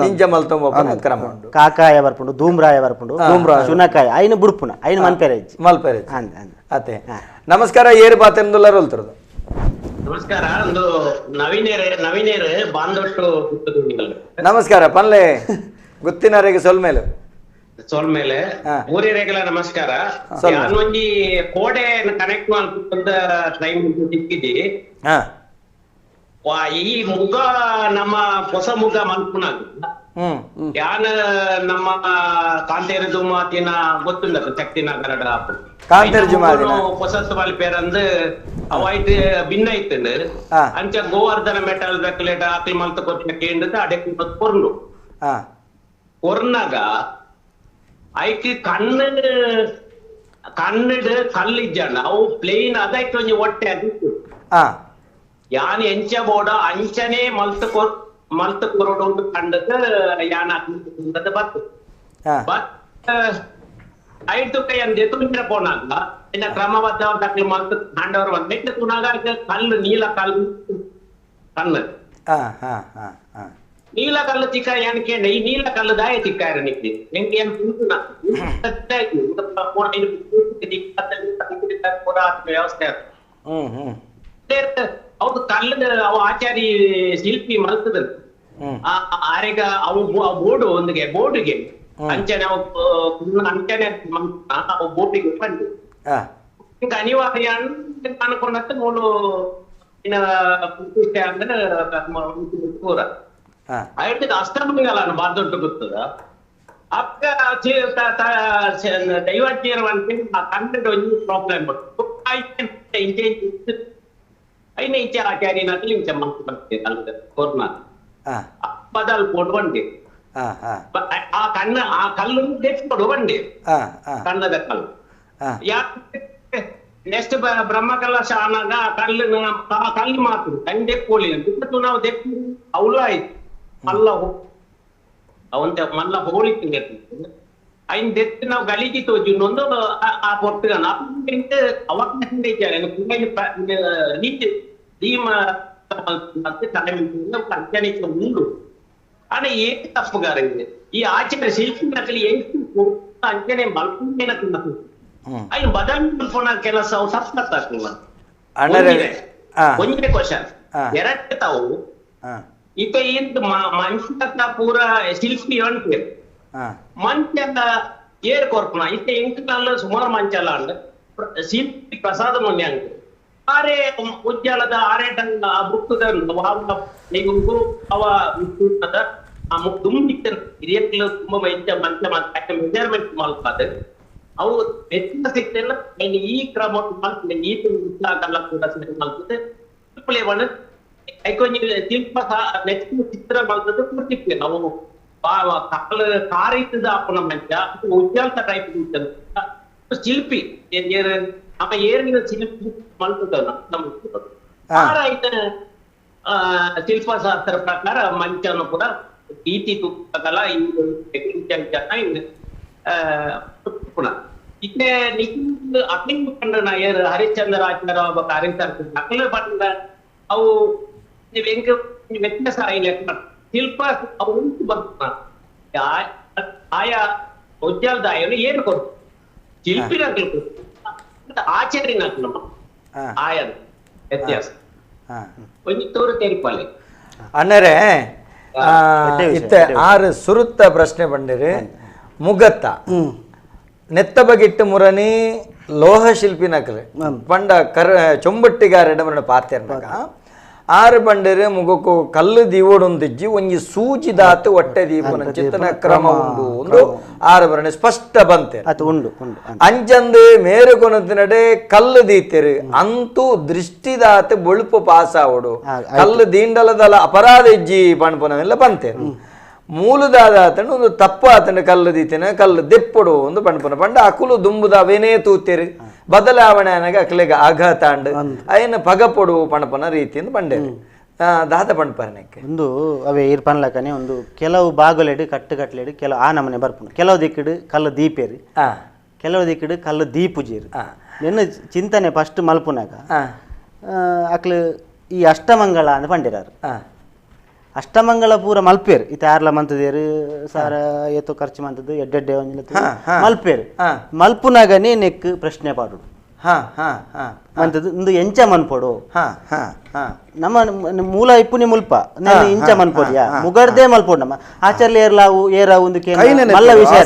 ಇಂಜ ಮಲ್ತೊಂಬ ಕ್ರಮ ಉಂಡು ಕಾಕಾಯ ಬರ್ಪುಂಡು ಧೂಮ್ರಾಯ ಬರ್ಪುಂಡು ಶುನಕಾಯ ಐನ ಬುಡ್ಪುನ ಐನ ಮನ್ಪೆರ ಇಜ್ಜಿ ಮಲ್ಪೆರ ಅತೆ ನಮಸ್ಕಾರ ಏರು ಪಾತೆಂದುಲ್ಲರು ಅಲ್ತರದು ನಮಸ್ಕಾರ ಒಂದು ನವೀನೇರ್ ಬಾಂದೊಟ್ಟು ನಮಸ್ಕಾರ ಪನ್ಲೆ ಗುತ್ತಿನವರೆಗೆ ಸೊಲ್ಮೇಲೆ ಊರಿ ರೇಗಲ ನಮಸ್ಕಾರ ನಾನು ಒಂಜಿ ಕೋಡೆ ಕನೆಕ್ಟ್ ಮಾಡ್ಕೊಂಡ ಟೈಮ್ ಸಿಕ್ಕಿದ್ದಿ ಈ ಮುಗ ನಮ್ಮ ಹೊಸ ಮುಗ ಮಲ್ಪುನಾಗ ಯಾನ ನಮ್ಮ ಕಾಂತೇರ ದುಮಾತಿನ ಗೊತ್ತುಂಡ ಶಕ್ತಿನಗರ ಕಾಂತೇರ ಜುಮಾದಿನ ಹೊಸತ್ತು ಮಲ್ಪೇರಂದು ಅವಾಯ್ತು ಭಿನ್ನ ಇತ್ತು ಅಂಚ ಗೋವರ್ಧನ ಮೆಟಲ್ ಬೆಕ್ಲೇಟ ಆಕಿ ಮಲ್ತ ಕೊಟ್ಟಿನ ಕೇಂದ್ರದ ಅಡಕ್ಕೆ ಕೊರ್ನು ಕೊರ್ನಾಗ ಐಕಿ ಕನ್ನಡ ಕಲ್ಲಿಜ್ಜಣ್ಣ ಅವು ಪ್ಲೇನ್ ಅದಕ್ಕೆ ಒಂಜಿ ಹೊಟ್ಟೆ ಅದಿತ್ತು ಯಾನ್ ಎಂಚ ಬೋಡ ಅಂಚನೆ ಮಲ್ತ ಕೊರಡು ಕಂಡದ ಯಾನ ಬತ್ತು ಐದು ಕೈ ಅಂದೆ ತುಂಬಿರ ಪೋನಾಗ ಇನ್ನ ಕ್ರಮಬದ್ಧವಾಗಿ ಮಲ್ತ ಕಂಡವರು ನೆಟ್ಟು ತುನಾಗ ಕಲ್ಲು ನೀಲ ಕಲ್ಲು ಕಣ್ಣು ನೀಲ ಕಲ್ಲು ಚಿಕ್ಕ ಏನಕ್ಕೆ ಈ ನೀಲ ಕಲ್ಲು ದಾಯ ಚಿಕ್ಕ ನಿಕ್ಕೆ ನಿಂಗೆ ಏನು ವ್ಯವಸ್ಥೆ ಅವ್ರು ಕಲ್ಲದ ಅವ ಆಚಾರಿ ಶಿಲ್ಪಿ ಮಲ್ತದ ಆರೆಗ ಅವು ಬೋರ್ಡು ಒಂದಿಗೆ ಬೋರ್ಡಿಗೆ ಅಂಚನೆ ಅಂಚನೆ ಅವು ಬೋರ್ಡಿಗೆ ಬಂದು ఇంకా ಅನಿವಾರ್ಯ ಅನ್ಕೊಂಡಂತ ಮೂಲು ಪ್ರತಿಷ್ಠೆ ಅಂದ್ರೆ ಪೂರ అయితే అష్టమిగలను బాధొట్టు గుర్తుందా అక్క డైవర్ట్ చేయడం అంటే ఆ కంటెంట్ వచ్చి ప్రాబ్లం అయినా ఇచ్చే ఆచార్య నకలు ఇంచే మనసు కోరునా పదాలు పొడవండి ఆ కళ్ళు తెచ్చి పొడవండి కన్న దక్కలు నెక్స్ట్ బ్రహ్మకళ ಶಾನಾಗ ಕಲ್ಲು ಮಾತು ಕಂಡು ದೆಕ್ಕೋಳಿ ಬಿಟ್ಟು ನಾವು ದೆಕ್ಕು ಅವಳ ಆಯ್ತು ಮಲ್ಲ ಅವಂತ ಮಲ್ಲ ಹೋಳಿಕೆ ఆయన తెచ్చి ನಾವು గలికి తోచున్నొందు ఆ పొట్టుగా అంటే అవకాశం తెచ్చారు నీటి ధీమ అంచనించ ముందు అని ఏంటి తప్పు గారు ఈ ఆచార్య శిల్పి నకలి ఏంటి అంచనే మల్పునకు ఆయన ಬದಲಾವಣೆ ಕೆಲಸ ತಪ್ಪು ಒಂದೇ ಕ್ವಶನ್ ಎರಡೇ ತಾವು ಈಗ ಏನು ಮನುಷ್ಯ ಪೂರ ಶಿಲ್ಪಿ ಅಂತೀರಿ ಮಂಚ ಏರ್ ಕೊರ್ಪನ ಇತ್ತ ಎಂಟು ಸುಮಾರು ಮಂಚಲ್ಲ ಅಂಡ್ ಶಿಲ್ಪಿ ಪ್ರಸಾದ ಮೊನ್ನೆ ಅಂಕ ಆರೆ ಉಜ್ಜಾಲದ ಆರೇಟಂಗ ಬುಕ್ಕದ ನೀವು ಅವ ದುಮ್ಮಿತ್ತ ಹಿರಿಯಕ್ಕಲು ತುಂಬಾ ವೆಚ್ಚ ಮಂಚ ಮೆಜರ್ಮೆಂಟ್ ಮಾಡ್ತಾರೆ ಅವು ಹೆಚ್ಚಿನ ಸಿಕ್ತೆಲ್ಲ ಈ ಕ್ರಮ ಮಾಡ್ತೀನಿ ಈ ಕಲ್ಲ ಕೂಡ ಮಾಡ್ತದೆ ಶಿಲ್ಪ ನೆಕ್ಸ್ಟ್ ಚಿತ್ರ ಮಾಡ್ತದೆ ಕೊಡ್ತಿದ್ವಿ ನಾವು ಕಾರಿತದ ಅಪ್ಪನ ಮಂಚ ಉಜ್ಜಾಲ್ತ ಟೈಪ್ ಶಿಲ್ಪಿ ನಮ್ಮ ಏರಿನ ಶಿಲ್ಪಿ ಮಲ್ತದ ಆರಾಯ್ತ ಶಿಲ್ಪಶಾಸ್ತ್ರ ಪ್ರಕಾರ ಮಂಚನು ಕೂಡ ರೀತಿ ತುಪ್ಪಗಲ ಇತ್ತೆ ನಿಖಿಲ್ ಅಕ್ಲಿಂಗ್ ಕಂಡ ಹರಿಶ್ಚಂದ್ರ ಆಚಾರ ಒಬ್ಬ ಕಾರ್ಯಕರ್ತ ಅಕ್ಲ ಬಂದ ಅವು ಹೆಂಗ ವ್ಯತ್ಯಾಸ ಆಗಿಲ್ಲ ಶಿಲ್ಪ ಅವು ಉಂಟು ಬಂದ ಆಯಾ ಉಜ್ಜಾಲದಾಯನು ಏನು ಕೊಟ್ಟು ಶಿಲ್ಪಿನಾಗ್ಲಿ ಕೊಟ್ಟು ಆಚಾರ್ಯನಾಗ್ಲಿ ಆಯದ ವ್ಯತ್ಯಾಸ ಒಂದು ತೋರು ತೆರಿಪಾಲಿ ಅಣ್ಣರೇ ಇತ್ತೆ ಆರು ಸುರುತ್ತ ಪ್ರಶ್ನೆ ಬಂದಿರಿ ಮುಗತ್ತ ನೆತ್ತ ಬಗಿಟ್ಟು ಮುರನಿ ಲೋಹ ಶಿಲ್ಪಿ ನಕಲೆ ಪಂಡ ಚೊಂಬಟ್ಟಿಗಾರ ಪಾತ್ಯರ್ನಾಗ ಆರು ಬಂಡರೆ ಮುಗಕು ಕಲ್ಲು ದೀವೊಡೊಂದಿಜ್ಜಿ ಒಂಜಿ ಸೂಜಿ ದಾತು ಹೊಟ್ಟೆ ದೀಪನ ಚಿತ್ತನ ಕ್ರಮ ಉಂಡು ಒಂದು ಆರು ಬರಣೆ ಸ್ಪಷ್ಟ ಬಂತೆ ಅಂಚಂದು ಮೇರು ಕೊನತಿನಡೆ ಕಲ್ಲು ದೀತೆರು ಅಂತೂ ದೃಷ್ಟಿ ದಾತೆ ಬೊಳುಪು ಪಾಸ್ ಆವಡು ಕಲ್ಲು ದೀಂಡಲದಲ ಅಪರಾಧ ಇಜ್ಜಿ ಪಣ್ಪುನವೆಲ್ಲ ಬಂತೆ ಮೂಲದಾದ ಆತಂಡು ಒಂದು ತಪ್ಪು ಆತಂಡು ಕಲ್ಲು ದೀತಿನ ಕಲ್ಲು ದೆಪ್ಪಡು ಒಂದು ಪಣ್ಪುನ ಪಂಡ ಅಕುಲು ದುಂಬುದ ಅವೇನೇ ತೂತೆರು ಬದಲಾವಣೆ ಅನಗ ಅಕ್ಲೆಗೆ ಆಘಾತ ಅಂಡು ಅಯ್ಯನ ಪಗಪೊಡು ಪಣಪನ ರೀತಿಯಿಂದ ಬಂಡೇರು ದಾದ ಪಣ್ಪರ್ನಕ್ಕೆ ಒಂದು ಅವೇ ಇರ್ ಪನ್ಲಕನೆ ಒಂದು ಕೆಲವು ಬಾಗಲೆಡು ಕಟ್ಟುಗಟ್ಲೆಡು ಕೆಲವು ಆ ನಮನೆ ಬರ್ಪುಂಡು ಕೆಲವು ದಿಕ್ಕಿಡು ಕಲ್ಲು ದೀಪೇರು ಕೆಲವು ದಿಕ್ಕಿಡು ಕಲ್ಲು ದೀಪುಜೇರು ನಿನ್ನ ಚಿಂತನೆ ಫಸ್ಟ್ ಮಲ್ಪುನಾಗ ಅಕ್ಲು ಈ ಅಷ್ಟಮಂಗಳ ಅಂತ ಪಂಡಿರಾರು ಅಷ್ಟಮಂಗಳ ಪೂರ ಮಲ್ಪೇರು ಇತ ಯಾರ್ಲ ಮಂತದೇರು ಸಾರ ಏತೋ ಖರ್ಚು ಮಂತದ್ದು ಎಡ್ಡೆಡ್ಡೆ ಮಲ್ಪೇರು ಮಲ್ಪುನಾಗನೇ ನೆಕ್ ಪ್ರಶ್ನೆ ಪಾಡುಡು ಮಂತದ್ದು ಒಂದು ಎಂಚ ಮನ್ಪೊಡು ನಮ್ಮ ಮೂಲ ಇಪ್ಪುನಿ ಮುಲ್ಪ ನಾನು ಇಂಚ ಮನ್ಪೊಡಿಯಾ ಮುಗಡ್ದೇ ಮಲ್ಪೊಡು ನಮ್ಮ ಆಚಾರ್ಯ ಏರ್ಲಾವು ಏರಾ ಒಂದು ಮಲ್ಲ ವಿಷಯ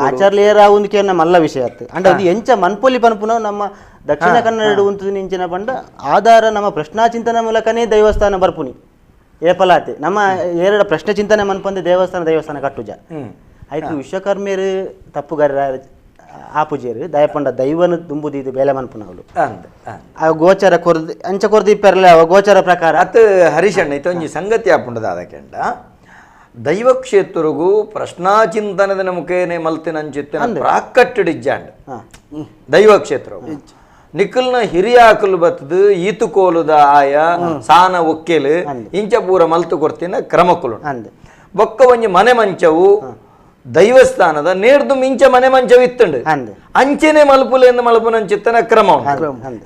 ಆಚಾರ್ಯ ಏರಾ ಒಂದು ಕೇನ ಮಲ್ಲ ವಿಷಯ ಆಯ್ತು ಅಂಡ್ ಅದು ಎಂಚ ಮನ್ಪೊಲಿ ಪನ್ಪುನ ನಮ್ಮ ದಕ್ಷಿಣ ಕನ್ನಡ ಉಂಟು ನಿಂಚಿನ ಪಂಡ ಆಧಾರ ನಮ್ಮ ಪ್ರಶ್ನಾ ಚಿಂತನೆ ಮೂಲಕನೇ ದೇವಸ್ಥಾನ ಬರ್ಪುನಿ ಏಪಲಾತಿ ನಮ್ಮ ಎರಡು ಪ್ರಶ್ನೆ ಚಿಂತನೆ ಮನ್ಪಂದೆ ದೇವಸ್ಥಾನ ಕಟ್ಟುಜ ಆಯ್ತು ವಿಶ್ವಕರ್ಮಿಯರು ತಪ್ಪುಗಾರ ಆಪುಜೇರು ದಯಪಂಡ ದೈವನ ತುಂಬುದಿದ್ದು ಬೇಲೆ ಮನ್ಪುನವಳು ಆ ಗೋಚರ ಕೊರ್ದು ಅಂಚ ಕೊರ್ದು ಇಪ್ಪೆರಲ್ಲ ಗೋಚರ ಪ್ರಕಾರ ಅತ್ ಹರೀಶಣ್ಣ ಇತ್ತು ಒಂಜಿ ಸಂಗತಿ ಆಪುಂಡದ ಅದಕ್ಕೆಂಡ ದೈವ ಕ್ಷೇತ್ರಗೂ ಪ್ರಶ್ನಾ ಚಿಂತನದ ಮುಖೇನೆ ಮಲ್ತಿನಂಚಿತ್ತಿನ ಪ್ರಾಕಟ್ಟಿಡಿಜ್ಜಾಂಡ್ ದೈವ ಕ್ಷೇತ್ರ ನಿಖಲ್ನ ಹಿರಿಯಾಕಲು ಬತ್ತದು ಈತುಕೋಲುದ ಆಯ ಸಾನ ಒಕ್ಕೆಲು ಇಂಚ ಪೂರ ಮಲ್ತು ಕೊಡ್ತಿನ ಕ್ರಮಕ್ಕಲು ಬೊಕ್ಕ ಒಂಜಿ ಮನೆ ಮಂಚವು ದೈವಸ್ಥಾನದ ನೇರ್ದು ಇಂಚ ಮನೆ ಮಂಚವು ಇತ್ತಂಡು ಅಂಚೆನೆ ಮಲ್ಪುಲೆಂದು ಮಲ್ಪುನಂಚಿತ್ತನ ಕ್ರಮ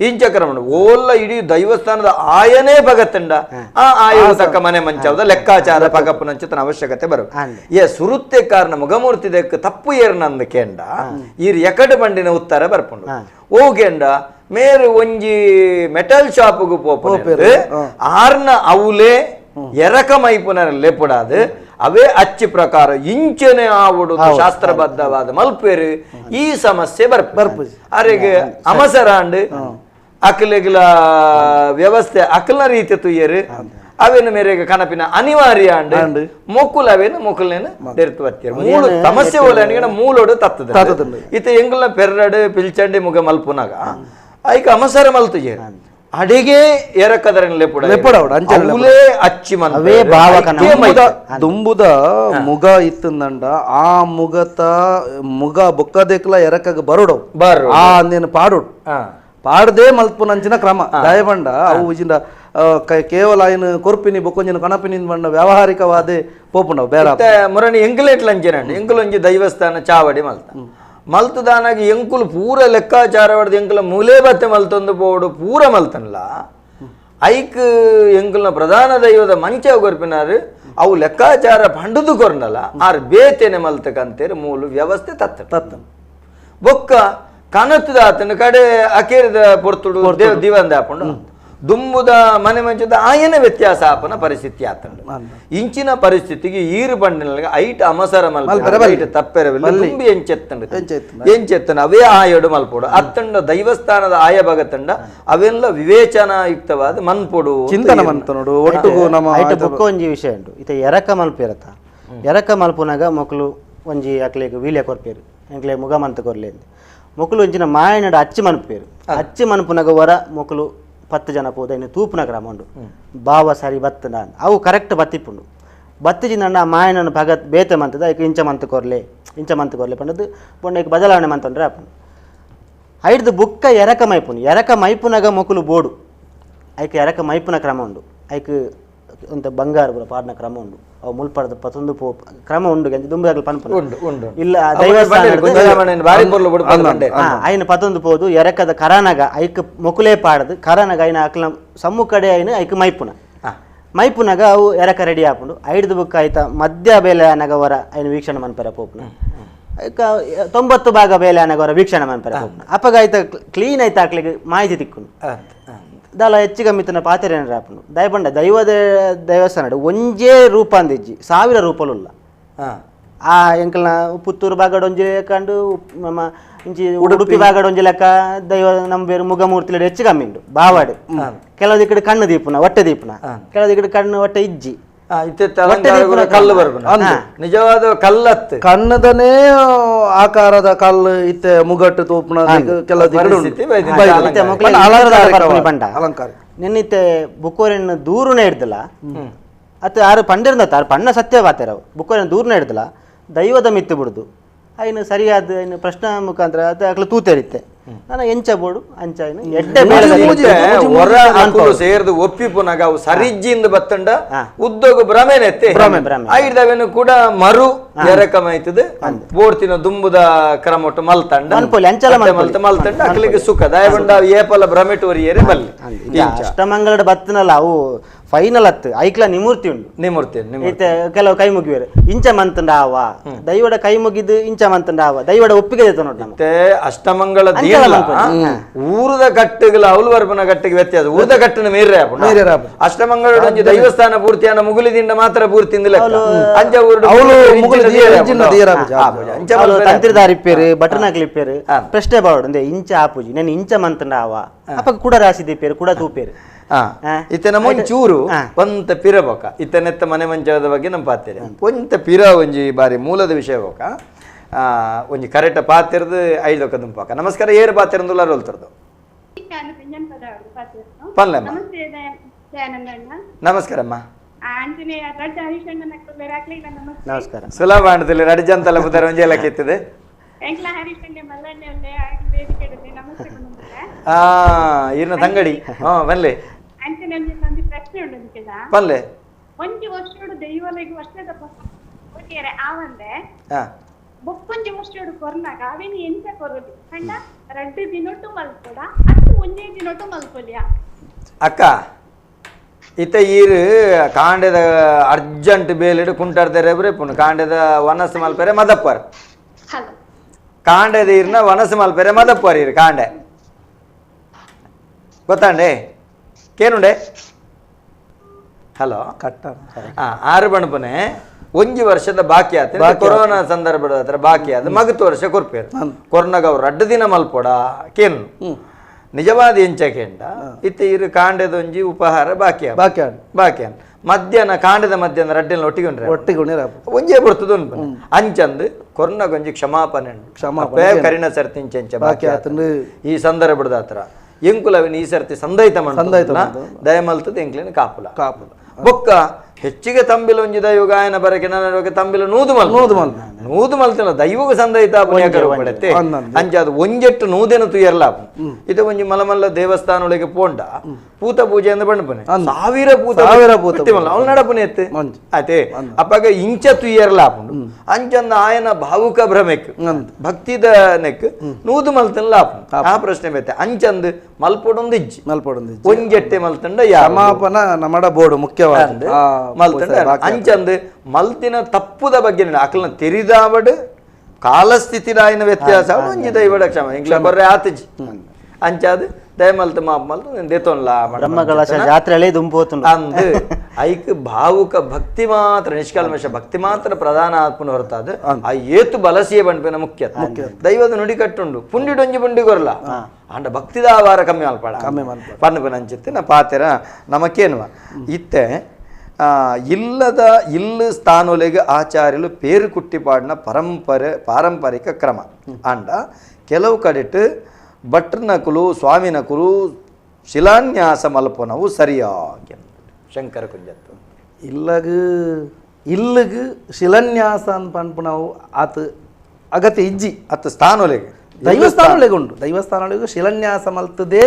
ಇಂಚ ಕ್ರಮ ಓಲ್ಲ ಇಡೀ ದೈವಸ್ಥಾನದ ಆಯನೇ ಭಗತ್ತಂಡ ಆ ಆಯವು ತಕ್ಕ ಮನೆ ಮಂಚವದ ಲೆಕ್ಕಾಚಾರ ಪಗಪ್ಪುನಂಚಿತ್ತನ ಅವಶ್ಯಕತೆ ಬರು ಸುರುತ್ತೆ ಕಾರಣ ಮುಗಮೂರ್ತಿ ದೆಕ್ಕ ತಪ್ಪು ಏರ್ನಂದ ಕೇಂಡ ಈರ್ ಎಕಡು ಬಂಡಿನ ಉತ್ತರ ಬರ್ಪುಂಡು ಹೋಗೆಂಡ ಮೇರು ಒಂಜಿ ಮೆಟಲ್ ಶಾಪ್ಗು ಪೋಪು ಆರ್ನ ಅವಲೇ ಎರಕ ಮೈಪುನರ ಲೆಪುಡಾದು ಅವೇ ಅಚ್ಚಿ ಪ್ರಕಾರ ಇಂಚನೆ ಆವುಡು ಶಾಸ್ತ್ರಬದ್ಧವಾದ ಮಲ್ಪೇರು ಈ ಸಮಸ್ಯೆ ಬರ್ಪು ಅರೆಗೆ ಅಮಸರಾಂಡ್ ಅಕಲಿಗಳ ವ್ಯವಸ್ಥೆ ಅಕಲ್ನ ರೀತಿ ತುಯ್ಯರು ಅವೇನು ಮೇರೆಗೆ ಕನಪಿನ ಅನಿವಾರ್ಯ ಅಂಡ್ ಮೊಕ್ಕುಲ್ ಅವೇನು ಮೊಕ್ಕಲ್ನೇನು ತೆರೆತು ಬರ್ತೀರು ಮೂಳು ಸಮಸ್ಯೆ ಹೋಲ ಮೂಲೋಡು ತತ್ತದ ಇತ ಎಂಗುಲ್ನ ಪೆರ್ರಡು ಪಿಲ್ಚಂಡಿ ಮುಗ ಮಲ್ಪುನಾಗ ಐಕ ಅಮಸರ ಮಲ್ತುಜೇರು ಅಡಿಗೆ ಎರಕದರಲ್ಲೇ ಅಚ್ಚಿ ದುಂಬುದ ಮುಗ ಇತ್ತಂದಂಡ ಆ ಮುಗ ಬೊಕ್ಕದೆಕ್ಲ ಎರಕಗ ಬರೋಡು ಆ ಅಂದೇನು ಪಾಡೋಡು ಪಾಡದೆ ಮಲ್ಪುನಂಚಿನ ಕ್ರಮ ದಯಬಂಡ ಅವು ಇಜಿಂದ ಕೇವಲ ಏನು ಕೊರ್ಪಿನಿ ಬೊಕ್ಕೊಂಜಿನ ಕಣಪಿನಿ ಬಂಡ ವ್ಯಾವಹಾರಿಕವಾದ ಪೋಪುಂಡವು ಬೇರೆ ಮುರಣಿ ಎಂಕುಲೆಟ್ಲಂಚೇನಂడి ಎಂಕುಲೊಂಜಿ ದೈವಸ್ಥಾನ ಚಾವಡಿ ಮಲ್ತ ಮಲ್ತದಾನಾಗಿ ಎಂಕುಲು ಪೂರ ಲೆಕ್ಕಾಚಾರ ಹೊಡೆದು ಎಂಕುಲ ಮೂಲೆ ಬತ್ತೆ ಮಲ್ತೊಂದು ಪೋಡು ಪೂರ ಮಲ್ತನ್ಲ ಐಕ್ ಎಂಕುಲ್ನ ಪ್ರಧಾನ ದೈವದ ಮಂಚ ಕೊರ್ಪಿನಾರು ಅವು ಲೆಕ್ಕಾಚಾರ ಪಂಡುದು ಕೊರ್ನಲ್ಲ ಆರ್ ಬೇತೇನೆ ಮಲ್ತಕಂತೇರು ಮೂಲು ವ್ಯವಸ್ಥೆ ತತ್ತ ಬೊಕ್ಕ ಕನತದ ಆತನ ಕಡೆ ಅಕೇರಿದ ಪೊರ್ತುಡು ದಿವಂದ ಹಾಕೊಂಡು ದುಂಬುದ ಮನೆ ಮಂಚದ ಆಯನ ವ್ಯತ್ಯಾಸ ಆಪನ ಪರಿಸ್ಥಿತಿ ಆತಂಡು ಇಂಚಿನ ಪರಿಸ್ಥಿತಿಗೆ ಈರು ಬಂಡಿನ ಐಟ್ ಅಮಸರ ಮಲ್ಪೈಟ್ ತಪ್ಪೆರವಿಲ್ಲ ತುಂಬಿ ಎಂಚೆತ್ತಂಡ ಅವೇ ಆಯಡು ಮಲ್ಪೋಡು ಅತ್ತಂಡ ದೈವಸ್ಥಾನದ ಆಯ ಭಗತಂಡ ಅವೆಲ್ಲ ವಿವೇಚನಾಯುಕ್ತವಾದ ಮನ್ಪೊಡು ಚಿಂತನ ಮಂತನೋಡು ಒಟ್ಟುಗು ನಮ್ಮ ಬೊಕ್ಕ ಒಂಜಿ ವಿಷಯ ಉಂಟು ಇತ ಎರಕ ಮಲ್ಪಿರತ್ತ ಎರಕ ಮಲ್ಪುನಾಗ ಮೊಕ್ಕಲು ಒಂಜಿ ಅಕ್ಲೆಗ್ ವೀಲ್ಯ ಕೊರ್ಪೇರು ಎಂಕ್ಲೆ ಮುಗ ಮಂತ ಕೊರ್ಲೇಂದು ಮೊಕ್ಕಲು ಒಂಚಿನ ಮಾಯನಡ ಅಚ್ಚಿ ಮನ್ಪೇರು ಅಚ್ಚಿ ಮನ್ಪುನಾಗ ವರ ಮೊಕ್ಕಲು 10 ಜನ ಪೋದ ಇನ್ನು ತೂಪುನ ಕ್ರಮ ಉಂಡು ಬಾವ ಸರಿ ಬತ್ತನ ಅವು ಕರೆಕ್ಟ್ ಬತ್ತಿಪ್ಪುಂಡು ಬತ್ತಿಜಿಂದ ಮಾಯನನ್ನು ಭಗತ್ ಬೇತೆ ಮಂತದ ಐಕ ಇಂಚ ಮಂತ ಕೊರ್ಲೆ ಪಂಡದು ಪೊಂಡಕ್ಕೆ ಬದಲಾವಣೆ ಮಂತಂದ್ರೆ ಅಪ್ಪನು ಐಡ್ದು ಬುಕ್ಕ ಎರಕ ಮೈಪುನಾಗ ಮೊಕ್ಕಲು ಬೋಡು ಐಕ ಎರಕ ಮೈಪುನ ಕ್ರಮ ಉಂಡು ಐಕ ಒಂತ ಬಂಗಾರ ಪೂರ ಪಾಡ್ನ ಕ್ರಮ ಉಂಡು ಅವು ಮುಲ್ಪಡದ ಪತೊಂದು ಪೋ ಕ್ರಮ ಉಂಡು ಗಂಜಿ ದುಂಬಾಗಲು ಪನ್ಪುನ ಇಲ್ಲ ಐನ ಪತೊಂದು ಪೋದು ಎರಕದ ಕರಾನಗ ಐಕ ಮೊಕುಲೇ ಪಾಡದು ಕರಾನಗ ಐನ ಅಕ್ಲ ಸಮ್ಮು ಕಡೆ ಐನ ಐಕ ಮೈಪುನಗ ಅವು ಎರಕ ರೆಡಿ ಆಪುಂಡು ಐಡ್ದು ಬುಕ್ ಆಯ್ತ ಮಧ್ಯ ಬೇಲೆ ನಗವರ ಐನ ವೀಕ್ಷಣೆ ಮನ್ಪರ ಪೋಪುನ ಐಕ 90 ಭಾಗ ಬೇಲೆ ನಗವರ ವೀಕ್ಷಣೆ ಮನ್ಪರ ಪೋಪುನ ಅಪಗ ಆಯ್ತ ಕ್ಲೀನ್ ಆಯ್ತ ಅಕ್ಲಿಗೆ ಮಾಹಿತಿ ತಿಕ್ಕುನು ದಾಲ ಹೆಚ್ಚಿಗೆ ಮಿತ್ತನ ಪಾತ್ರೆ ರಾಪುಂಡು ದಯಪಂಡ ದೈವದ ದೇವಸ್ಥಾನ ಒಂಜೇ ರೂಪ ಅಂದಿಜ್ಜಿ 1000 ರೂಪಲುಲ್ಲ ಆ ಎಂಕಲ್ನ ಪುತ್ತೂರು ಬಾಗಡ ಒಂಜಿ ಕಂಡು ನಮ್ಮ ಇಂಚಿ ಉಡುಪಿ ಬಾಗಡ ಒಂಜಿ ಲೆಕ್ಕ ದೈವ ನಮ್ಮ ಬೇರೆ ಮುಗಮೂರ್ತಿ ಹೆಚ್ಚು ಕಮ್ಮಿ ಉಂಟು ಬಾವಾಡು ಕೆಲವು ಕಡೆ ಕಣ್ಣು ದೀಪನ ಹೊಟ್ಟೆ ದೀಪನ ಕೆಲವು ಕಡೆ ಕಣ್ಣು ಹೊಟ್ಟೆ ಇಜ್ಜಿ ಕಲ್ಲು ಬರ್ಬನ ನಿಜವಾದ ಕಲ್ಲತ್ತು ಕಣ್ಣದನೇ ಆಕಾರದ ಕಲ್ಲು ಇತ್ತೆ ಮುಗಟ್ಟು ತೂಪನ ಅಲಂಕಾರ ನಿನ್ನಿತ್ತೆ ಬುಕ್ಕೋರಿನ ದೂರನೇ ಹಿಡ್ದಲ್ಲ ಅತ್ತ ಯಾರು ಪಂಡಿರ್ದ ಪಣ್ಣ ಸತ್ಯ ಬಾತಾರ ಬುಕ್ಕೋರಿನ ದೂರನೇ ಹಿಡ್ದಲ್ಲ ದೈವದ ಮಿತ್ತು ಬಿಡುದು ಅಯ್ನು ಸರಿಯಾದ ಇನ್ನು ಪ್ರಶ್ನೆ ಮುಖಾಂತರ ಅದು ಅಕ್ಲು ತೂತೇರಿತ್ತೆ ನಾನು ಎಂಚ ಬೋಡು ಅಂಚ ಸೇರ್ದು ಒಪ್ಪಿಪುನಾಗ ಅವು ಸರಿಜ್ಜಿಂದ ಬತ್ತಂಡ ಉದ್ಯೋಗ ಭ್ರಮೆನೆತ್ತೆ ಐದವೇನು ಕೂಡ ಮರು ಎರಕಮೈತದೆ ಬೋಡ್ತಿನ ದುಂಬುದ ಕ್ರಮೊಟ್ಟು ಮಲ್ತಂಡ ಮಲ್ತಂಡ ಅಕ್ಲಿಗೆ ಸುಖ ದಯಬಂಡ ಏಪಲ ಭ್ರಮೆಟೋರಿಯರೆ ಬಲ್ಲಿ ಅಷ್ಟಮಂಗಲದ ಬತ್ತನಲ್ಲ ಅವು ಫೈನಲ್ ಹತ್ತು ಐಕ್ಲ ನಿಮೂರ್ತಿ ಉಂಟು ನಿಮೂರ್ತಿ ಕೆಲವು ಕೈ ಮುಗಿವೇರು ಇಂಚ ಮಂತಂಡ ಆವ ದೈವಡ ಕೈ ಮುಗಿದು ಇಂಚ ಮಂತಂಡ ಆವ ದೈವಡ ಒಪ್ಪಿಗೆ ನೋಡಿ ಅಷ್ಟಮಂಗಳ ಊರದ ಕಟ್ಟುಗಳ ಅವಲು ಬರ್ಪನ ಕಟ್ಟಿಗೆ ವ್ಯತ್ಯಾಸ ಊರದ ಕಟ್ಟಿನ ಮೇರೆ ಅಷ್ಟಮಂಗಳ ದೈವಸ್ಥಾನ ಪೂರ್ತಿಯನ್ನ ಮುಗುಲಿದಿಂದ ಮಾತ್ರ ಪೂರ್ತಿ ತಂತ್ರಿದಾರಿಪ್ಪೇರು ಬಟನಾಗ್ಲಿಪ್ಪೇರು ಪ್ರಶ್ನೆ ಬಾವಡು ಅಂದ್ರೆ ಇಂಚ ಆಪೂಜಿ ನಾನು ಇಂಚ ಮಂತಂಡ ಆವ ಅಪ್ಪ ಕೂಡ ರಾಸಿ ದಿಪ್ಪೇರು ಕೂಡ ತೂಪೇರು ಇತನ ಮುಂಚೂರು ಒಂತ ಪಿರ ಬೋಕ ಇತನೆತ್ತ ಮನೆ ಮಂಚದ ಬಗ್ಗೆ ನಮ್ಮ ಪಾತಿರ ಒಂತ ಪಿರ ಒಂಜಿ ಬಾರಿ ಮೂಲದ ವಿಷಯ ಬೋಕ ಒಂಜಿ ಕರೆಕ್ಟ್ ಪಾತಿರದು ಐದು ದುಂಪಾಕ ನಮಸ್ಕಾರ ಏರು ಪಾತಿರಂದು ಹೊಲ್ತರದು ಪನ್ಲಮ್ಮ ನಮಸ್ಕಾರಮ್ಮ ನಮಸ್ಕಾರ ಸುಲಭ ಅಂಟದಲ್ಲಿ ರಡಿಜಂತಲ್ಲ ಬುದ್ಧಾರ ಒಂಜಿ ಎಲ್ಲ ಕೆತ್ತಿದೆ ಇರ್ನ ತಂಗಡಿ ಬನ್ಲೆ ಪನ್ಲೆ ಒಂಜಿ ವರ್ಷೋಡು ದೈವಲೆಗ್ ವರ್ಷದ ಕೊಟ್ಟಿಯರೆ ಆವಂದೆ ಬೊಕ್ಕೊಂಜಿ ವರ್ಷೋಡು ಕೊರ್ನಾಗ ಅವೇನು ಎಂಚ ಕೊರೋದು ಕಂಡ 2 ದಿನೊಟ್ಟು ಮಲ್ಕೊಡ ಅಷ್ಟು ಒಂದೇ ದಿನೊಟ್ಟು ಮಲ್ಕೊಲಿಯ ಅಕ್ಕ ಇತ್ತ ಈರು ಕಾಂಡೆದ ಅರ್ಜೆಂಟ್ ಬೇಲಿಡು ಕುಂಟಾಡ್ತಾರೆ ಪುನಃ ಕಾಂಡೆದ ವನಸ್ ಮಲ್ಪೆರೆ ಮದಪ್ಪರ್ ಕಾಂಡೆದ ಈರ್ನ ವನಸ್ ಮಲ್ಪೆರೆ ಮದಪ್ಪರ್ ಇರು ಕಾಂಡೆ ಗೊತ್ತಾಂಡೆ ಕೇನುಂಡೆ ಹಲೋ ಆರು ಬಣಪನೆ ಒಂಜಿ ವರ್ಷದ ಬಾಕಿ ಆತ ಕೊರೋನಾ ಸಂದರ್ಭದ ಹತ್ರ ಬಾಕಿ ಆದ ಮಗತ್ತು ವರ್ಷ ಕೊರ್ಪೇರು ಕೊರೋನಾಗ ಅವ್ರು 2 ದಿನ ಮಲ್ಪೋಡ ಕೇನು ನಿಜವಾದ ಎಂಚಕೆಂಡ ಇತ್ತ ಇರು ಕಾಂಡೆದ ಒಂಜಿ ಉಪಹಾರ ಬಾಕಿ ಮಧ್ಯಾಹ್ನ ಕಾಂಡದ ಮಧ್ಯಾಹ್ನ ರಡ್ಡೆಲ್ಲ ಒಟ್ಟಿಗೊಂಡ್ರೆ ಒಂಜೇ ಬರ್ತದ ಅಂಚಂದು ಕೊರೋನಾಗ ಒಂಜಿ ಕ್ಷಮಾಪಣೆ ಕರಿಣ ಸರ್ತಿಂಚ ಬಾಕಿ ಆತಂದು ಈ ಸಂದರ್ಭದ ಹತ್ರ ಎಂಕುಲವಿನ ಈ ಸರ್ತಿ ಸಂದೈತ ದಯಮಲ್ತದ ಎಂಕ್ಲಿನ ಕಾಪುಲ ಬೊಕ್ಕ ಹೆಚ್ಚಿಗೆ ತಂಬಿಲ ಒಂಜಿದ ಯುಗಾಯನ ಬರಕೆ ನನ್ನ ತಂಬಿಲ ನೂದು ಮಲ್ತಿನ ದೈವಗ ಸಂದೈತ ಪುಣ್ಯಕರಪಡತ್ತೆ ಅಂಚಾದ ಒಂಜೆಟ್ಟು ನೂದೆನು ತುಯರ್ಲ ಇದು ಒಂಜಿ ಮಲಮಲ್ಲ ದೇವಸ್ಥಾನೊಳಗೆ ಪೋಂಡ ಪೂತ ಪೂಜೆ ಅಂದ ಬಣ್ಣಪನೆ ಸಾವಿರ ಪೂತ ಅವಳು ನಡಪನೆ ಎತ್ತೆ ಆಯ್ತೆ ಅಪ್ಪಾಗ ಇಂಚ ತುಯರ್ಲ ಅಂಚಂದ ಆಯನ ಭಾವುಕ ಭ್ರಮೆಕ್ ಭಕ್ತಿದ ನೆಕ್ ನೂದು ಮಲ್ತನ್ ಲಾಪು ಆ ಪ್ರಶ್ನೆ ಬೇತೆ ಅಂಚಂದ್ ಮಲ್ಪೊಡೊಂದು ಇಜ್ಜಿ ಒಂಜೆಟ್ಟೆ ಮಲ್ತಂಡ ಸಮಾಪನ ನಮ್ಮಡ ಬೋರ್ಡು ಮುಖ್ಯವಾದ ಮಲ್ತಂಡ ಅಂಚಂದ್ ಮಲ್ತಿನ ತಪ್ಪುದ ಬಗ್ಗೆ ಅಕ್ಲನ ತೆರಿದಾವಡ್ ಕಾಲಸ್ಥಿತಿದಾಯಿನ ವ್ಯತ್ಯಾಸ ಒಂಜಿ ದೈವಡ ಕ್ಷಮ ಇಂಗ್ಲ ಬರ್ರೆ ಆತಜಿ ಅಂಚಾದ ದಯಮಲ್ತ ಮಾಪಮಲ್ತು ದೇತೋನ್ಲ ಜಾತ್ರೆ ದುಂಪೋತು ಅಂದ್ ಐಕ್ ಭಾವುಕ ಭಕ್ತಿ ಮಾತ್ರ ನಿಷ್ಕಲ್ಮಶ ಭಕ್ತಿ ಮಾತ್ರ ಪ್ರಧಾನ ಆತ್ಮನ ಹೊರತಾದ ಆ ಏತು ಬಲಸಿಯ ಬಣ್ಪಿನ ಮುಖ್ಯ ದೈವದ ನುಡಿ ಕಟ್ಟುಂಡು ಪುಂಡಿಡೊಂಜಿ ಪುಂಡಿ ಕೊರ್ಲ ಅಂಡ ಭಕ್ತಿದ ಆವಾರ ಕಮ್ಮಿ ಮಲ್ಪಾಡ ಪನ್ಪನ ಅಂಚಿತ್ತೆ ನಾ ಪಾತೆರ ನಮಕೇನುವ ಇತ್ತೆ ಇಲ್ಲು ಸ್ಥಾನೊಲೆಗೆ ಆಚಾರ್ಯಲು ಪೇರು ಕುಟ್ಟಿಪಾಡಿನ ಪಾರಂಪರಿಕ ಕ್ರಮ ಅಂಡ ಕೆಲವು ಕಡೆಟ್ ಭಟ್ರನಕುಲು ಸ್ವಾಮಿನಕುಲು ಶಿಲಾನ್ಯಾಸ ಮಲ್ಪನವು ಸರಿಯಾಗಿ ಶಂಕರ ಕುಂಜತ್ತು ಇಲ್ಲಗ್ ಶಿಲಾನ್ಯಾಸ ಪನ್ಪನವು ಆತ ಅಗತ್ಯ ಇಜ್ಜಿ ಅತ್ತ ಸ್ಥಾನೊಲೆಗೆ ದೈವಸ್ಥಾನೊಳಗೆ ಉಂಟು ದೈವಸ್ಥಾನೊಳಗೆ ಶಿಲಾನ್ಯಾಸ ಮಲ್ತದೆ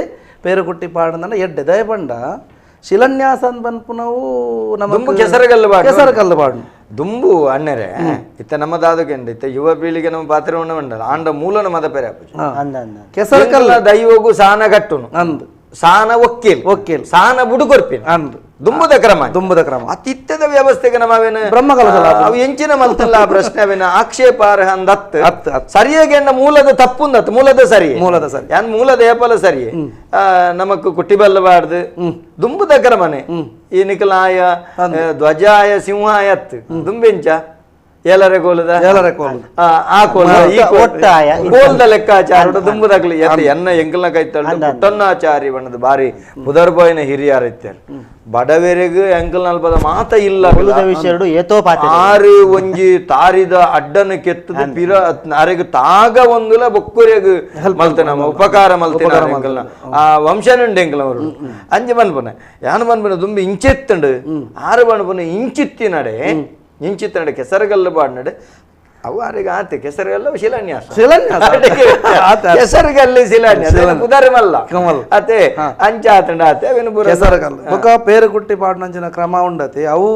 ಪೇರು ಕುಟ್ಟಿಪಾಡನ ಎಡ್ಡೆ ದಯಪಂಡ ಶಿಲಾನ್ಯಾಸ ಪನ್ಪುನವು ನಮ್ಮ ಕೆಸರಗಲ್ಲು ಬಾಡು ದುಂಬು ಅಣ್ಣರೆ ಇತ್ತ ನಮ್ಮದಾದಕೆಂಡ ಇತ್ತ ಯುವ ಪೀಳಿಗೆ ನಮ್ಮ ಪಾತ್ರ ಉಂಡಲ್ಲ ಆಂಡ ಮೂಲನ ಮದ ಪೆರೆ ಕೆಸರಕಲ್ಲ ದೈವಗೂ ಸಾನ ಕಟ್ಟುನು ಅಂದು ಸಾನ ಒಕ್ಕೇಲ್ ಸಾನ ಬುಡುಕೊರ್ಪಿನ ಅಂದು ದುಂಬುದ ಕ್ರಮ ಅತಿತ್ಯದ ವ್ಯವಸ್ಥೆಗೆ ನಮ್ಮವೇನು ಅವು ಎಂಚಿನ ಮಲ್ತಲ್ಲ ಆ ಪ್ರಶ್ನೆ ಅವೇನ ಆಕ್ಷೇಪಾರ್ಹ ಅಂದತ್ ಸರಿಯಾಗಿ ಅಣ್ಣ ಮೂಲದ ತಪ್ಪುಂದತ್ ಮೂಲದ ಸರಿ ಯಾನ್ ಮೂಲದ ಏಪಲ ಸರಿ ನಮಕ್ ಕುಟ್ಟಿಬಲ್ಲಬಾರ್ದು ದುಂಬುದ ಕ್ರಮನೆ ಈ ನಿಖಲಾಯ ಧ್ವಜಾಯ ಸಿಂಹಾಯ ದುಂಬೆಂಚ ಏಲರೆ ಕೋಲದ ಆ ಕೋಲ ಈ ಕೋಲ್ದ ಲೆಕ್ಕಾಚಾರ ದುಂಬುದಾಗ್ಲಿ ಎನ್ನ ಎಂಕಲ್ನ ಕೈತಳ್ದು ಪುಟ್ಟನ್ನಾಚಾರಿ ಬಣ್ಣದ ಬಾರಿ ಬುದರ್ಬಾಯಿನ ಹಿರಿಯರ ಇತ್ತಾರೆ ಬಡವರಿಗೂ ಎಂಕಲ್ ನಲ್ಪದ ಮಾತ ಇಲ್ಲ ಆರು ಒಂಜಿ ತಾರಿದ ಅಡ್ಡನ ಕೆತ್ತದ ಪಿರ ಅರೆಗ್ ತಾಗ ಒಂದುಲ ಬೊಕ್ಕುರೆಗ್ ಮಲ್ತನ ಉಪಕಾರ ಮಲ್ತಿನ ಎಂಕಲ್ನ ಆ ವಂಶನುಂಡು ಎಂಕಲ್ ಅವರು ಅಂಜಿ ಬನ್ಪನ ಯಾನು ಬನ್ಪನ ದುಂಬಿ ಇಂಚೆತ್ತಂಡು ಆರು ಬನ್ಪನ ಇಂಚಿತ್ತಿನಡೆ ಕೆಸರುಗಲ್ಲು ಬಾಡ್ನಡೆ ಅವು ಆರಿಗೆ ಆತೆ ಕೆಸರುಗಲ್ಲ ಶಿಲಾನ್ಯಾಸ ಕೆಸರುಗಲ್ಲಿ ಶಿಲಾನ್ಯಾಸ ಉದಾರಮಲ್ಲ ಅತೆ ಅಂಚಾತಂಡ ಆತೆ ಅವೇನು ಕೆಸರುಗಲ್ಲು ಬೊಕ ಪೇರುಗುಟ್ಟಿ ಪಾಡ್ನಂಚಿನ ಕ್ರಮ ಉಂಡತೆ ಅವು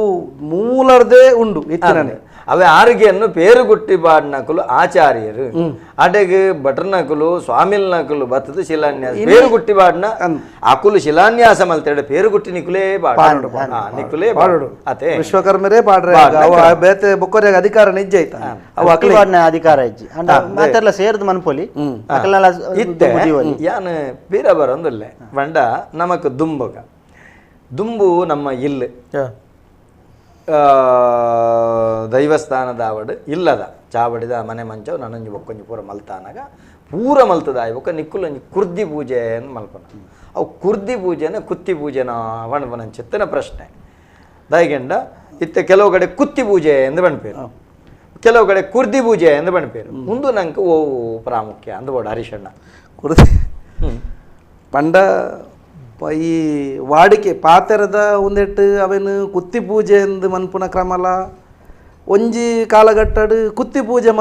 ಮೂಲರ್ದೇ ಉಂಡು ಹೆಚ್ಚಿನ ಅವೇ ಆರಿಗೆಯನ್ನು ಪೇರುಗುಟ್ಟಿ ಬಾಡ್ನಕುಲು ಆಚಾರ್ಯರು ಅಡೆಗೆ ಭಟ್ರನಕುಲು ಸ್ವಾಮಿಲ್ನಕುಲು ಬತ್ತದ ಶಿಲಾನ್ಯಾಸ ಪೇರುಗುಟ್ಟಿ ಬಾಡ್ನ ಅಕುಲು ಶಿಲಾನ್ಯಾಸ ಮಲ್ತೇಡೆ ಪೇರುಗುಟ್ಟಿ ನಿಕುಲೇ ಬಾಡು ನಿಕುಲೇ ಬಾಡು ಅತೆ ವಿಶ್ವಕರ್ಮರೇ ಪಾಡ್ರೆ ಬೇತೆ ಬೊಕ್ಕರಿಗೆ ಅಧಿಕಾರ ನಿಜ ಐತ ಅವು ಅಕಲ್ ಬಾಡ್ನ ಅಧಿಕಾರ ಇಜ್ಜಿ ಅಂಡ ಮಾತೆಲ್ಲ ಸೇರ್ದು ಮನ್ಪೊಲಿ ಅಕಲ್ನೆಲ್ಲ ಇತ್ತೆ ಯಾನ್ ಪೀರ ಬರೊಂದುಲ್ಲೆ ಬಂಡ ನಮಕ್ ದುಂಬಗ ದುಂಬು ನಮ್ಮ ಇಲ್ಲು ದೈವಸ್ಥಾನದ ಆವಡು ಇಲ್ಲದ ಚಾವಡಿದ ಮನೆ ಮಂಚವು ನನಂಜು ಬೊಕ್ಕೊಂಜಿ ಪೂರ ಮಲ್ತಾನಾಗ ಪೂರ ಮಲ್ತದಾಯ ಬೊಕ್ಕ ನಿಕ್ಕುಲಂಜಿ ಕುರ್ದಿ ಪೂಜೆ ಮಲ್ಪನ ಅವು ಕುರ್ದಿ ಪೂಜೆನ ಕುತ್ತಿ ಪೂಜೆನ ಬಣ್ಪನ ಚಿತ್ತನ ಪ್ರಶ್ನೆ ದಯಗೆಂಡ ಇತ್ತೆ ಕೆಲವು ಕಡೆ ಕುತ್ತಿ ಪೂಜೆ ಎಂದು ಬಣ್ಪೇರು ಕೆಲವು ಕಡೆ ಕುರ್ದಿ ಪೂಜೆ ಎಂದು ಬಣ್ಪೇರು ಮುಂದು ನಂಗೆ ಓ ಪ್ರಾಮುಖ್ಯ ಅಂದ್ಬೋಡು ಹರೀಶಣ್ಣ ಕುರ್ದಿ ಪಂಡ ಈ ವಾಡಿಕೆ ಪಾತೆರದ ಒಂದೆಟ್ಟು ಅವೇನು ಕುತ್ತಿ ಪೂಜೆ ಎಂದು ಮನ್ಪುನ ಕ್ರಮಲ ಒಂಜಿ ಕಾಲಘಟ್ಟಡು ಕುತ್ತಿ ಪೂಜೆ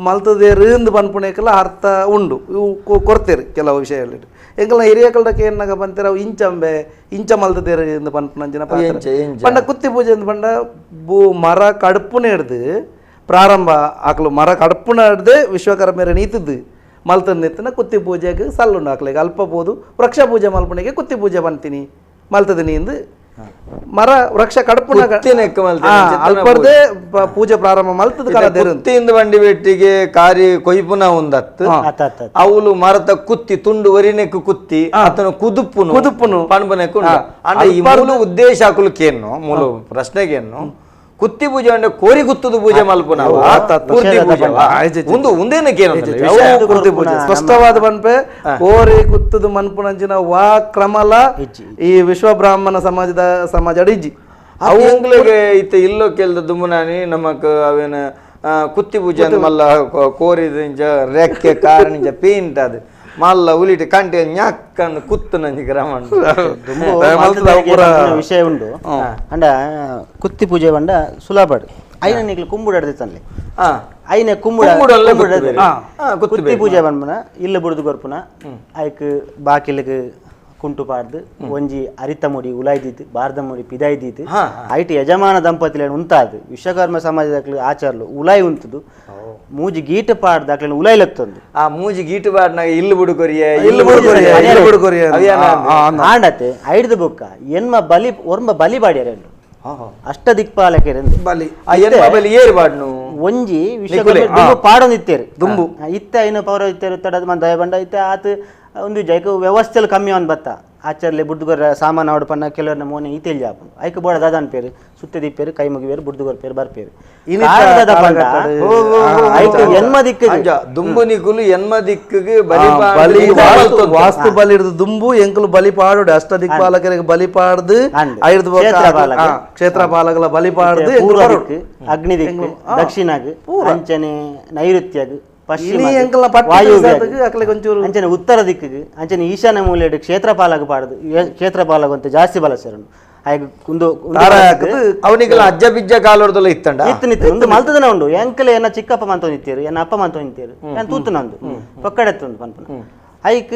ಮಲ್ತದೇರು ಎಂದು ಮನ್ಪುಣಕ್ಕೆಲ್ಲ ಅರ್ಥ ಉಂಡು ಇವು ಕೊಡ್ತೇರು ಕೆಲವು ವಿಷಯಗಳು ಎಂಕಲ್ನ ಹಿರಿಯ ಕಲ್ಡಕ್ಕೆ ಏನಾಗ ಬಂತೀರ ಅವು ಇಂಚಂಬೆ ಇಂಚ ಮಲ್ತದೇರು ಎಂದು ಪನ್ಪುನಂಚಿನ ಪಂಡ ಕುತ್ತಿ ಪೂಜೆ ಎಂದು ಪಂಡ ಮರ ಕಡುಪುನ ಹಿಡ್ದು ಪ್ರಾರಂಭ ಆಕಲು ಮರ ಕಡುಪುನ ಹಿಡ್ದೆ ವಿಶ್ವಕರ್ಮರ ನೀತಿದ್ದು ಮಲ್ತನೆತ್ತಿನ ಕುತ್ತಿ ಪೂಜೆಗೆ ಸಲ್ಲುಂಡು ಹಾಕ್ಲಿಕ್ಕೆ ಅಲ್ಪ ಬೋದು ವೃಕ್ಷ ಪೂಜೆ ಮಲ್ಪನೆಗೆ ಕುತ್ತಿ ಪೂಜೆ ಬಂತೀನಿ ಮಲ್ತದಿನಿ ಎಂದು ಮರ ವೃಕ್ಷ ಕಡುಪುನ ಅಲ್ಪರ್ದೇ ಪೂಜೆ ಪ್ರಾರಂಭ ಮಲ್ತದ ಕುತ್ತಿಯಿಂದ ಬಂಡಿ ಬೆಟ್ಟಿಗೆ ಕಾರಿ ಕೊಯ್ಪುನ ಒಂದತ್ತು ಅವಳು ಮರದ ಕುತ್ತಿ ತುಂಡು ವರಿನೆಕ್ಕು ಕುತ್ತಿ ಆತನ ಕುದುಪ್ಪುನು ಪಣ್ಬನೆಕ್ಕು ಉದ್ದೇಶ ಹಾಕಲಿಕ್ಕೇನು ಮೂಲ ಪ್ರಶ್ನೆಗೇನು ಕುತ್ತಿ ಪೂಜೆ ಅಂದ್ರೆ ಕೋರಿ ಗುತ್ತದ ಪೂಜೆ ಮಲ್ಪುನ ಸ್ಪಷ್ಟವಾದ ಬನ್ಪೆ ಕೋರಿ ಗುತ್ತದ ಮನ್ಪುನಂಚಿನ ವಾ ಕ್ರಮಲ ಈ ವಿಶ್ವ ಬ್ರಾಹ್ಮಣ ಸಮಾಜ ಅಡಿಜಿ ಅವಂಗ್ಲಿಗೆ ಇತ್ತ ಇಲ್ಲೋ ಕೇಳ್ದ ದುಮ್ಮನಾನಿ ನಮಕ್ ಅವೇನ ಕುತ್ತಿ ಪೂಜೆ ಅಂತ ಮಲ್ಲ ಕೋರಿದ ರೆಕ್ಕೆ ಕಾರಣಿಂಚ ಪೇಂಟ್ ಅದು ಮಲ್ಲ ಉಲಿಟಿ ಕಂಟೆ ಞಾಕ್ಕಂದು ಕುತ್ತು ನಂಜಿ ಗ್ರಾಮಂಡ ವಿಷಯ ಉಂಡು ಅಂಡ ಕುತ್ತಿ ಪೂಜೆ ಬಂಡ ಸುಲಭಡು ಐನ ನಿಕ್ಲು ಕುಂಬುಡಡ್ದಿತ್ತಲ್ಲಿ ಐನೆ ಕುತ್ತಿ ಪೂಜೆ ಬಂದ್ಮನ ಇಲ್ಲ ಬುಡ್ದು ಗೊರ್ಪುನ ಐಕ್ ಬಾಕಿಲಿಗೆ ಕುಂಟು ಪಾಡ್ದು ಒಂಜಿ ಅರಿತ ಮುಡಿ ಉಲಾಯ್ದಿತ್ತು ಬಾರ್ದ ಮುಡಿ ಪಿದಾಯ್ದಿತ್ತು ಐಟಿ ಯಜಮಾನ ದಂಪತಿಲ ಉಂತಾದು ವಿಶ್ವಕರ್ಮ ಸಮಾಜದ ಆಚಾರಲು ಉಲಾಯ್ ಉಂತದು ಮೂಜಿ ಗೀಟ ಪಾಡ್ದ ಅಕ್ಲ ಉಲಾಯ್ಲತ್ತೊಂದು ಆ ಮೂಜಿ ಗೀಟ ಪಾಡ್ನಾಗ ಇಲ್ಲಿ ಬುಡುಕೊರಿಯ ಆಂಡತೆ ಐಡ್ದು ಬುಕ್ಕ ಎನ್ಮ ಬಲಿ ಒರ್ಮ ಬಲಿ ಬಾಡ್ಯಾರೆಂಡು ಅಷ್ಟ ದಿಕ್ಪಾಲಕರೆಂದು ಬಲಿ ಬಲಿ ಏರು ಬಾಡ್ನು ಒಂಜಿ ವಿಶ್ವಕರ್ಮ ಪಾಡೊಂದಿತ್ತೇರು ದುಂಬು ಇತ್ತ ಐನ ಪೌರ ಇತ್ತೇರು ತಡದ ಮಂದ ದಯ ಬಂಡ ಇತ್ತ ಆತ ಒಂದು ಜೈಕ ವ್ಯವಸ್ಥೆಲು ಕಮ್ಮಿ ಅವನ್ ಬತ್ತ ಆಚಾರ್ಲೆ ಬುಡ್ದುಗೊರ ಸಾಮಾನು ಆವಡು ಪನ್ನ ಕೆಲವರನ್ನ ಮೋನೆ ಈತೆಲ್ ಜಾಪನು ಐಕ ಬೋಡ ದಾದಾನ್ ಪೇರು ಸುತ್ತ ದಿಪ್ಪೇರು ಕೈ ಮುಗಿವೇರು ಬುಡ್ದುಗೊರ ಪೇರು ಬರ್ಪೇರು ಎನ್ಮ ದಿಕ್ಕ ದುಂಬು ನಿಕುಲು ಎನ್ಮ ದಿಕ್ಕಿಗೆ ವಾಸ್ತು ಬಲಿ ಹಿಡಿದು ದುಂಬು ಎಂಕಲು ಬಲಿ ಪಾಡು ಅಷ್ಟ ದಿಕ್ಪಾಲಕರಿಗೆ ಬಲಿ ಪಾಡ್ದು ಕ್ಷೇತ್ರ ಪಾಲಕರ ಬಲಿ ಪಾಡ್ದು ಅಗ್ನಿ ದಿಕ್ಕು ದಕ್ಷಿಣಗ್ ಅಂಚನೆ ನೈಋತ್ಯಗ್ ಅಂಚನೆ ಉತ್ತರ ದಿಕ್ಕಿಗೆ ಅಂಚನೆ ಈಶಾನ್ಯ ಮೂಲೆಡ್ ಕ್ಷೇತ್ರಪಾಲಕ ಪಾಡದು ಕ್ಷೇತ್ರಪಾಲಕ ಅಂತ ಜಾಸ್ತಿ ಬಲ ಸೇರನು ಅವನಿಗೆಲ್ಲ ಅಜ್ಜ ಬಿಜ್ಜ ಕಾಲೋರ್ದಲ್ಲ ಇತ್ತಂಡ ಇತ್ತು ಒಂದು ಮಲ್ತದನ ಉಂಡು ಎಂಕಲೆ ಏನ ಚಿಕ್ಕಪ್ಪ ಮಂತ ನಿಂತೇರು ಏನ ಅಪ್ಪ ಮಂತ ನಿಂತೇರು ಏನ್ ತೂತು ನಂದು ಪಕ್ಕಡೆತ್ತೊಂದು ಪನ್ಪನ ಐಕ್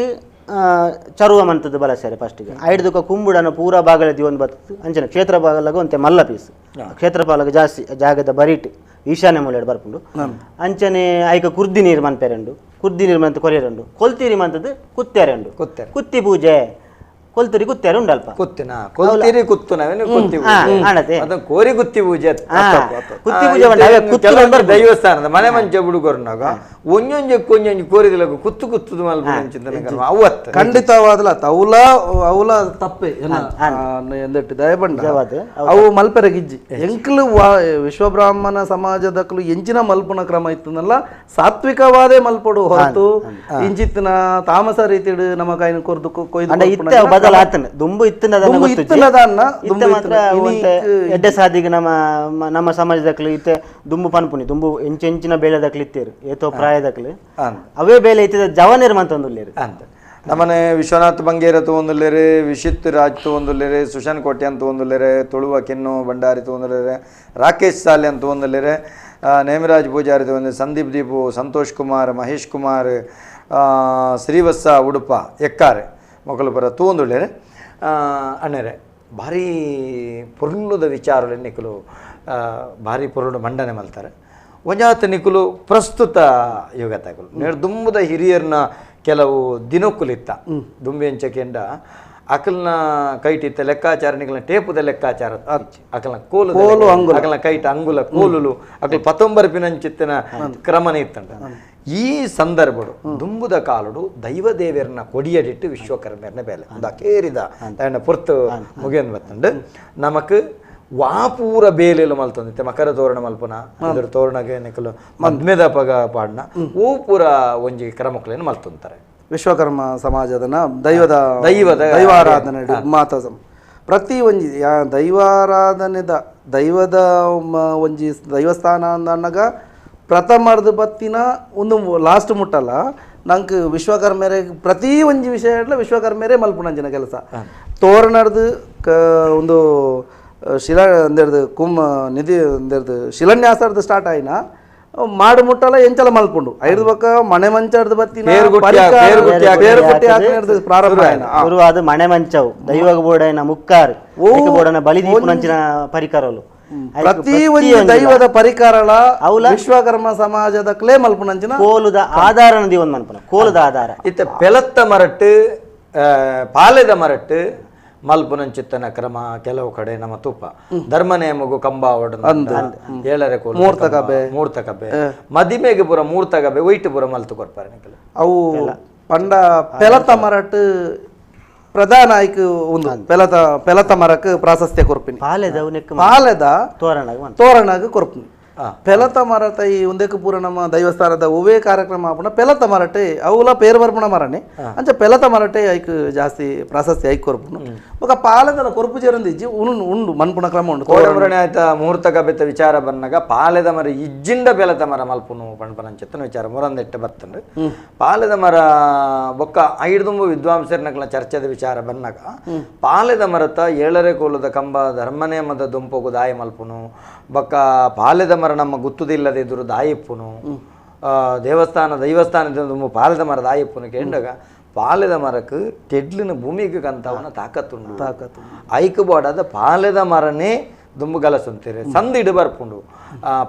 ಚರುವ ಮಂತದ ಬಲ ಸೇರೆ ಫಸ್ಟಿಗೆ ಐಡ್ದಕ್ಕ ಕುಂಬುಡನ ಪೂರ ಭಾಗಲದಿ ಒಂದು ಬರ್ತದೆ ಅಂಚನೆ ಕ್ಷೇತ್ರ ಭಾಗಲಾಗ ಒಂತೆ ಮಲ್ಲ ಪೀಸ್ ಕ್ಷೇತ್ರಪಾಲಕ ಜಾಸ್ತಿ ಜಾಗದ ಬರೀಟ್ ಈಶಾನ್ಯ ಮೂಲೆಡ್ ಬರ್ಪುಂಡು ಅಂಚನೆ ಐಕ ಕುರ್ದಿ ನೀರು ಮನ್ಪೆರೆಂಡು ಕುರ್ದಿ ನೀರು ಮಂತ ಕೊರೆಯರೆಂಡು ಕೊಲ್ತೀರಿ ಮಂತದ್ದು ಕುತ್ತೇರೆಂಡು ಕುತ್ತಿ ಪೂಜೆ ಕೊಲ್ತುರಿ ಕುತ್ತೇರು ಉಂಡಲ್ಪ ಕುತ್ತಿನ ಕೊಲ್ತಿರಿ ಕುತ್ತು ನಾವೇನು ಕುತ್ತಿ ಅದನ್ನ ಕೋರಿ ಕುತ್ತಿ ಪೂಜೆ ಕುತ್ತಿ ಪೂಜೆ ದೈವಸ್ಥಾನದ ಮನೆ ಮಂಚ ಬುಡುಗೋರ್ನಾಗ ಒಂಜೊಂಜೆ ಕೊಂಜೊಂಜಿ ಕೋರಿದಿಲ್ಲ ಕುತ್ತು ಕುತ್ತದ ಮಲ್ಪ ಚಿಂತನೆ ಅವತ್ತು ಖಂಡಿತವಾದಲ್ಲ ಅವಲ ತಪ್ಪೆ ಎಂದಟ್ಟು ದಯಬಂಡ ಅವು ಮಲ್ಪೆರ ಗಿಜ್ಜಿ ಎಂಕ್ಲು ವಿಶ್ವಬ್ರಾಹ್ಮಣ ಸಮಾಜದಕ್ಲು ಎಂಚಿನ ಮಲ್ಪನ ಕ್ರಮ ಇತ್ತನಲ್ಲ ಸಾತ್ವಿಕವಾದೇ ಮಲ್ಪಡು ಹೊರತು ಇಂಚಿತ್ತಿನ ತಾಮಸ ರೀತಿಡ್ ನಮ್ಮ ಕೈನ ಕೊರ್ದು ಕೊಯ್ದು ಬದಲಾತನ ದುಂಬು ಎಡ್ಡೆ ಸಾದಿಗೆ ನಮ್ಮ ಸಮಾಜದಕ್ಲು ಇತ್ತೆ ದುಂಬು ಪನ್ಪುನಿ ದುಂಬು ಎಂಚೆಂಚಿನ ಬೇಳೆದಕ್ಲು ಇತ್ತೇರು ಏತೋ ಪ್ರಾಯದಕ್ಲು ಅವೇ ಬೇಲೆ ಇತ್ತಿದ ಜವನೇರ್ ಮಂತ ಒಂದುಲ್ಲೇರು ಅಂತ ನಮ್ಮನೆ ವಿಶ್ವನಾಥ್ ಬಂಗೇರ ತಗೊಂದುಲ್ಲೇರೆ ವಿಶಿತ್ ರಾಜ್ ತಗೊಂದುಲ್ಲೇರೆ ಸುಶಾನ್ ಕೋಟೆ ಅಂತ ತಗೊಂದುಲ್ಲೇರೆ ತುಳುವ ಕಿನ್ನು ಭಂಡಾರಿ ತಗೊಂದುಲ್ಲೇರೆ ರಾಕೇಶ್ ಸಾಲೆ ಅಂತ ತಗೊಂದುಲ್ಲೇರೆ ನೇಮಿರಾಜ್ ಪೂಜಾರಿ ತಗೊಂಡು ಸಂದೀಪ್ ದೀಪು ಸಂತೋಷ್ ಕುಮಾರ್ ಮಹೇಶ್ ಕುಮಾರ್ ಶ್ರೀವತ್ಸ ಉಡುಪ ಎಕ್ಕಾರೆ ಮೊಕಲು ಬರ ತಗೊಂದುಳ್ಳೇರೆ ಅಣ್ಣೇರೆ ಭಾರಿ ಪುರ್ಲುದ ವಿಚಾರಗಳು ನಿಕ್ಕಲು ಭಾರಿ ಪುರುಡು ಮಂಡನೆ ಮಲ್ತಾರೆ ಒಂಜಾತ ನಿಕ್ಕಲು ಪ್ರಸ್ತುತ ಯುಗತಗಳು ನೇಡು ದುಂಬುದ ಹಿರಿಯರ್ನ ಕೆಲವು ದಿನಕ್ಕುಲಿತ್ತ ದುಂಬೆಂಚಕೆಂಡ ಅಕಲ್ನ ಕೈಟಿತ್ತ ಲೆಕ್ಕಾಚಾರ ನಿಕಲ್ನ ಟೇಪುದ ಲೆಕ್ಕಾಚಾರ ಅಕಲ್ನ ಕೋಲು ಅಕಲ್ನ ಕೈಟ ಅಂಗುಲ ಕೋಲುಲು ಅಕಲ್ 19 ಪಿನಂಚಿತ್ತಿನ ಕ್ರಮನೇ ಇತ್ತಂಡ ಈ ಸಂದರ್ಭಡು ದುಂಬುದ ಕಾಲುಡು ದೈವದೇವರನ್ನ ಕೊಡಿಯಡಿಟ್ಟು ವಿಶ್ವಕರ್ಮರನ್ನ ಬೇಲೆ ಕೇರಿದ ಪುರ್ತು ಮುಗಿಯನ್ ಬತ್ತಂಡು ನಮಕ್ ವಾಪೂರ ಬೇಲೆಲು ಮಲ್ತೊಂದಿತ್ತೆ ಮಕರ ತೋರಣ ಮಲ್ಪನ ಅದ್ರ ತೋರಣಗೆ ನಿಕಲು ಮದ್ಮೆದ ಪಗ ಪಾಡ್ನ ಓ ಪೂರ ಒಂಜಿ ಕ್ರಮಕ್ಲೇನು ಮಲ್ತೊಂತಾರೆ ವಿಶ್ವಕರ್ಮ ಸಮಾಜದನ ದೈವಾರಾಧನೆ ಮಾತ ಪ್ರತಿ ಒಂಜಿ ದೈವದ ಒಂಜಿ ದೈವಸ್ಥಾನ ಅನ್ನಗ ಪ್ರಥಮರ್ದು ಬತ್ತಿನ ಒಂದು ಲಾಸ್ಟ್ ಮುಟ್ಟಲ್ಲ ನಂಗೆ ವಿಶ್ವಕರ್ಮೆರೆ ಪ್ರತಿ ಒಂಜಿ ವಿಷಯ ವಿಶ್ವಕರ್ಮೆರೆ ಮಲ್ಪುನಂಜಿನ ಕೆಲಸ ತೋರಣರ್ದು ಒಂದು ಶಿಲಾ ಅಂದೇರ್ದು ನಿಧಿ ಅಂದೇರ್ದು ಶಿಲಾನ್ಯಾಸರ್ದು ಸ್ಟಾರ್ಟ್ ಆಯ್ನ ಮಾಡು ಮುಟ್ಟಲ್ಲ ಎಂಚಲ ಮಲ್ಪುಂಡು ಐದು ಬಕ್ಕ ಮನೆ ಮಂಚರ್ದು ಬತ್ತಿನ ಪ್ರಾರಂಭ ಅದು ಮನೆ ಮಂಚವು ದೈವಗ ಬೋಡೈನ ಮುಕ್ಕಾರು ಬೋಡನ ಬಲಿದೀಪುನಂಚಿನ ಪರಿಕರಲು ಪ್ರತಿ ಒಂದು ದೈವದ ಪರಿಕರಳ ವಿಶ್ವಕರ್ಮ ಸಮಾಜದ ಕ್ಲೇ ಮಲ್ಪುನಂಚಿನ ಕೋಲುದ ಆಧಾರ ನದಿ ಒಂದು ಮಲ್ಪನ ಕೋಲುದ ಆಧಾರ ಇತ್ತ ಪೆಲತ್ತ ಮರಟ್ಟು ಪಾಲೆದ ಮರಟ್ಟು ಮಲ್ಪುನಂಚಿತ್ತನ ಕ್ರಮ ಕೆಲವು ಕಡೆ ನಮ್ಮ ತುಪ್ಪ ಧರ್ಮನೇಮಗು ಕಂಬ ಏಳರೆ ಕೋಲು ಮೂರ್ತ ಕಬ್ಬೆ ಮದಿಮೆಗೆ ಪುರ ಮೂರ್ತ ಕಬ್ಬೆ ವೈಟ್ ಪುರ ಮಲ್ತು ಕೊಡ್ಪಾರೆ ಅವು ಪಂಡ ಪೆಲತ ಮರಟ್ಟು ಪ್ರಧಾನ ಆಯ್ಕೆ ಒಂದು ಪೆಲತ ಮರಕ್ಕೆ ಪ್ರಾಶಸ್ತ್ಯ ಕೊರ್ಪಿನಿ ಪಾಲೆದ ತೋರಣಗ ಕೊರ್ಪಿನಿ ಪೆಲತ ಮರಟ ಈ ಒಂದಕ್ಕೆ ಪೂರ ನಮ್ಮ ದೈವಸ್ಥಾನದ ಒವೇ ಕಾರ್ಯಕ್ರಮ ಆಪಣ ಪೆಲತ ಮರಟೆ ಅವುಲ ಪೇರು ಬರ್ಪಣ ಮರನೆ ಅಂಚ ಪೆಲತ ಮರಟೆ ಐಕ್ ಜಾಸ್ತಿ ಪ್ರಾಶಸ್ತ್ಯ ಐಕ್ ಕೊರ್ಪುನು ಬೊಕ ಪಾಲೆದ ಕೊರ್ಪು ಜೇರಂದಿಜ್ಜಿ ಉಂಡು ಮನ್ಪುಣ ಕ್ರಮ ಉಂಡು ಕೋಡಮರಣೆ ಆಯ್ತ ಮುಹೂರ್ತ ಕಬೆತ ವಿಚಾರ ಬಂದಾಗ ಪಾಲೆದ ಮರ ಇಜ್ಜಿಂಡ ಪೆಲತ ಮರ ಮಲ್ಪುನು ಪಣಪನಂಚೆತ್ತನ ವಿಚಾರ ಮುರಂದೆಟ್ಟು ಬರ್ತಂಡು ಪಾಲೆದ ಮರ ಬೊಕ್ಕ ಐಡ್ದುಂಬು ವಿದ್ವಾಂಸರ್ನಕ್ಲ ಚರ್ಚೆದ ವಿಚಾರ ಬಂದಾಗ ಪಾಲೆದ ಮರತ ಏಳರೆ ಕೋಲದ ಕಂಬ ಧರ್ಮನೇಮದ ದುಂಪಗು ದಾಯ ಮಲ್ಪುನು ಬೊಕ್ಕ ಪಾಲೆದ ಮರ ನಮ್ಮ ಗುತ್ತುದಿಲ್ಲದೆ ಎದುರು ದಾಯಿಪ್ಪುನು ದೈವಸ್ಥಾನದ ಪಾಲೆದ ಮರ ದಾಯಿಪ್ಪುನು ಕೇಂಡಾಗ ಪಾಲೆದ ಮರಕ್ಕೆ ಟೆಡ್ಲಿನ ಭೂಮಿಗೆ ಕಂತವನ ತಾಕತ್ತುಂಡು ಐಕ್ ಬೋಡಾದ ಪಾಲೆದ ಮರನೇ ದುಂಬು ಗಲಸುಂತೀರಿ ಸಂದಿಡು ಬರ್ಪುಂಡು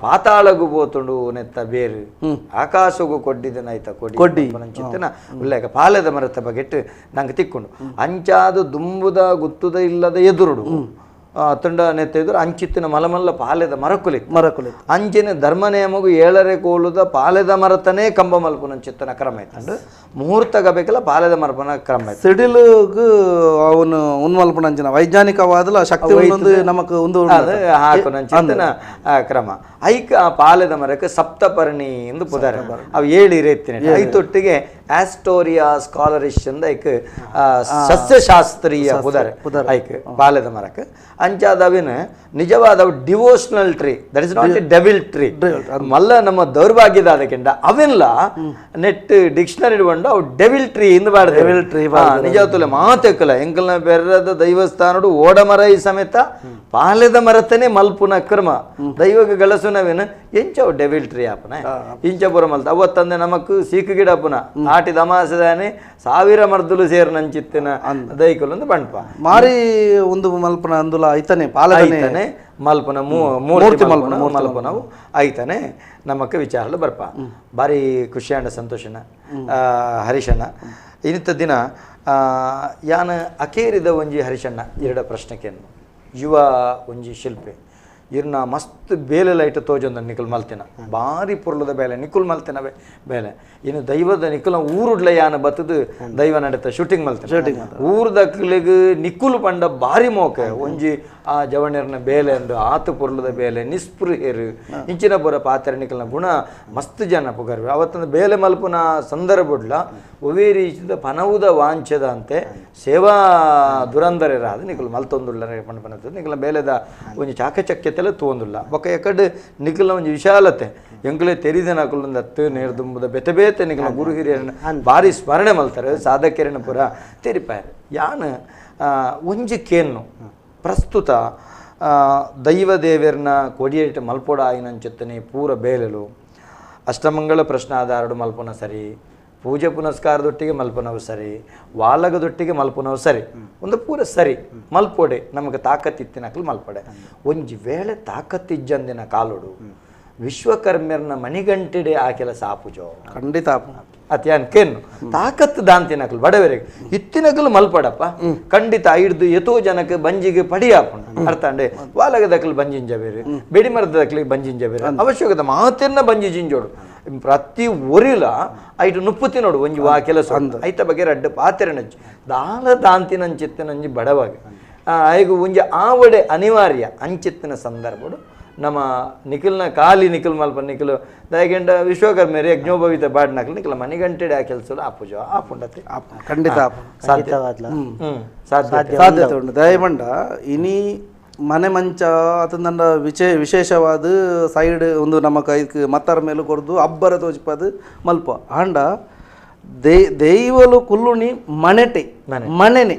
ಪಾತಾಳಗು ಪೋತುಂಡು ನೆತ್ತ ಬೇರು ಆಕಾಶಗೂ ಕೊಡ್ಡಿದನಾಯ್ತ ಕೊಡ್ಡಿ ಚಿತ್ತನ ಉಲ್ಲೇಖ ಪಾಲೆದ ಮರತ ಬಗೆಟ್ಟು ನಂಗೆ ತಿಕ್ಕೊಂಡು ಅಂಚಾದು ದುಂಬುದ ಗುತ್ತುದ ಇಲ್ಲದ ಎದುರುಡು ತುಂಡ ನೆತ್ತಿದ್ರು ಅಂಚಿತ್ತಿನ ಮಲಮಲ್ಲ ಪಾಲೆದ ಮರಕುಲಿ ಅಂಚಿನ ಧರ್ಮನೇಮಗು ಏಳರೆ ಕೋಲುದ ಪಾಲೆದ ಮರತನೇ ಕಂಬ ಮಲ್ಪುನಂಚಿತ್ತನ ಕ್ರಮ ಇತ್ತಂಡು ಮುಹೂರ್ತ ಗಬೇಕಲ್ಲ ಪಾಲೆದ ಮರಪನ ಕ್ರಮ ಇತ್ತು ಸಿಡಿಲುಗು ಅವನು ಉನ್ಮಲ್ಪನಂಚಿನ ವೈಜ್ಞಾನಿಕವಾದ ಶಕ್ತಿ ನಮಕ್ ಒಂದು ಹಾಕುನಂಚಿತ್ತನ ಕ್ರಮ ಐಕ ಆ ಪಾಲೆದ ಮರಕ್ಕೆ ಸಪ್ತಪರ್ಣಿ ಎಂದು ಪುದಾರೆ ಅವು 7 ಇರೇತಿನ ಐತೊಟ್ಟಿಗೆ ಆಸ್ಟೋರಿಯಾ ಸ್ಕಾಲರಿಶ್ ಅಂದ ಐಕ್ ಸಸ್ಯಶಾಸ್ತ್ರೀಯ ಪುದಾರೆ ಐಕ್ ಪಾಲೆದ ಮರಕ್ಕೆ ಅಂಚಾದವಿನ ನಿಜವಾದ devotional tree that is not a devil tree ಮಲ್ಲ ನಮ್ಮ ದೌರ್ಭಾಗ್ಯದ ಅದಕ್ಕಿಂತ ಅವೆಲ್ಲ ನೆಟ್ ಡಿಕ್ಷನರಿ ಬಂಡು ಅವು ಡೆವಿಲ್ ಟ್ರೀ ಇಂದ ಬಾಡ ಡೆವಿಲ್ ಟ್ರೀ ನಿಜವತ್ತುಲೆ ಮಾತೆಕ್ಕಲ ಎಂಕಲ್ನ ಬೆರ್ರದ ದೈವಸ್ಥಾನಡು ಓಡಮರ ಈ ಸಮೇತ ಪಾಲೆದ ಮರತನೇ ಮಲ್ಪುನ ಕ್ರಮ ದೈವಗ ಗಳಸುನವೇನು ಎಂಚವು ಡೆವಿಲ್ ಟ್ರೀ ಆಪನ ಇಂಚಪುರ ಮಲ್ತ ಅವತ್ತಂದೆ ನಮಕ್ ಸೀಕು ಗಿಡ ಅಪ್ಪನ ಆಟಿ ದಮಾಸದಾನೆ 1000 ಮರ್ದುಲು ಸೇರ್ನಂಚಿತ್ತಿನ ದೈಕಲೊಂದು ಬಂಡ್ಪ ಮಾರಿ ಒಂದು ಮಲ್ಪನ ಅಂದುಲ ಐತನೆ ಪಾಲನೆ ಮಲ್ಪನ ಮೂರ್ತಿ ಮಲ್ಪನವು ಐತಾನೆ ನಮಕ್ ವಿಚಾರಲು ಬರ್ಪ ಭಾರಿ ಖುಷಿಯಂಡ ಸಂತೋಷನ ಹರೀಶಣ್ಣ ಇನ್ನಿತ್ತ ದಿನ ಯಾನ ಅಕೇರಿದ ಒಂಜಿ ಹರಿಶಣ್ಣ ಎರಡ ಪ್ರಶ್ನೆಕೆನ್ನು ಯುವ ಒಂಜಿ ಶಿಲ್ಪಿ ಇರ್ನ ಮಸ್ತ್ ಬೇಲೆ ಲೈಟ್ ತೋಜೊಂದ ನಿಕುಲ್ ಮಲ್ತಿನ ಭಾರಿ ಪುರ್ಲದ ಬೇಲೆ ನಿಕುಲ್ ಮಲ್ತಿನ ಬೇಲೆ ಇನ್ನು ದೈವದ ನಿಕುಲ ಊರುಡ್ಲ ಯಾನ ಬತ್ತದು ದೈವ ನಡೀತ ಶೂಟಿಂಗ್ ಮಲ್ತಿನ ಊರ್ದಕ್ಲಿಗ್ ನಿಕುಲ್ ಪಂಡ ಭಾರಿ ಮೋಕೆ ಒಂಜಿ ಆ ಜವಣಿರ್ನ ಬೇಲೆ ಅಂದು ಆತು ಪುರ್ಲದ ಬೇಲೆ ನಿಸ್ಪೃಹೇರು ಇಂಚಿನ ಪುರ ಪಾತ್ರ ನಿಕಲ್ನ ಗುಣ ಮಸ್ತ್ ಜನ ಪುಗರ್ವೆ ಅವತ್ತೊಂದು ಬೇಲೆ ಮಲ್ಪುನ ಸಂದರ್ಭಡ್ಲ ಒವೇ ರೀತಿದ ಪನವುದ ವಾಂಚದ ಅಂತೆ ಸೇವಾ ದುರಂದರಿರಾದ ನಿಕುಲ್ ಮಲ್ತೊಂದುಳ್ಳ ಪಂಡ ಪನದ ನಿಕಲ್ನ ಬೇಲೆದ ಒಂಜಿ ಚಾಕಚಕ್ಯತೆಲ್ಲ ತೋಂದುಲ್ಲ ಬೊಕ್ಕ ಎಕಡೆ ನಿಕಲ್ನ ಒಂಜಿ ವಿಶಾಲತೆ ಎಂಕ್ಲೆ ತೆರಿದ ನಕುಲೊಂದು ಹತ್ತು ನೇರ್ದುಂಬುದ ಬೆತೆ ಬೇತೆ ನಿಕಲ್ನ ಗುರು ಹಿರಿಯರನ್ನ ಭಾರಿ ಸ್ಮರಣೆ ಮಲ್ತಾರೆ ಸಾಧಕರಿನ ಪುರ ತೆರಿಪಾರೆ ಯಾನ ಒಂಜಿ ಕೇನ್ನು ಪ್ರಸ್ತುತ ದೈವ ದೇವರನ್ನ ಕೊಡಿಯೇಟ ಮಲ್ಪೊಡ ಆಯ್ನಂಚೆತ್ತನೆ ಪೂರ ಬೇಲೆಲು ಅಷ್ಟಮಂಗಳ ಪ್ರಶ್ನೆ ಆಧಾರಡು ಮಲ್ಪನ ಸರಿ ಪೂಜೆ ಪುನಸ್ಕಾರದೊಟ್ಟಿಗೆ ಮಲ್ಪನವು ಸರಿ ವಾಲಗದೊಟ್ಟಿಗೆ ಮಲ್ಪನವು ಸರಿ ಒಂದು ಪೂರ ಸರಿ ಮಲ್ಪೊಡೆ ನಮಗೆ ತಾಕತ್ತಿತ್ತಿನಕಲು ಮಲ್ಪೊಡೆ ಒಂಜಿ ವೇಳೆ ತಾಕತ್ತಿಜ್ಜಂದಿನ ಕಾಲುಡು ವಿಶ್ವಕರ್ಮ್ಯರ್ನ ಮಣಿಗಂಟಿಡೆ ಆ ಕೆಲಸ ಆಪುಜೋ ಖಂಡಿತ ಅತ್ಯಾನ್ ಕೇನು ತಾಕತ್ತು ದಾಂತಿನಕಲು ಬಡವರಿಗೆ ಇತ್ತಿನಕಲು ಮಲ್ಪಡಪ್ಪ ಖಂಡಿತ ಹಿಡ್ದು ಎತೋ ಜನಕ್ಕೆ ಬಂಜಿಗೆ ಪಡಿಯಾಪುಂಡು ಅರ್ಥ ಅಂಡೆ ವಾಲಗದಕಲು ಬಂಜಿಂಜಬೇರು ಬೆಡಿಮರದಕ್ಲಿಗೆ ಬಂಜಿಂಜಬೇರು ಅವಶ್ಯಕತೆ ಮಾತಿನ ಬಂಜಿ ಜಿಂಜೋಡು ಪ್ರತಿ ಒರಿಲ ಐಟು ನುಪ್ಪು ತಿನ್ನೋಡು ಒಂಜಿ ವಾ ಕೆಲಸ ಐತ ಬಗ್ಗೆ ರಡ್ಡು ಪಾತ್ರೆನಜ್ಜಿ ದಾಲ ದಾಂತಿನಂಚಿತ್ತಿನಂಜಿ ಬಡವಾಗ ಐಗು ಒಂಜಿ ಆವಡೆ ಅನಿವಾರ್ಯ ಅಂಚಿತ್ತಿನ ಸಂದರ್ಭಡು ನಮ್ಮ ನಿಖಿಲ್ನ ಕಾಲಿ ನಿಖಿಲ್ ಮಲ್ಪ ನಿಖಿಲು ದಯಗೆಂಡ ವಿಶ್ವಕರ್ಮೇರಿ ಯಜ್ಞೋಪವಿತ ಬಾಡ್ನಕಲು ನಿಖಿಲ ಮನಿಗಂಟೆಡೆ ಆ ಕೆಲಸ ಆಪುಜ ಆಪುಂಡತೆ ಖಂಡಿತ ಸಾಧ್ಯತೆ ಉಂಟು ದಯಮಂಡ ಇನಿ ಮನೆ ಮಂಚ ಅತಂದ ವಿಶೇಷವಾದ ಸೈಡ್ ಒಂದು ನಮ್ಮ ಕೈಗೆ ಮತ್ತಾರ ಮೇಲೂ ಕೊಡ್ದು ಅಬ್ಬರ ತೋಜಿಪದು ಮಲ್ಪ ಆಂಡ ದೈವಲು ಕುಲ್ಲುನಿ ಮನೆಟೆ ಮನೆನೆ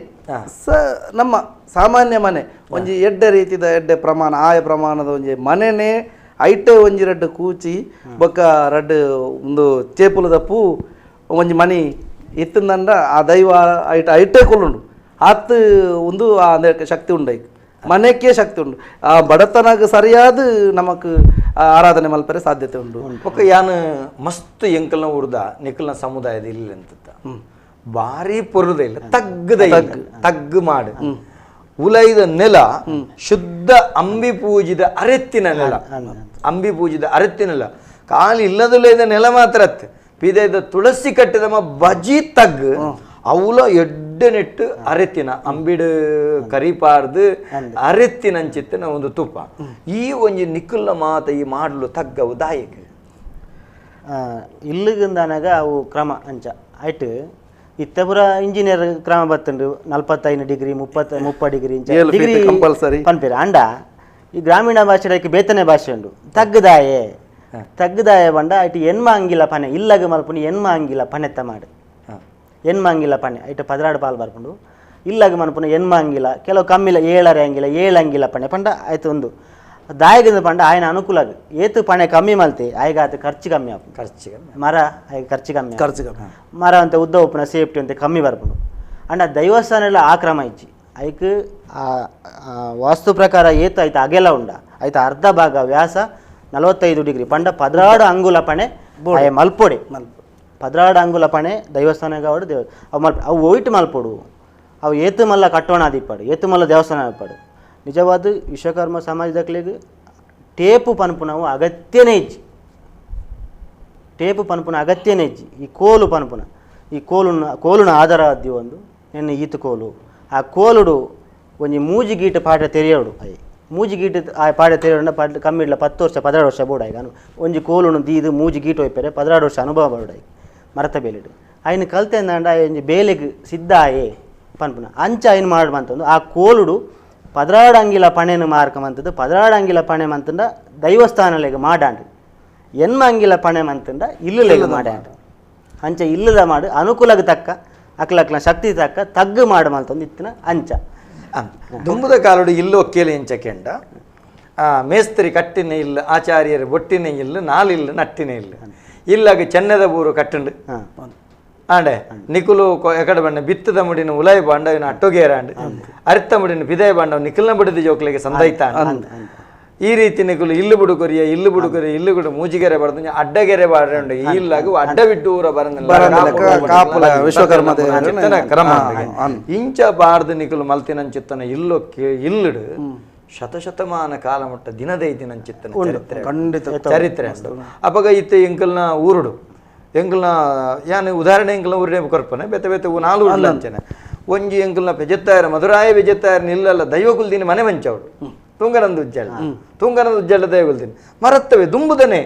ನಮ್ಮ ಸಾಮಾನ್ಯ ಮನೆ ಒಂಜಿ ಎಡ್ಡೆ ರೀತಿದ ಎಡ್ಡೆ ಪ್ರಮಾಣ ಆಯ ಪ್ರಮಾಣದ ಒಂಜಿ ಮನೆನೆ ಐಟೆ ಒಂಜಿ ರಡ್ಡು ಕೂಚಿ ಬೊಕ್ಕ ರಡ್ಡು ಒಂದು ಚೇಪುಲದ ಪೂ ಒಂಜಿ ಮನಿ ಇತ್ತಂದಂಡ ಆ ದೈವ ಐಟೆ ಕೊಲ್ಲುಂಡು ಆತ್ ಒಂದು ಅದಕ್ಕೆ ಶಕ್ತಿ ಉಂಡು ಮನೆಗೆ ಶಕ್ತಿ ಉಂಡು ಆ ಬಡತನಗ ಸರಿಯಾದ ನಮಕ್ ಆರಾಧನೆ ಮಲ್ಪರೆ ಸಾಧ್ಯತೆ ಉಂಡು ಒಕ್ಕ ಯಾನು ಮಸ್ತ್ ಎಂಕಲ್ನ ಉರ್ದ ನಿಕಲ್ನ ಸಮುದಾಯದ ಇಲ್ಲ ಅಂತ ಭಾರಿ ಪೊರ್ದ ಇಲ್ಲ ತಗ್ಗು ಮಾಡು ಉಲೈದ ನೆಲ ಶುದ್ಧ ಅಂಬಿ ಪೂಜಿದ ಅರೆತ್ತಿನ ನೆಲ ಅಂಬಿ ಪೂಜಿದ ಅರೆತ್ತಿನ ನೆಲ ಕಾಲಿ ಇಲ್ಲದಲ್ಲ ನೆಲ ಮಾತ್ರ ಪಿದೆದ ತುಳಸಿ ಕಟ್ಟಿದಮ್ಮ ಬಜಿ ತಗ್ಗು ಅವಲ ಎಡ್ಡೆ ನೆಟ್ಟು ಅರೆತ್ತಿನ ಅಂಬಿಡು ಕರಿಪಾರ್ದು ಅರೆತ್ತಿನಂಚಿತ್ತಿನ ಒಂದು ತುಪ್ಪ ಈ ಒಂಜಿ ನಿಕ್ಕುಲ್ಲ ಮಾತ ಈ ಮಾಡಲು ತಗ್ಗವು ದಾಯಕ ಇಲ್ಲಿಗಿಂದನಾಗ ಅವು ಕ್ರಮ ಅಂಚ ಆಯ್ತು ಇತ್ತಪುರ ಇಂಜಿನಿಯರ್ ಕ್ರಮ ಬತ್ತಂಡು 45 ಡಿಗ್ರಿ 30 ಡಿಗ್ರಿ ಡಿಗ್ರಿ ಕಂಪಲ್ಸರಿ ಪನ್ಪೇರು ಅಂಡ ಈ ಗ್ರಾಮೀಣ ಭಾಷೆಡಕ್ಕೆ ಬೇತನೆ ಭಾಷೆ ಉಂಡು ತಗ್ಗದಾಯ ಬಂಡ ಐಟು ಎನ್ಮ ಅಂಗಿಲ್ಲ ಪನೆ ಇಲ್ಲಗ ಮಲ್ಪುಂಡು ಎನ್ಮ ಅಂಗಿಲ್ಲ ಪನೆತ್ತ ಮಾಡು ಎನ್ಮ ಅಂಗಿಲ್ಲ ಪನೆ ಐಟು ಪದರಾಡು ಪಾಲು ಬರ್ಪುಂಡು ಇಲ್ಲಗ ಮನ್ಪುಂಡು ಎನ್ಮ ಅಂಗಿಲ್ಲ ಕೆಲವು ಕಮ್ಮಿಲ್ಲ 7 ಅಂಗಿಲ್ಲ 7 ಅಂಗಿಲ್ಲ ಪನೆ ಪಂಡ ಆಯ್ತು ಒಂದು ದಾಯಗಿಂದ ಪಂಡ ಆಯ್ನ ಅನುಕೂಲ ಏತು ಪಣೆ ಕಮ್ಮಿ ಮಲ್ತೆ ಆಯ್ಗ ಆತ ಖರ್ಚು ಕಮ್ಮಿ ಆಪು ಮರ ಆಯ್ಗ ಖರ್ಚು ಕಮ್ಮಿ ಮರ ಅಂತ ಉದ್ದ ಉಪ್ಪುನ ಸೇಫ್ಟಿ ಅಂತ ಕಮ್ಮಿ ಬರ್ಪುಂಡು ಅಂಡ ದೈವಸ್ಥಾನ ಎಲ್ಲ ಆಕ್ರಮ ಇಚ್ಚಿ ಐಕ್ ವಾಸ್ತು ಪ್ರಕಾರ ಏತು ಆಯ್ತು ಅಗೆಲ್ಲ ಉಂಡ ಆಯ್ತು ಅರ್ಧ ಭಾಗ ವ್ಯಾಸ 45 ಡಿಗ್ರಿ ಪಂಡ 16 ಅಂಗುಲ ಪಣೆ ಮಲ್ಪೊಡೆ 16 ಅಂಗುಲ ಪಣೆ ದೈವಸ್ಥಾನ ಅವಡು ಅವು ಅವು ಒಯ್ಟು ಮಲ್ಪೊಡು ಅವು ಏತು ಮಲ್ಲ ಕಟ್ಟೋಣ ದಿಪ್ಪಾಡು ಏತು ಮಲ್ಲ ದೇವಸ್ಥಾನ ಇಪ್ಪಾಡು ನಿಜವಾದ ವಿಶ್ವಕರ್ಮ ಸಮಾಜದಕ್ಲಿಗೆ ಟೇಪು ಪನ್ಪುನವು ಅಗತ್ಯನೇ ಇಜ್ಜಿ ಈ ಕೋಲು ಪನ್ಪುನ ಈ ಕೋಲುನ ಆಧಾರ ಅದ್ದಿ ಒಂದು ನೆನ್ನೆ ಈತು ಕೋಲು ಆ ಕೋಲುಡು ಒಂಜಿ ಮೂಜಿ ಗೀಟು ಪಾಠ ತೆರೆಯೋಡು ಮೂಜಿ ಗೀಟು ಆ ಪಾಠ ತೆರೆಯೋಡ ಪಾಠ ಕಮ್ಮಿ ಇಲ್ಲ 10 ವರ್ಷ 16 ವರ್ಷ ಬೋಡಾಯಿ ನಾನು ಒಂಜಿ ಕೋಲುನು ದೀದು ಮೂಜಿ ಗೀಟು ಹೋಯ್ಪೇರೆ 16 ವರ್ಷ ಅನುಭವ ಬೋಡಾಯಿ ಮರತ ಬೇಲಿಡು ಆಯ್ನ ಕಲ್ತೆ ಅಂದ ಒಂಜಿ ಬೇಲೆಗೆ ಸಿದ್ಧ ಆಯೇ ಪನ್ಪುನ ಅಂಚ ಏನು ಮಾಡ್ಬಂತಂದು ಆ ಕೋಲುಡು 16 ಅಂಗಿಲ ಪಣೆನು ಮಾರ್ಕಮಂತದ್ದು 16 ಅಂಗಿಲ ಪಣೆ ಮಂತಂಡ ದೈವಸ್ಥಾನಲೆಗೆ ಮಾಡಾಂಡು ಎನ್ಮ ಅಂಗಿಲ ಪಣೆ ಮಂತಂಡ ಇಲ್ಲುಲೆಗೆ ಮಾಡಾಂಡು ಅಂಚ ಇಲ್ಲದ ಮಾಡು ಅನುಕೂಲಕ್ಕೆ ತಕ್ಕ ಅಕ್ಲಕ್ಲ ಶಕ್ತಿ ತಕ್ಕ ತಗ್ಗು ಮಾಡಮಂತಂದು ಇತ್ತಿನ ಅಂಚ ದುಂಬುದ ಕಾಲುಡು ಇಲ್ಲು ಒಕ್ಕೇಲಿ ಎಂಚಕೆಂಡ ಮೇಸ್ತ್ರಿ ಕಟ್ಟಿನ ಇಲ್ಲ ಆಚಾರ್ಯರು ಬೊಟ್ಟಿನ ಇಲ್ಲ ನಾಲಿಲ್ಲ ನಟ್ಟಿನ ಇಲ್ಲ ಇಲ್ಲಾಗ ಚೆನ್ನದ ಬೂರು ಕಟ್ಟುಂಡು ಆಂಡೆ ನಿಕುಲು ಎಕಡೆ ಬಂಡ ಬಿತ್ತದ ಮುಡಿನ ಉಲಾಯಿ ಬಾಂಡ ಅಟ್ಟೊಗೇರಾಂಡು ಅರಿತ ಮುಡಿನ ಪಿದಯ ಬಾಂಡ ನಿಖಿಲ್ನ ಬಿಡದ ಜೋಕ್ಲಿಗೆ ಸಂದೈತ ಈ ರೀತಿ ನಿಕುಲು ಇಲ್ಲು ಬುಡುಕೊರಿಯ ಇಲ್ಲು ಗುಡು ಮೂಜಿಗೆರೆ ಬರ್ತಂಜ ಅಡ್ಡಗೆರೆ ಬಾಡ್ರೆ ಇಲ್ಲಾಗು ಅಡ್ಡ ಬಿಟ್ಟು ಊರ ಕಾಪುಲ ವಿಶ್ವಕರ್ಮ ಕ್ರಮ ಇಂಚ ಬಾರ್ದು ನಿಕುಲು ಮಲ್ತಿನಂಚಿತ್ತನ ಇಲ್ಲುಡು ಶತಶತಮಾನ ಕಾಲ ಮುಟ್ಟ ದಿನದೈತಿನಂಚಿತ್ತನ ಚರಿತ್ರೆ ಉಂಟು ಅಪಗ ಇತ್ತೆ ಎಂಕಲ್ನ ಊರುಡು ಎಂಕಲ್ನ ಯಾನು ಉದಾಹರಣೆ ಎಂಕಲ್ನ ಊರಿನ ಕೊರ್ಪನೆ ಬೆತ್ತ ಬೆತ್ತ ನಾಲ್ಕು ಅಂಚನೆ ಒಂಜಿ ಎಂಕಲ್ನ ಪೆಜೆತ್ತಾಯರ ಮಧುರಾಯ ಬೆಜೆತ್ತಾಯರ ನಿಲ್ಲಲ್ಲ ದೈವಕುಲ್ದಿನ ಮನೆ ಮಂಚವಡು ತುಂಗನಂದು ಉಜ್ಜಲ ದೈವಕುಲ್ದಿನ ಮರತ್ತವೆ ದುಂಬುದನೆ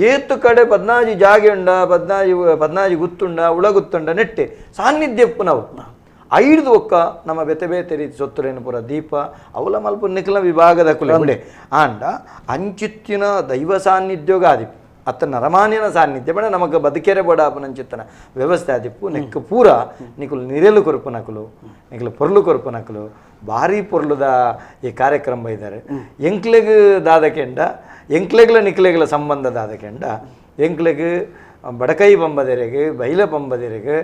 ಏತು ಕಡೆ 14 ಜಾಗೆ ಉಂಡ 14 ಗುತ್ತುಂಡ ಉಳಗುತ್ತುಂಡ ನೆಟ್ಟೆ ಸಾನ್ನಿಧ್ಯಪ್ಪು ನಾವು ಐದು ಒಕ್ಕ ನಮ್ಮ ಬೆತೆ ಬೇತೆ ರೀತಿ ಸೊತ್ತುರೇನು ಪುರ ದೀಪ ಅವಲ ಮಲ್ಪ ನಿಖಲ ವಿಭಾಗದ ಕುಲೆ ಆಂಡ ಅಂಚಿತ್ತಿನ ದೈವ ಸಾನ್ನಿಧ್ಯೋಗ ಆದಿಪ್ಪು ಅತ್ತ ನರಮಾನ್ಯನ ಸಾನ್ನಿಧ್ಯ ಬೇಡ ನಮಗೆ ಬದುಕೆರೆ ಬಡ ಅಪನಂಚಿತ್ತನ ವ್ಯವಸ್ಥೆ ಆದಿಪ್ಪು ನೆಕ್ ಪೂರ ನಿಕುಲು ನಿರೆಲು ಕೊರಪು ನಕಲು ನಿಕಲು ಪೊರ್ಲು ಕೊರಪು ನಕಲು ಭಾರಿ ಪೊರ್ಲುದ ಈ ಕಾರ್ಯಕ್ರಮ ಇದ್ದಾರೆ ಎಂಕ್ಲೆಗ್ ದಾದಕೆಂಡ ಎಂಕ್ಲೆಗ್ಲ ನಿಕ್ಲೆಗ್ಲ ಸಂಬಂಧ ದಾದಕೆಂಡ ಎಂಕ್ಲೆಗ್ ಬಡಕೈ ಪಂಬದೆರೆಗೆ ಬೈಲ ಪಂಬದೆರೆಗೆ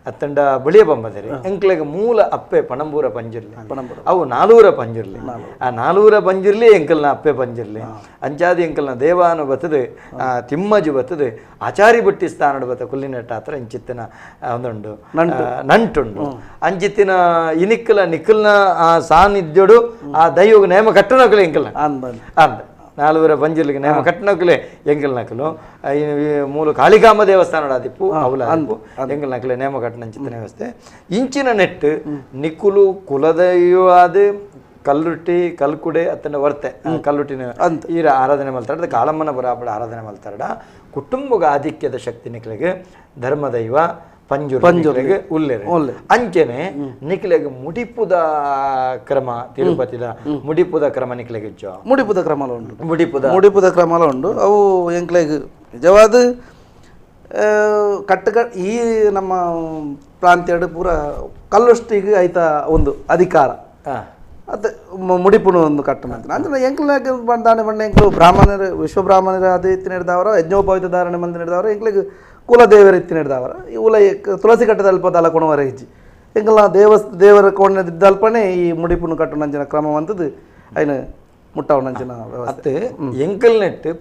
ಅತ್ತಂಡ ಬಳಿಯ ಪಂಬದೆರೆ ಎಂಕ್ಲೆಗ್ ಮೂಲ ಅಪ್ಪೆ ಪಣಂಬೂರ ಪಂಜಿರ್ಲಿ ಅವು 400 ಪಂಜಿರ್ಲಿ ಆ 400 ಪಂಜಿರ್ಲಿ ಎಂಕಲ್ನ ಅಪ್ಪೆ ಪಂಜಿರ್ಲಿ ಅಂಚಾದಿ ಎಂಕಲ್ನ ದೇವಾನು ಬತ್ತದು ತಿಮ್ಮಜು ಬತ್ತದು ಆಚಾರಿ ಬಟ್ಟಿ ಸ್ಥಾನಡು ಬತ್ತ ಕುಲ್ಲಿನೆಟ್ಟ ಹತ್ರ ಇಂಚಿತ್ತಿನ ಒಂದುಂಡು ನಂಟುಂಡು ಅಂಚಿತ್ತಿನ ಇನಿಕ್ಕಲ ನಿಕ್ಕಲ್ನ ಆ ಸಾನ್ನಿಧ್ಯೋಡು ಆ ದೈವಗ ನೇಮ ಕಟ್ಟನಕಲು ಎಂಕಲ್ನ ಅಂದ 400 ಪಂಜಿರ್ಲಿಗೆ ನೇಮ ಕಟ್ಟನಕಲೆ ಎಂಕಲ್ ನಕಲು ಮೂಲ ಕಾಳಿಕಾಂಬ ದೇವಸ್ಥಾನ ಆದಿಪ್ಪು ಅವಲ ಎಂಕಲ್ ನಕಲೆ ನೇಮ ಕಟ್ಟನ ಚಿಂತನೆ ವ್ಯವಸ್ಥೆ ಇಂಚಿನ ನೆಟ್ಟು ನಿಕ್ಕುಲು ಕುಲದೈವಾದ ಕಲ್ಲುಟ್ಟಿ ಕಲ್ಕುಡೆ ಅತ್ತನ ವರ್ತೆ ಕಲ್ಲುಟ್ಟಿನ ಈರ ಆರಾಧನೆ ಮಲ್ತಾಡ ಕಾಳಮ್ಮನ ಬರಾಬಡ ಆರಾಧನೆ ಮಲ್ತಾಡ ಕುಟುಂಬಗ ಆಧಿಕ್ಯದ ಶಕ್ತಿ ನಿಕ್ಲೆಗೆ ಧರ್ಮದೈವ ಪಂಜುರ್ಗೆ ಉಲ್ಲೆರೆ ಅಂಚನೆ ನಿಕ್ಲೆಗೆ ಮುಡಿಪುದ ಕ್ರಮ ತಿರುಪತಿದ ಮುಡಿಪುದ ಕ್ರಮ ನಿಕ್ಲೆಗೆ ಮುಡಿಪುದ ಕ್ರಮ ಉಂಟು ಮುಡಿಪುದ ಕ್ರಮ ಉಂಟು ಅವು ಎಂಕ್ಲೆಗ್ ನಿಜವಾದ ಕಟ್ಟಕ ಈ ನಮ್ಮ ಪ್ರಾಂತ್ಯಡು ಪೂರ ಕಲ್ಲುಷ್ಟಿಗೆ ಆಯ್ತ ಒಂದು ಅಧಿಕಾರ ಅದು ಮುಡಿಪುನು ಒಂದು ಕಟ್ಟಣ ಅಂದ್ರೆ ಎಂಕ್ಲೆಗ್ ದಾನೆ ಬಣ್ಣ ಎಂಕ್ಲು ಬ್ರಾಹ್ಮಣರು ವಿಶ್ವಬ್ರಾಹ್ಮಣರ ಅದು ಎತ್ತಿ ನಡೆದವರ ಯಜ್ಞೋಪವಿತ ಧಾರಣೆ ಮಂದಿ ನಡೆದವರು ಎಂಕ್ಲೆಗ್ ಕುಲದೇವರ ಎತ್ತಿ ನಡೆದವರ ಇವುಲ ತುಳಸಿ ಕಟ್ಟದಲ್ಪ ಅಲ್ಲ ಕೊಣವರ ಹೆಜ್ಜಿ ಎಂಕಲ್ಲ ದೇವರ ಕೋಣದಿದ್ದಲ್ಪನೆ ಈ ಮುಡಿಪುನು ಕಟ್ಟು ನಂಚಿನ ಕ್ರಮವಂತದ್ದು ಐನು ಮುಟ್ಟವು ನಂಚಿನ ವ್ಯವಸ್ಥೆ ಎಂಕಲ್ ನೆಟ್ಟು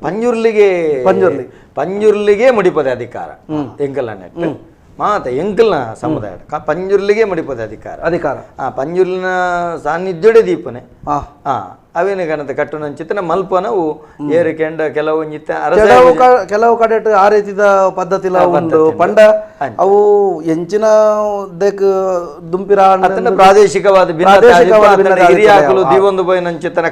ಪಂಜುರ್ಲಿಗೆ ಮುಡಿಪದ ಅಧಿಕಾರ ಎಂಕಲ್ ನೆಟ್ಟು ಮಾತ ಎಂಕಲ್ನ ಸಮುದಾಯ ಪಂಜುರ್ಲಿಗೆ ಮುಡಿಪದ ಅಧಿಕಾರ ಪಂಜುರ್ಲಿನ ಸಾನ್ನಿಧ್ಯೋಡೆ ದೀಪನೆ ಅವೇನು ಕಾಣುತ್ತೆ ಕಟ್ಟು ನಂಚಿತ್ತನ ಮಲ್ಪನವು ಏರು ಕೆಂಡ ಕೆಲವು ಕೆಲವು ಕಡೆ ಆ ರೀತಿದ ಪದ್ಧತಿಲ ಉಂಟು ಪಂಡ ಅವು ಎಂಚಿನ ದುಂಪಿರ ಪ್ರಾದೇಶಿಕವಾದ ಹಿರಿಯಾಕಲು ದೀವೊಂದು ಬೈ ನಂಚಿತ್ತನ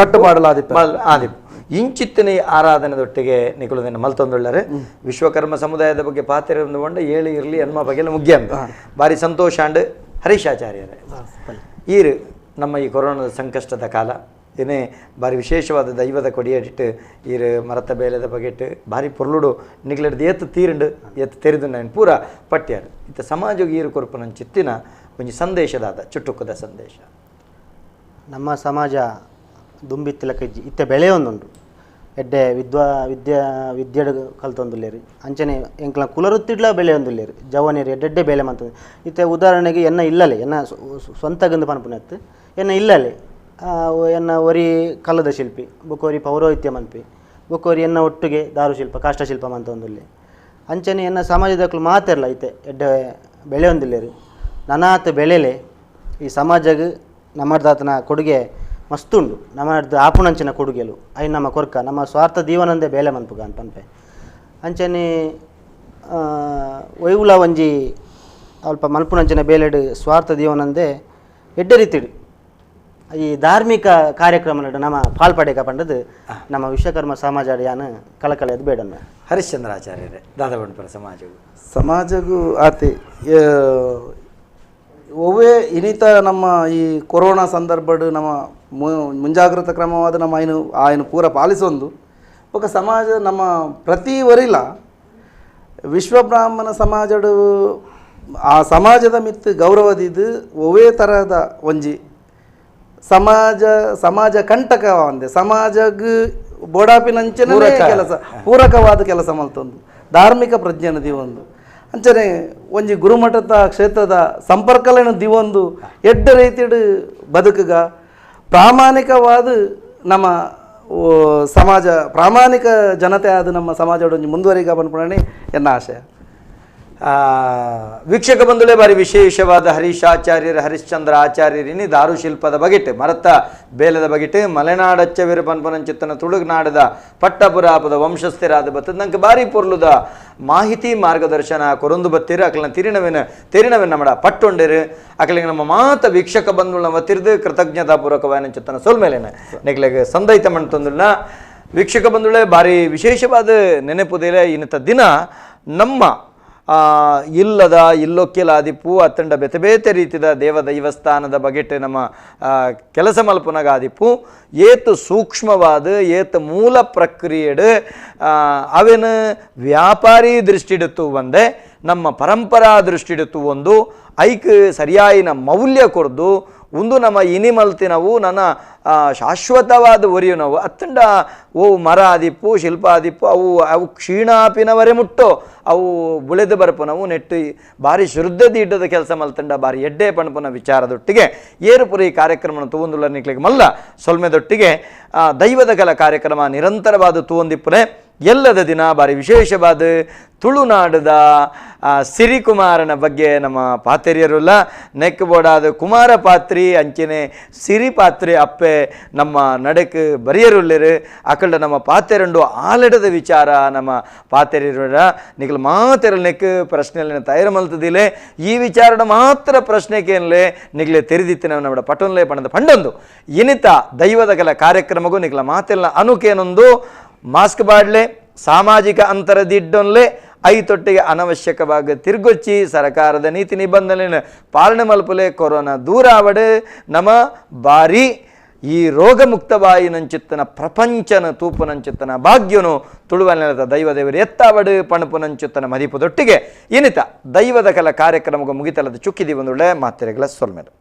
ಕಟ್ಟುಪಾಡಲಾದಿಪ್ಪು ಇಂಚಿತ್ತಿನ ಆರಾಧನೆದೊಟ್ಟಿಗೆ ನಿಕುಲದನ್ನು ಮಲ್ತೊಂದುಳ್ಳರೆ ವಿಶ್ವಕರ್ಮ ಸಮುದಾಯದ ಬಗ್ಗೆ ಪಾತ್ರ ಕೊಂಡ ಏಳು ಇರಲಿ ಎನ್ಮ ಬಗೆಲ್ಲ ಮುಗ್ಯ ಭಾರಿ ಸಂತೋಷ ಅಂಡ್ ಹರೀಶಾಚಾರ್ಯರೇ ಈರು ನಮ್ಮ ಈ ಕೊರೋನಾದ ಸಂಕಷ್ಟದ ಕಾಲ ಏನೇ ಭಾರಿ ವಿಶೇಷವಾದ ದೈವದ ಕೊಡಿಯಿಟ್ಟು ಈರು ಮರತ ಬೇಲೆದ ಬಗೆಟ್ಟು ಭಾರಿ ಪೊರ್ಲುಡು ನಿಗ್ಲಡ್ದು ಎತ್ತು ತೀರುಂಡು ಎತ್ತು ತೆರೆದು ನಾನು ಪೂರ ಪಟ್ಯಾರು ಇತ್ತ ಸಮಾಜಕ್ಕೆ ಈರು ಕೊರಪನ ಚಿತ್ತಿನ ಒಂದು ಸಂದೇಶದಾದ ಚುಟ್ಟುಕ್ಕದ ಸಂದೇಶ ನಮ್ಮ ಸಮಾಜ ದುಂಬಿತ್ತಿಲಕ ಇತ್ತೆ ಬೆಳೆ ಒಂದುಂಟು ಎಡ್ಡೆ ವಿದ್ಯೆಡ್ ಕಲ್ತೊಂದುಲ್ಲೇರಿ ಅಂಚನೆ ಎಂಕ್ಲ ಕುಲರುತ್ತಿಡ್ಲ ಬೆಳೆ ಒಂದುಲ್ಲೇರಿ ಜವನೇರಿ ಎಡ್ಡೆಡ್ಡೆ ಬೆಳೆ ಮಂತಂದು ಇತ್ತೆ ಉದಾಹರಣೆಗೆ ಎನ್ನ ಇಲ್ಲಲೆ ಎನ್ನ ಸ್ವಂತಗಂದು ಪನ್ಪುನತ್ತು ಎನ್ನ ಇಲ್ಲಲೆ ಎನ್ನ ಒರಿ ಕಲ್ಲದ ಶಿಲ್ಪಿ ಬೊಕೋರಿ ಪೌರೋಹಿತ್ಯ ಮನ್ಪಿ ಬೊಕೋರಿ ಎನ್ನ ಒಟ್ಟಿಗೆ ದಾರುಶಿಲ್ಪ ಕಾಷ್ಟಶಿಲ್ಪ ಮಂತೊಂದುಲ್ಲೆ ಅಂಚನೆ ಎನ್ನ ಸಮಾಜದಕ್ಲು ಮಾತಿರಲ್ಲ ಐತೆ ಎಡ್ಡೆ ಬೆಳೆ ಒಂದಿಲ್ಲೇರಿ ನನಾತ್ ಬೆಳೆಲೆ ಈ ಸಮಾಜಗೆ ನಮ್ಮದಾತನ ಕೊಡುಗೆ ಮಸ್ತುಂಡು ನಮ್ಮದು ಆಪುಣಂಚಿನ ಕೊಡುಗೆಲು ಐ ನಮ್ಮ ಕೊರ್ಕ ನಮ್ಮ ಸ್ವಾರ್ಥ ದೀವನಂದೇ ಬೇಲೆ ಮನ್ಪುಗ ಅಂತ ಪನ್ಪೆ ಅಂಚನೆ ಒಯ್ವುಲ ಒಂಜಿ ಅಲ್ಪ ಮಲ್ಪುನಂಚಿನ ಬೇಲೆಡು ಸ್ವಾರ್ಥ ದೀವನಂದೇ ಎಡ್ಡೆ ರೀತಿಡು ಈ ಧಾರ್ಮಿಕ ಕಾರ್ಯಕ್ರಮ ನಮ್ಮ ಪಾಲ್ಪಡೆಗ ಪಂಡದು ನಮ್ಮ ವಿಶ್ವಕರ್ಮ ಸಮಾಜ ಯಾನು ಕಳಕಳೆಯದು ಬೇಡನ್ನು ಹರಿಶ್ಚಂದ್ರಾಚಾರ್ಯರೇ ದಾದಬಂಡಪುರ ಸಮಾಜಗೂ ಆತೆ ಒವ್ವೇ ಇನ್ನಿತ ನಮ್ಮ ಈ ಕೊರೋನಾ ಸಂದರ್ಭಡು ನಮ್ಮ ಮುಂಜಾಗ್ರತಾ ಕ್ರಮವಾದ ನಮ್ಮ ಆಯ್ನು ಪೂರ ಪಾಲಿಸೊಂದು ఒక ಸಮಾಜ ನಮ್ಮ ಪ್ರತಿ ವರಿಲ ವಿಶ್ವಬ್ರಾಹ್ಮಣ ಸಮಾಜಡು ಆ ಸಮಾಜದ ಮಿತ್ತು ಗೌರವದಿದ್ದು ಒವೇ ಥರದ ಒಂಜಿ ಸಮಾಜ ಕಂಟಕ ಒಂದೆ ಸಮಾಜಗ್ ಬೋಡಾಪಿನಂಚನೇ ಕೆಲಸ ಪೂರಕವಾದ ಕೆಲಸ ಮಲ್ತೊಂದು ಧಾರ್ಮಿಕ ಪ್ರಜ್ಞೆನ ದಿವೊಂದು ಅಂಚನೆ ಒಂಜಿ ಗುರುಮಠದ ಕ್ಷೇತ್ರದ ಸಂಪರ್ಕಲೇನು ದಿವೊಂದು ಎಡ್ಡ ರೀತಿಡು ಬದುಕುಗ ಪ್ರಾಮಾಣಿಕವಾದ ನಮ್ಮ ಸಮಾಜ ಪ್ರಾಮಾಣಿಕ ಜನತೆ ಆದ ನಮ್ಮ ಸಮಾಜ ಮುಂದುವರಿಗ ಪನ್ಪುಣನೆ ಎನ್ನ ಆಶಯ. ವೀಕ್ಷಕ ಬಂಧುಗಳೇ, ಬಾರಿ ವಿಶೇಷವಾದ ಹರೀಶಾಚಾರ್ಯರ ಹರಿಶ್ಚಂದ್ರ ಆಚಾರ್ಯರಿನಿ ದಾರುಶಿಲ್ಪದ ಬಗೆಟ್ ಮರತ ಬೇಲದ ಬಗೆಟ್ ಮಲೆನಾಡಚ್ಚವಿರ ಪನ್ಪನಂಚಿತ್ತನ ತುಳುನಾಡದ ಪಟ್ಟಪುರಾಪದ ವಂಶಸ್ಥರಾದ ಬತ್ತದ ನಂಗೆ ಬಾರಿ ಪೊರ್ಲುದ ಮಾಹಿತಿ ಮಾರ್ಗದರ್ಶನ ಕೊರೊಂದು ಬತ್ತಿರು ಅಕಲ್ನ ತಿರಿನವೆನ ನಮ್ಮಡ ಪಟ್ಟೊಂಡಿರು ಅಕಲಿಗೆ ನಮ್ಮ ಮಾತ ವೀಕ್ಷಕ ಬಂಧುಗಳನ್ನ ಒತ್ತಿರ್ದು ಕೃತಜ್ಞತಾಪೂರ್ವಕವಾದ ಚಿತ್ತನ ಸೋಲ್ಮೇಲೆನ ನೆಗ್ಲೆಗೆ ಸಂದೈತ ಮಣ್ತಂದುಲ್ನ ವೀಕ್ಷಕ ಬಂಧುಗಳೇ, ಬಾರಿ ವಿಶೇಷವಾದ ನೆನಪುದಿಲ್ಲ. ಇನ್ನತ ದಿನ ನಮ್ಮ ಇಲ್ಲದ ಇಲ್ಲೊಕ್ಕೆಲಾದಿಪ್ಪು ಅತ್ತಂಡ ಬೆತೆ ಬೇತೆ ರೀತಿಯ ದೇವ ದೈವಸ್ಥಾನದ ಬಗೆಟ್ ನಮ್ಮ ಕೆಲಸ ಮಲ್ಪನಾಗಾದಿಪ್ಪು ಏತು ಸೂಕ್ಷ್ಮವಾದ ಏತು ಮೂಲ ಪ್ರಕ್ರಿಯೆಡು ಅವೇನು ವ್ಯಾಪಾರಿ ದೃಷ್ಟಿಡುತ್ತು ಒಂದೇ ನಮ್ಮ ಪರಂಪರಾ ದೃಷ್ಟಿಡುತ್ತು ಒಂದು ಐಕ್ ಸರಿಯಾಯಿನ ಮೌಲ್ಯ ಕೊಡ್ದು ಒಂದು ನಮ್ಮ ಇನಿ ಮಲ್ತಿನವು ನನ್ನ ಶಾಶ್ವತವಾದ ಒರಿಯು ನಾವು ಅತ್ತಂಡ ಓ ಮರ ಆದಿಪ್ಪು ಶಿಲ್ಪ ಆದಿಪ್ಪು ಅವು ಕ್ಷೀಣಾಪಿನವರೇ ಮುಟ್ಟೋ ಅವು ಬುಳೆದು ಬರ್ಪು ನಾವು ನೆಟ್ಟು ಭಾರಿ ಶ್ರದ್ಧೆದಿ ಇಡ್ಡದ ಕೆಲಸ ಮಲ್ತಂಡ ಭಾರಿ ಎಡ್ಡೆ ಪಣಪನ ವಿಚಾರದೊಟ್ಟಿಗೆ ಏರುಪುರ ಈ ಕಾರ್ಯಕ್ರಮ ತೂಂದುಲ್ಲ ನಿಕ್ಲಿಗೆ ಮಲ್ಲ ಸೊಲ್ಮೆದೊಟ್ಟಿಗೆ ದೈವದ ಕಲ ಕಾರ್ಯಕ್ರಮ ನಿರಂತರವಾದ ತೂಂದಿಪ್ಪನೆ ಎಲ್ಲದ ದಿನ ಭಾರಿ ವಿಶೇಷವಾದ ತುಳುನಾಡದ ಸಿರಿಕುಮಾರನ ಬಗ್ಗೆ ನಮ್ಮ ಪಾತೆರಿಯರುಲ್ಲ ನೆಕ್ಬೋಡಾದ ಕುಮಾರ ಪಾತ್ರಿ ಅಂಚನೆ ಸಿರಿ ಪಾತ್ರೆ ಅಪ್ಪೆ ನಮ್ಮ ನಡಕ್ ಬರಿಯರುಳ್ಳರು ಅಕಲ್ಡ ನಮ್ಮ ಪಾತೆರಂಡು ಆಲಡದ ವಿಚಾರ ನಮ್ಮ ಪಾತೆರಿಯರ ನಿಖಲ್ ಮಾತೆರಲ್ ನೆಕ್ ಪ್ರಶ್ನೆ ತಯಾರು ಮಲ್ತದಿಲೆ ಈ ವಿಚಾರನ ಮಾತ್ರ ಪ್ರಶ್ನೆಗೇನ್ಲೆ ನಿಗ್ಲೆ ತೆರೆದಿತ್ತಿನ ನಮ್ಮ ಪಟೋನ್ಲೆ ಪಣದ ಪಂಡೊಂದು ಇನಿತ ದೈವದ ಕಲ ಕಾರ್ಯಕ್ರಮಗೂ ನಿಖಲ ಮಾತೆಲ್ಲ ಅನುಕೇನೊಂದು ಮಾಸ್ಕ್ ಬಾಡ್ಲೆ ಸಾಮಾಜಿಕ ಅಂತರದಿಡ್ಡೊನ್ಲೆ ಐತೊಟ್ಟಿಗೆ ಅನವಶ್ಯಕವಾಗಿ ತಿರುಗೊಚ್ಚಿ ಸರ್ಕಾರದ ನೀತಿ ನಿಬಂಧನೆ ಪಾಲನೆ ಮಲ್ಪಲೆ ಕೊರೋನಾ ದೂರ ಆವಡೆ ನಮ್ಮ ಬಾರಿ ಈ ರೋಗ ಮುಕ್ತವಾಯಿನಂಚಿತ್ತನ ಪ್ರಪಂಚನ ತೂಪುನಂಚಿತ್ತನ ಭಾಗ್ಯನು ತುಳುವನೆಲದ ದೈವದೇವರು ಎತ್ತಾವಡು ಪಣಪುನಂಚಿತ್ತನ ಮದಿಪುದೊಟ್ಟಿಗೆ ಇನಿತ ದೈವದ ಕಲ ಕಾರ್ಯಕ್ರಮಕ್ಕೆ ಮುಗಿತಲದ ಚುಕ್ಕಿದಿ ಬಂದುಳ್ಳೆ ಮಾತೆರೆಗಳ ಸೊಲ್ಮೆದು.